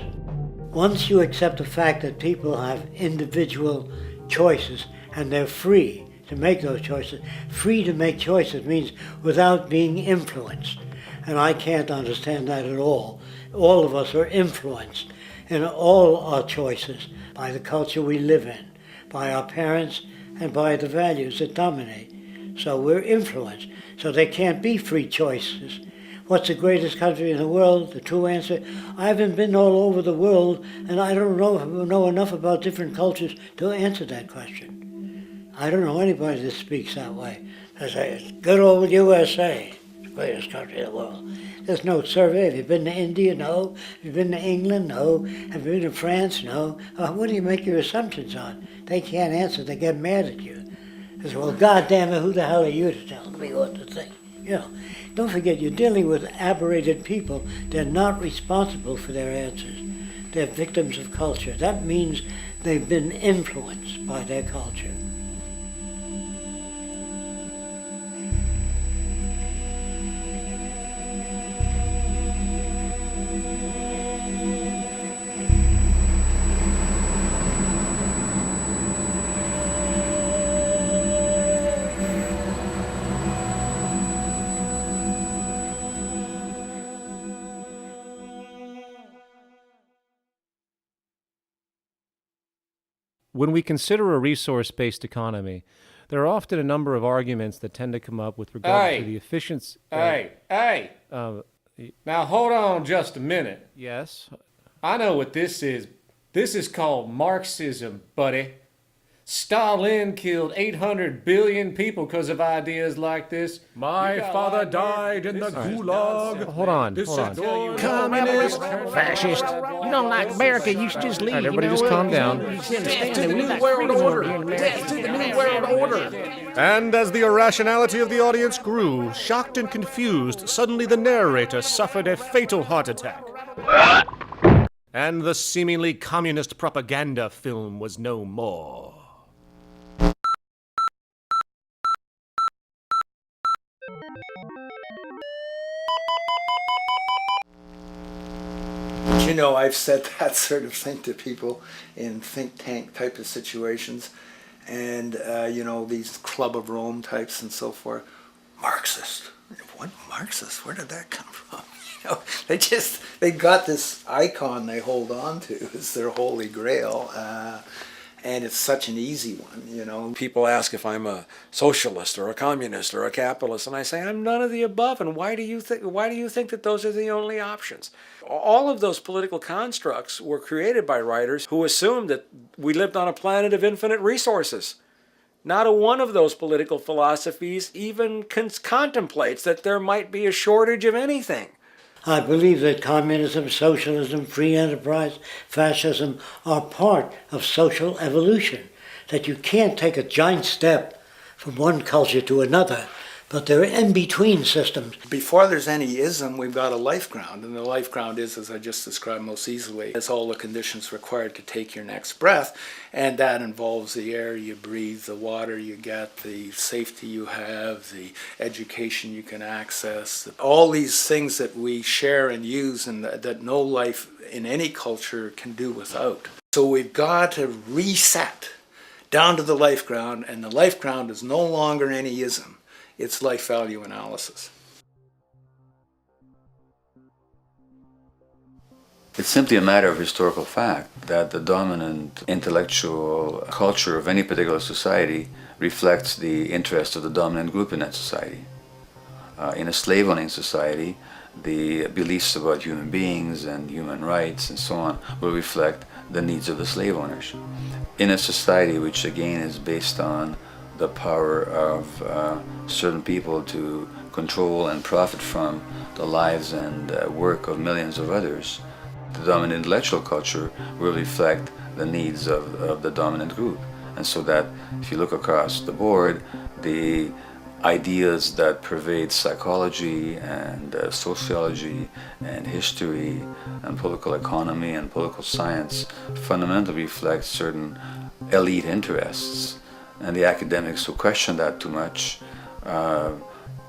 Once you accept the fact that people have individual choices and they're free to make those choices, free to make choices means without being influenced. And I can't understand that at all. All of us are influenced in all our choices by the culture we live in, by our parents, and by the values that dominate. So we're influenced. So there can't be free choices. What's the greatest country in the world? The true answer, I haven't been all over the world, and I don't know enough about different cultures to answer that question. I don't know anybody that speaks that way. They say, it's good old USA, the greatest country in the world. There's no survey. Have you been to India? No. Have you been to England? No. Have you been to France? No. What do you make your assumptions on? They can't answer. They get mad at you. They say, well, goddamn it, who the hell are you to tell me what to think? You know, don't forget, you're dealing with aberrated people. They're not responsible for their answers. They're victims of culture. That means they've been influenced by their culture. When we consider a resource-based economy, there are often a number of arguments that tend to come up with regard to the efficiency. Now hold on just a minute. Yes? I know what this is. This is called Marxism, buddy. Stalin killed 800 billion people because of ideas like this. My father died in the gulag. Hold on. Communist, fascist. You don't like America, you should just leave. All right, everybody just calm down. Death to the New World Order. Death to the New World Order. And as the irrationality of the audience grew, shocked and confused, suddenly the narrator suffered a fatal heart attack. And the seemingly communist propaganda film was no more. You know, I've said that sort of thing to people in think tank type of situations, and you know, these Club of Rome types and so forth. Marxist. What Marxist? Where did that come from? You know, they got this icon they hold on to as their holy grail, and it's such an easy one, you know. People ask if I'm a socialist or a communist or a capitalist, and I say I'm none of the above. And why do you think that those are the only options? All of those political constructs were created by writers who assumed that we lived on a planet of infinite resources. Not a one of those political philosophies even contemplates that there might be a shortage of anything. I believe that communism, socialism, free enterprise, fascism are part of social evolution, that you can't take a giant step from one culture to another But they're in-between systems. Before there's any ism, we've got a life ground, and the life ground is, as I just described most easily, it's all the conditions required to take your next breath, and that involves the air you breathe, the water you get, the safety you have, the education you can access, all these things that we share and use and that no life in any culture can do without. So we've got to reset down to the life ground, and the life ground is no longer any ism. It's life value analysis. It's simply a matter of historical fact that the dominant intellectual culture of any particular society reflects the interests of the dominant group in that society. In a slave-owning society, the beliefs about human beings and human rights and so on will reflect the needs of the slave owners. In a society which again is based on the power of certain people to control and profit from the lives and work of millions of others, the dominant intellectual culture will reflect the needs of the dominant group. And so that if you look across the board, the ideas that pervade psychology and sociology and history and political economy and political science fundamentally reflect certain elite interests. And the academics who question that too much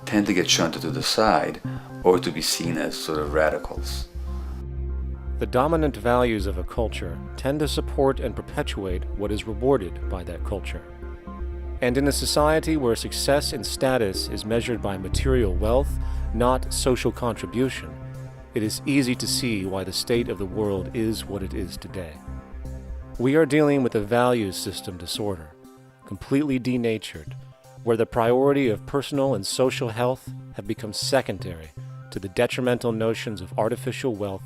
tend to get shunted to the side or to be seen as sort of radicals. The dominant values of a culture tend to support and perpetuate what is rewarded by that culture. And in a society where success and status is measured by material wealth, not social contribution, it is easy to see why the state of the world is what it is today. We are dealing with a values system disorder, completely denatured, where the priority of personal and social health have become secondary to the detrimental notions of artificial wealth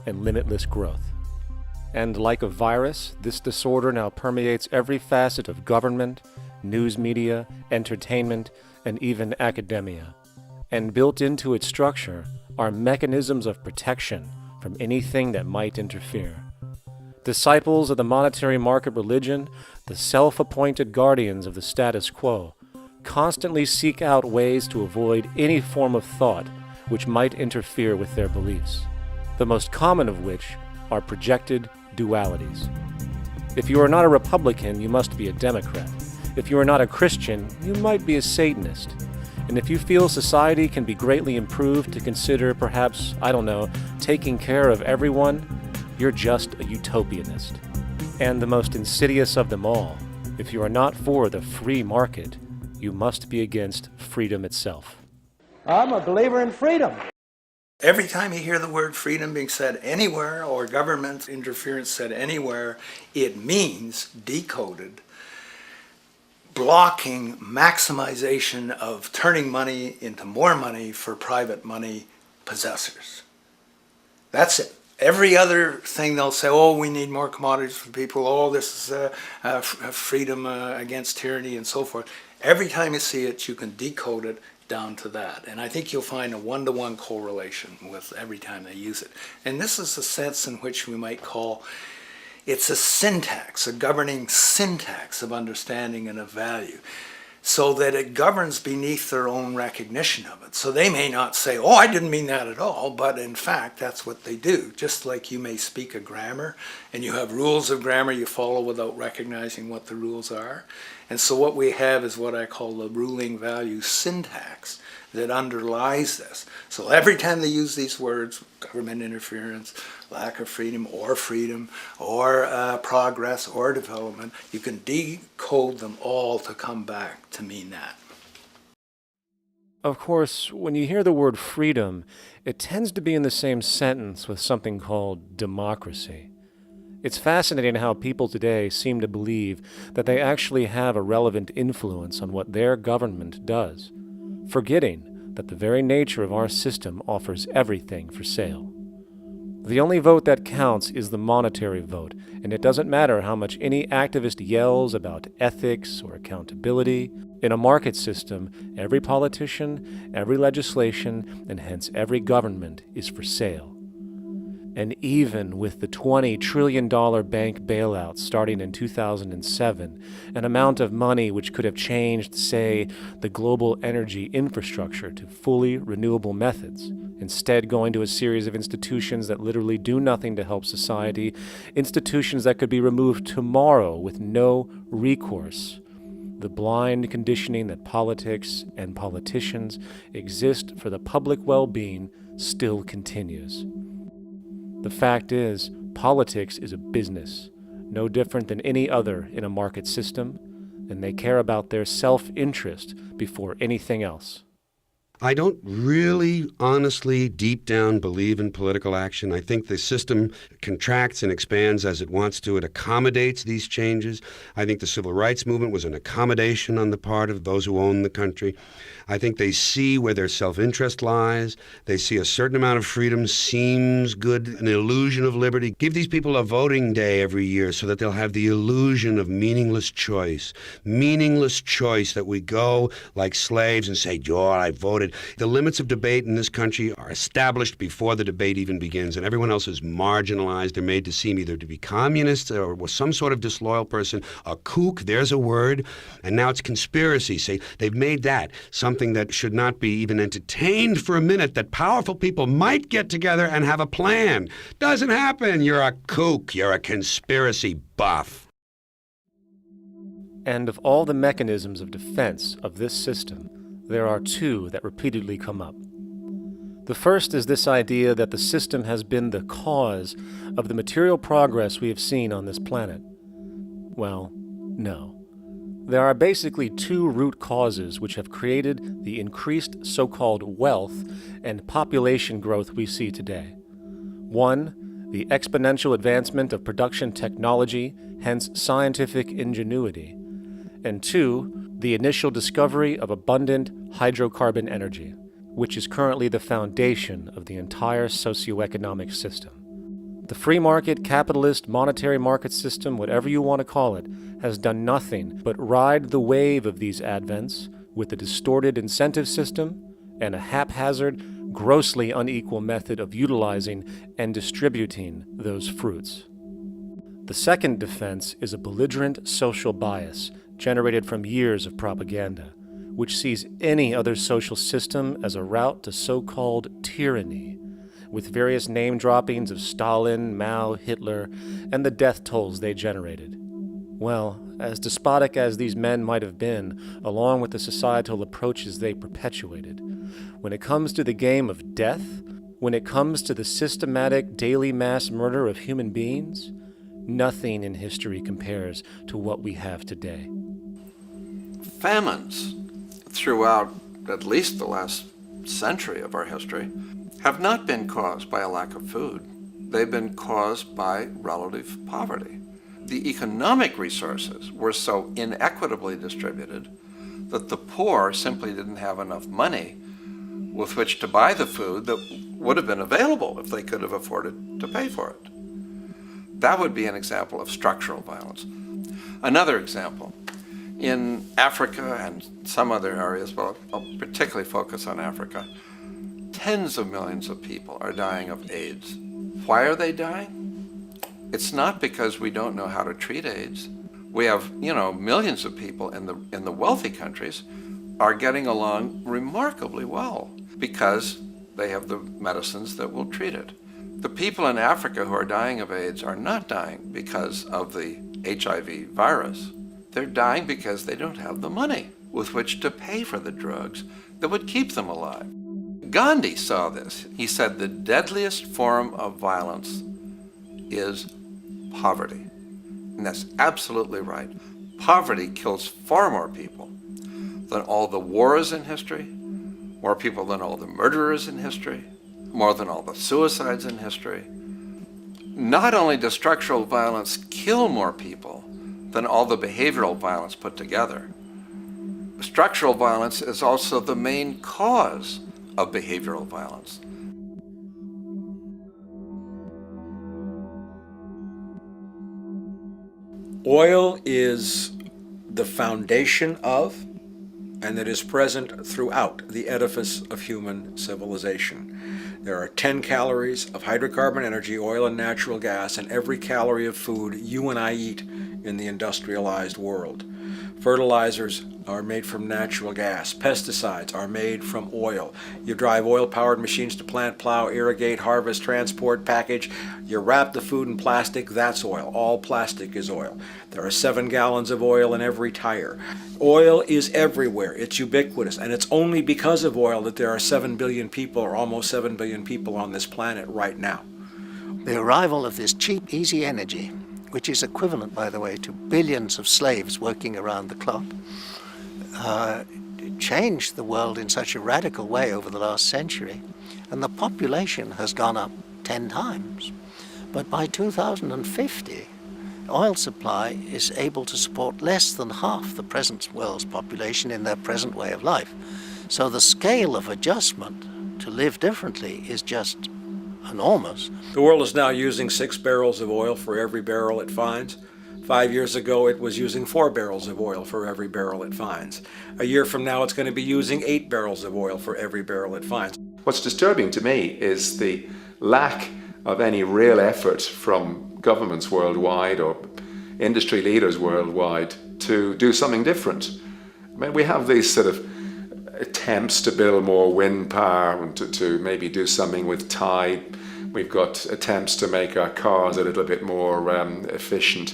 and limitless growth. And like a virus, this disorder now permeates every facet of government, news media, entertainment, and even academia. And built into its structure are mechanisms of protection from anything that might interfere. Disciples of the monetary market religion, the self-appointed guardians of the status quo, constantly seek out ways to avoid any form of thought which might interfere with their beliefs, the most common of which are projected dualities. If you are not a Republican, you must be a Democrat. If you are not a Christian, you might be a Satanist. And if you feel society can be greatly improved to consider perhaps, taking care of everyone, you're just a utopianist. And the most insidious of them all, if you are not for the free market, you must be against freedom itself. I'm a believer in freedom. Every time you hear the word freedom being said anywhere or government interference said anywhere, it means, decoded, blocking maximization of turning money into more money for private money possessors. That's it. Every other thing they'll say, oh, we need more commodities for people, oh, this is freedom against tyranny and so forth. Every time you see it, you can decode it down to that. And I think you'll find a one-to-one correlation with every time they use it. And this is the sense in which we might call it's a syntax, a governing syntax of understanding and of value, so that it governs beneath their own recognition of it. So they may not say, oh, I didn't mean that at all, but in fact, that's what they do. Just like you may speak a grammar, and you have rules of grammar you follow without recognizing what the rules are. And so what we have is what I call the ruling value syntax that underlies this. So every time they use these words, government interference, lack of freedom, or progress, or development, you can decode them all to come back to mean that. Of course, when you hear the word freedom, it tends to be in the same sentence with something called democracy. It's fascinating how people today seem to believe that they actually have a relevant influence on what their government does, forgetting that the very nature of our system offers everything for sale. The only vote that counts is the monetary vote, and it doesn't matter how much any activist yells about ethics or accountability. In a market system, every politician, every legislation, and hence every government is for sale. And even with the $20 trillion bank bailout starting in 2007, an amount of money which could have changed, say, the global energy infrastructure to fully renewable methods, instead going to a series of institutions that literally do nothing to help society, institutions that could be removed tomorrow with no recourse. The blind conditioning that politics and politicians exist for the public well-being still continues. The fact is, politics is a business, no different than any other in a market system, and they care about their self-interest before anything else. I don't really, honestly, deep down believe in political action. I think the system contracts and expands as it wants to. It accommodates these changes. I think the civil rights movement was an accommodation on the part of those who own the country. I think they see where their self-interest lies. They see a certain amount of freedom seems good, an illusion of liberty. Give these people a voting day every year so that they'll have the illusion of meaningless choice. Meaningless choice that we go like slaves and say, "Oh, I voted." The limits of debate in this country are established before the debate even begins, and everyone else is marginalized. They're made to seem either to be communists or some sort of disloyal person, a kook, there's a word, and now it's conspiracy. Say, they've made that something that should not be even entertained for a minute, that powerful people might get together and have a plan. Doesn't happen. You're a kook. You're a conspiracy buff. And of all the mechanisms of defense of this system, there are two that repeatedly come up. The first is this idea that the system has been the cause of the material progress we have seen on this planet. Well, no. There are basically two root causes which have created the increased so-called wealth and population growth we see today. One, the exponential advancement of production technology, hence scientific ingenuity. And two, the initial discovery of abundant hydrocarbon energy, which is currently the foundation of the entire socioeconomic system. The free market, capitalist, monetary market system, whatever you want to call it, has done nothing but ride the wave of these advents with a distorted incentive system and a haphazard, grossly unequal method of utilizing and distributing those fruits. The second defense is a belligerent social bias generated from years of propaganda, which sees any other social system as a route to so-called tyranny, with various name droppings of Stalin, Mao, Hitler, and the death tolls they generated. Well, as despotic as these men might have been, along with the societal approaches they perpetuated, when it comes to the game of death, when it comes to the systematic daily mass murder of human beings, nothing in history compares to what we have today. Famines throughout at least the last century of our history have not been caused by a lack of food. They've been caused by relative poverty. The economic resources were so inequitably distributed that the poor simply didn't have enough money with which to buy the food that would have been available if they could have afforded to pay for it. That would be an example of structural violence. Another example, in Africa and some other areas, but I'll particularly focus on Africa, tens of millions of people are dying of AIDS. Why are they dying? It's not because we don't know how to treat AIDS. We have, millions of people in the wealthy countries are getting along remarkably well because they have the medicines that will treat it. The people in Africa who are dying of AIDS are not dying because of the HIV virus. They're dying because they don't have the money with which to pay for the drugs that would keep them alive. Gandhi saw this. He said the deadliest form of violence is poverty. And that's absolutely right. Poverty kills far more people than all the wars in history, more people than all the murderers in history, more than all the suicides in history. Not only does structural violence kill more people than all the behavioral violence put together, structural violence is also the main cause of behavioral violence. Oil is the foundation of, and it is present throughout the edifice of human civilization. There are 10 calories of hydrocarbon energy, oil and natural gas, in every calorie of food you and I eat in the industrialized world. Fertilizers are made from natural gas. Pesticides are made from oil. You drive oil-powered machines to plant, plow, irrigate, harvest, transport, package. You wrap the food in plastic, that's oil. All plastic is oil. There are 7 gallons of oil in every tire. Oil is everywhere. It's ubiquitous. And it's only because of oil that there are 7 billion people, or almost 7 billion people on this planet right now. The arrival of this cheap, easy energy, which is equivalent, by the way, to billions of slaves working around the clock, changed the world in such a radical way over the last century, and the population has gone up 10 times. But by 2050, oil supply is able to support less than half the present world's population in their present way of life. So the scale of adjustment to live differently is just enormous. The world is now using 6 barrels of oil for every barrel it finds. 5 years ago, it was using 4 barrels of oil for every barrel it finds. A year from now, it's going to be using 8 barrels of oil for every barrel it finds. What's disturbing to me is the lack of any real effort from governments worldwide or industry leaders worldwide to do something different. I mean, we have these sort of attempts to build more wind power and to maybe do something with tide. We've got attempts to make our cars a little bit more efficient.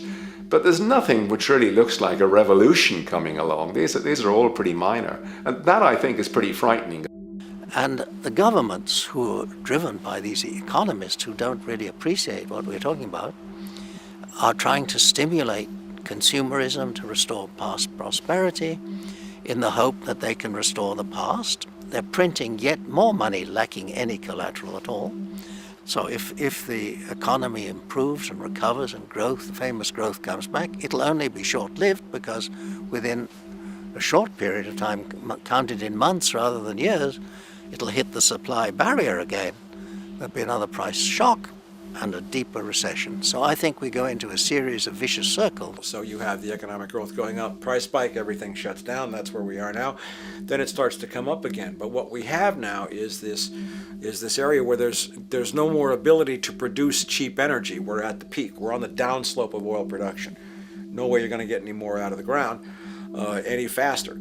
But there's nothing which really looks like a revolution coming along. These are all pretty minor. And that, I think, is pretty frightening. And the governments who are driven by these economists who don't really appreciate what we're talking about are trying to stimulate consumerism to restore past prosperity in the hope that they can restore the past. They're printing yet more money lacking any collateral at all. So if the economy improves and recovers and growth, the famous growth comes back, it'll only be short-lived because within a short period of time, counted in months rather than years, it'll hit the supply barrier again. There'll be another price shock and a deeper recession. So I think we go into a series of vicious circles. So you have the economic growth going up, price spike, everything shuts down, that's where we are now. Then it starts to come up again. But what we have now is this area where there's no more ability to produce cheap energy. We're at the peak. We're on the downslope of oil production. No way you're going to get any more out of the ground any faster,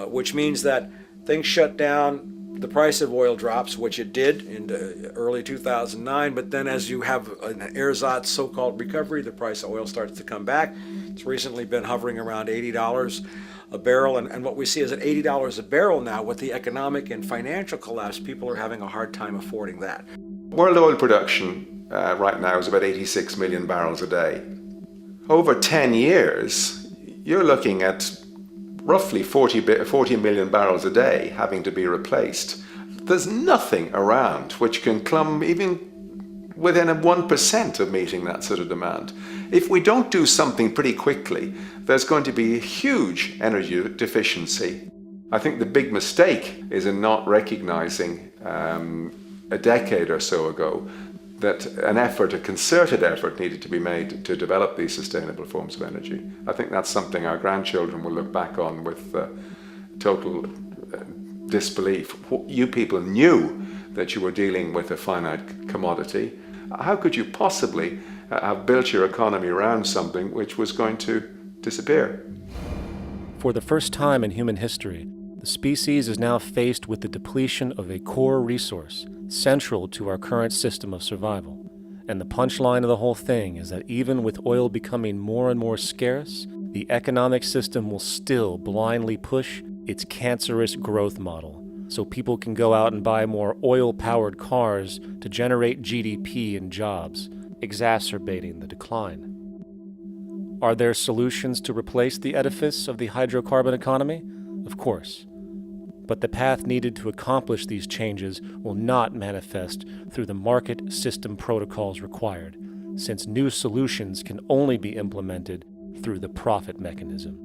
which means that things shut down. The price of oil drops, which it did in early 2009, but then as you have an ersatz so-called recovery, the price of oil starts to come back. It's recently been hovering around $80 a barrel, and what we see is at $80 a barrel now, with the economic and financial collapse, people are having a hard time affording that. World oil production right now is about 86 million barrels a day. Over 10 years, you're looking at roughly 40 million barrels a day having to be replaced. There's nothing around which can come even within 1% of meeting that sort of demand. If we don't do something pretty quickly, there's going to be a huge energy deficiency. I think the big mistake is in not recognizing a decade or so ago that a concerted effort needed to be made to develop these sustainable forms of energy. I think that's something our grandchildren will look back on with total disbelief. You people knew that you were dealing with a finite commodity. How could you possibly have built your economy around something which was going to disappear? For the first time in human history, the species is now faced with the depletion of a core resource central to our current system of survival. And the punchline of the whole thing is that even with oil becoming more and more scarce, the economic system will still blindly push its cancerous growth model, so people can go out and buy more oil-powered cars to generate GDP and jobs, exacerbating the decline. Are there solutions to replace the edifice of the hydrocarbon economy? Of course. But the path needed to accomplish these changes will not manifest through the market system protocols required, since new solutions can only be implemented through the profit mechanism.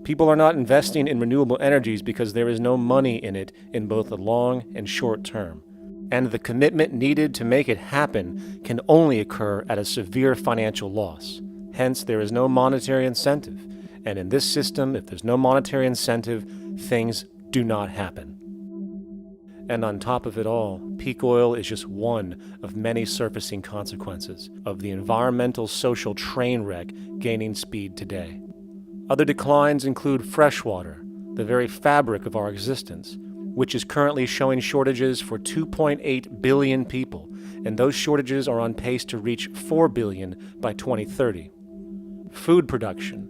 People are not investing in renewable energies because there is no money in it in both the long and short term, and the commitment needed to make it happen can only occur at a severe financial loss. Hence, there is no monetary incentive, and in this system, if there's no monetary incentive, things do not happen. And on top of it all, peak oil is just one of many surfacing consequences of the environmental social train wreck gaining speed today. Other declines include freshwater, the very fabric of our existence, which is currently showing shortages for 2.8 billion people, and those shortages are on pace to reach 4 billion by 2030. Food production,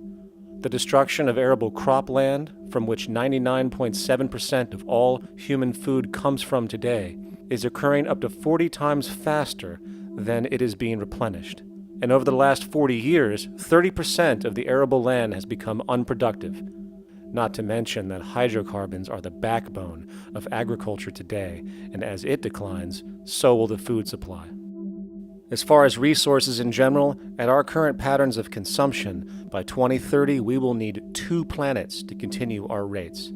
the destruction of arable cropland, from which 99.7% of all human food comes from today, is occurring up to 40 times faster than it is being replenished. And over the last 40 years, 30% of the arable land has become unproductive. Not to mention that hydrocarbons are the backbone of agriculture today, and as it declines, so will the food supply. As far as resources in general, at our current patterns of consumption, by 2030 we will need 2 planets to continue our rates,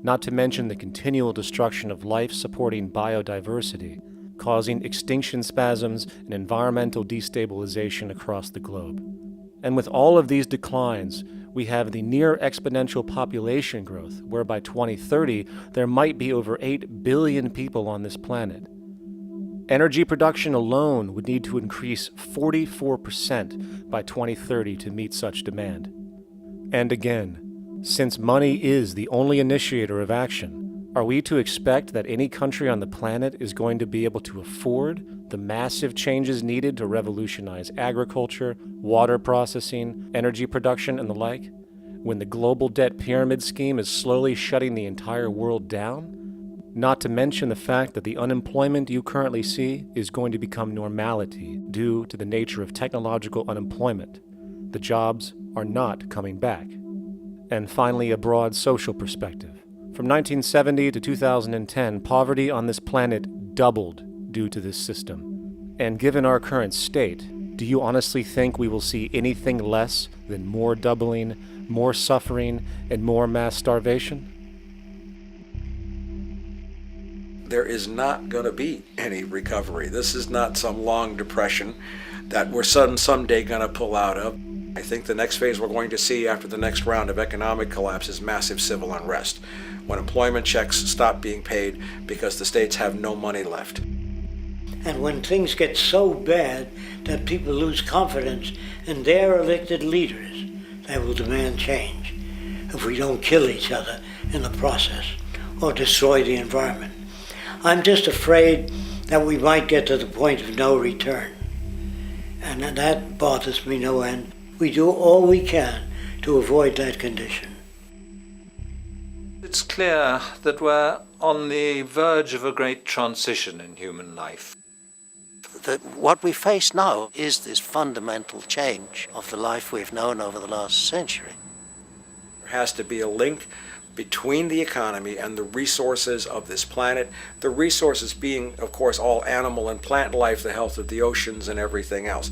not to mention the continual destruction of life-supporting biodiversity, causing extinction spasms and environmental destabilization across the globe. And with all of these declines, we have the near exponential population growth, where by 2030 there might be over 8 billion people on this planet. Energy production alone would need to increase 44% by 2030 to meet such demand. And again, since money is the only initiator of action, are we to expect that any country on the planet is going to be able to afford the massive changes needed to revolutionize agriculture, water processing, energy production, and the like, when the global debt pyramid scheme is slowly shutting the entire world down? Not to mention the fact that the unemployment you currently see is going to become normality due to the nature of technological unemployment. The jobs are not coming back. And finally, a broad social perspective. From 1970 to 2010, poverty on this planet doubled due to this system. And given our current state, do you honestly think we will see anything less than more doubling, more suffering, and more mass starvation? There is not going to be any recovery. This is not some long depression that we're someday going to pull out of. I think the next phase we're going to see after the next round of economic collapse is massive civil unrest, when employment checks stop being paid because the states have no money left. And when things get so bad that people lose confidence in their elected leaders, they will demand change if we don't kill each other in the process or destroy the environment. I'm just afraid that we might get to the point of no return. And that bothers me no end. We do all we can to avoid that condition. It's clear that we're on the verge of a great transition in human life. That what we face now is this fundamental change of the life we've known over the last century. There has to be a link between the economy and the resources of this planet, the resources being, of course, all animal and plant life, the health of the oceans and everything else.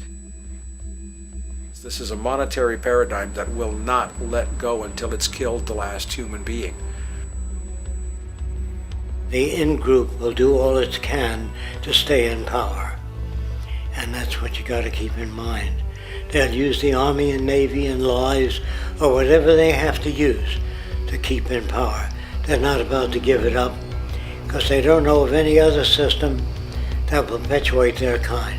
This is a monetary paradigm that will not let go until it's killed the last human being. The in-group will do all it can to stay in power. And that's what you got to keep in mind. They'll use the Army and Navy and lies or whatever they have to use to keep in power. They're not about to give it up because they don't know of any other system that will perpetuate their kind.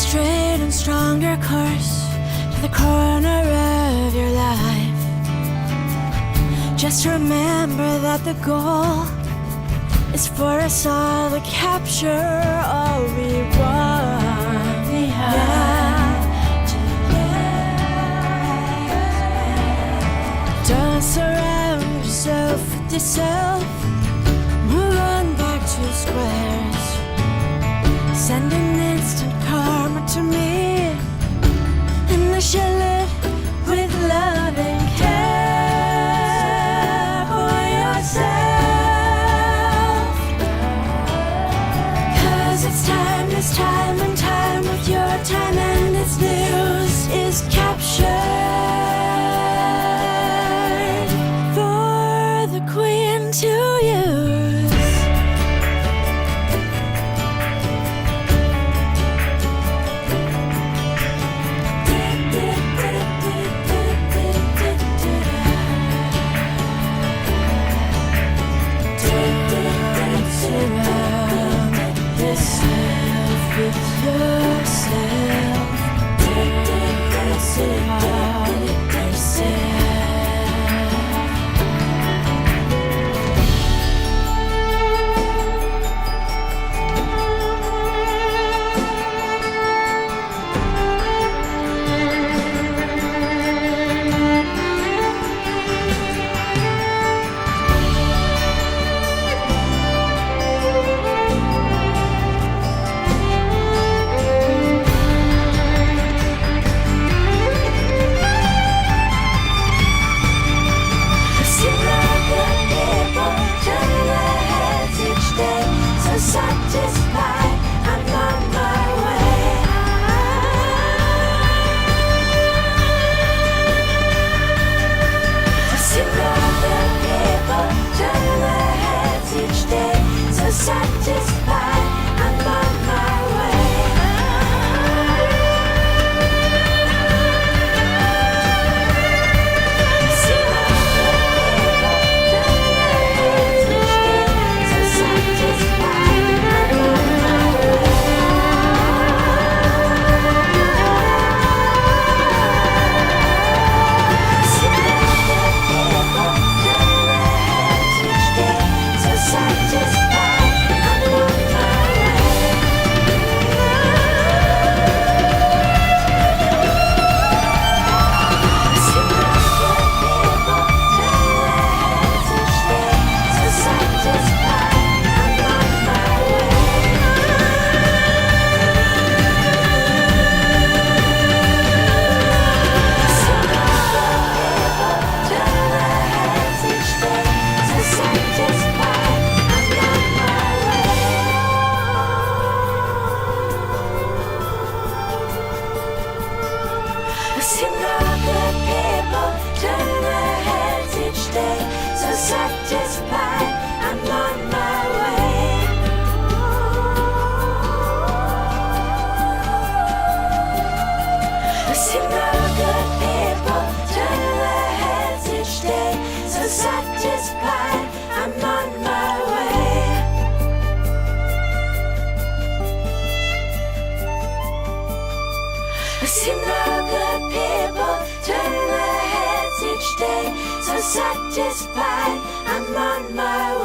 straight and stronger course to the corner of your life. Just remember that the goal is for us all to capture all we want. We have to don't surround yourself with yourself. Move on back to squares. Send an instant karma to me, and I shall live with love and care for yourself. 'Cause it's time and time with your time, and its news is captured for the queen to use. Satisfied, I'm on my way.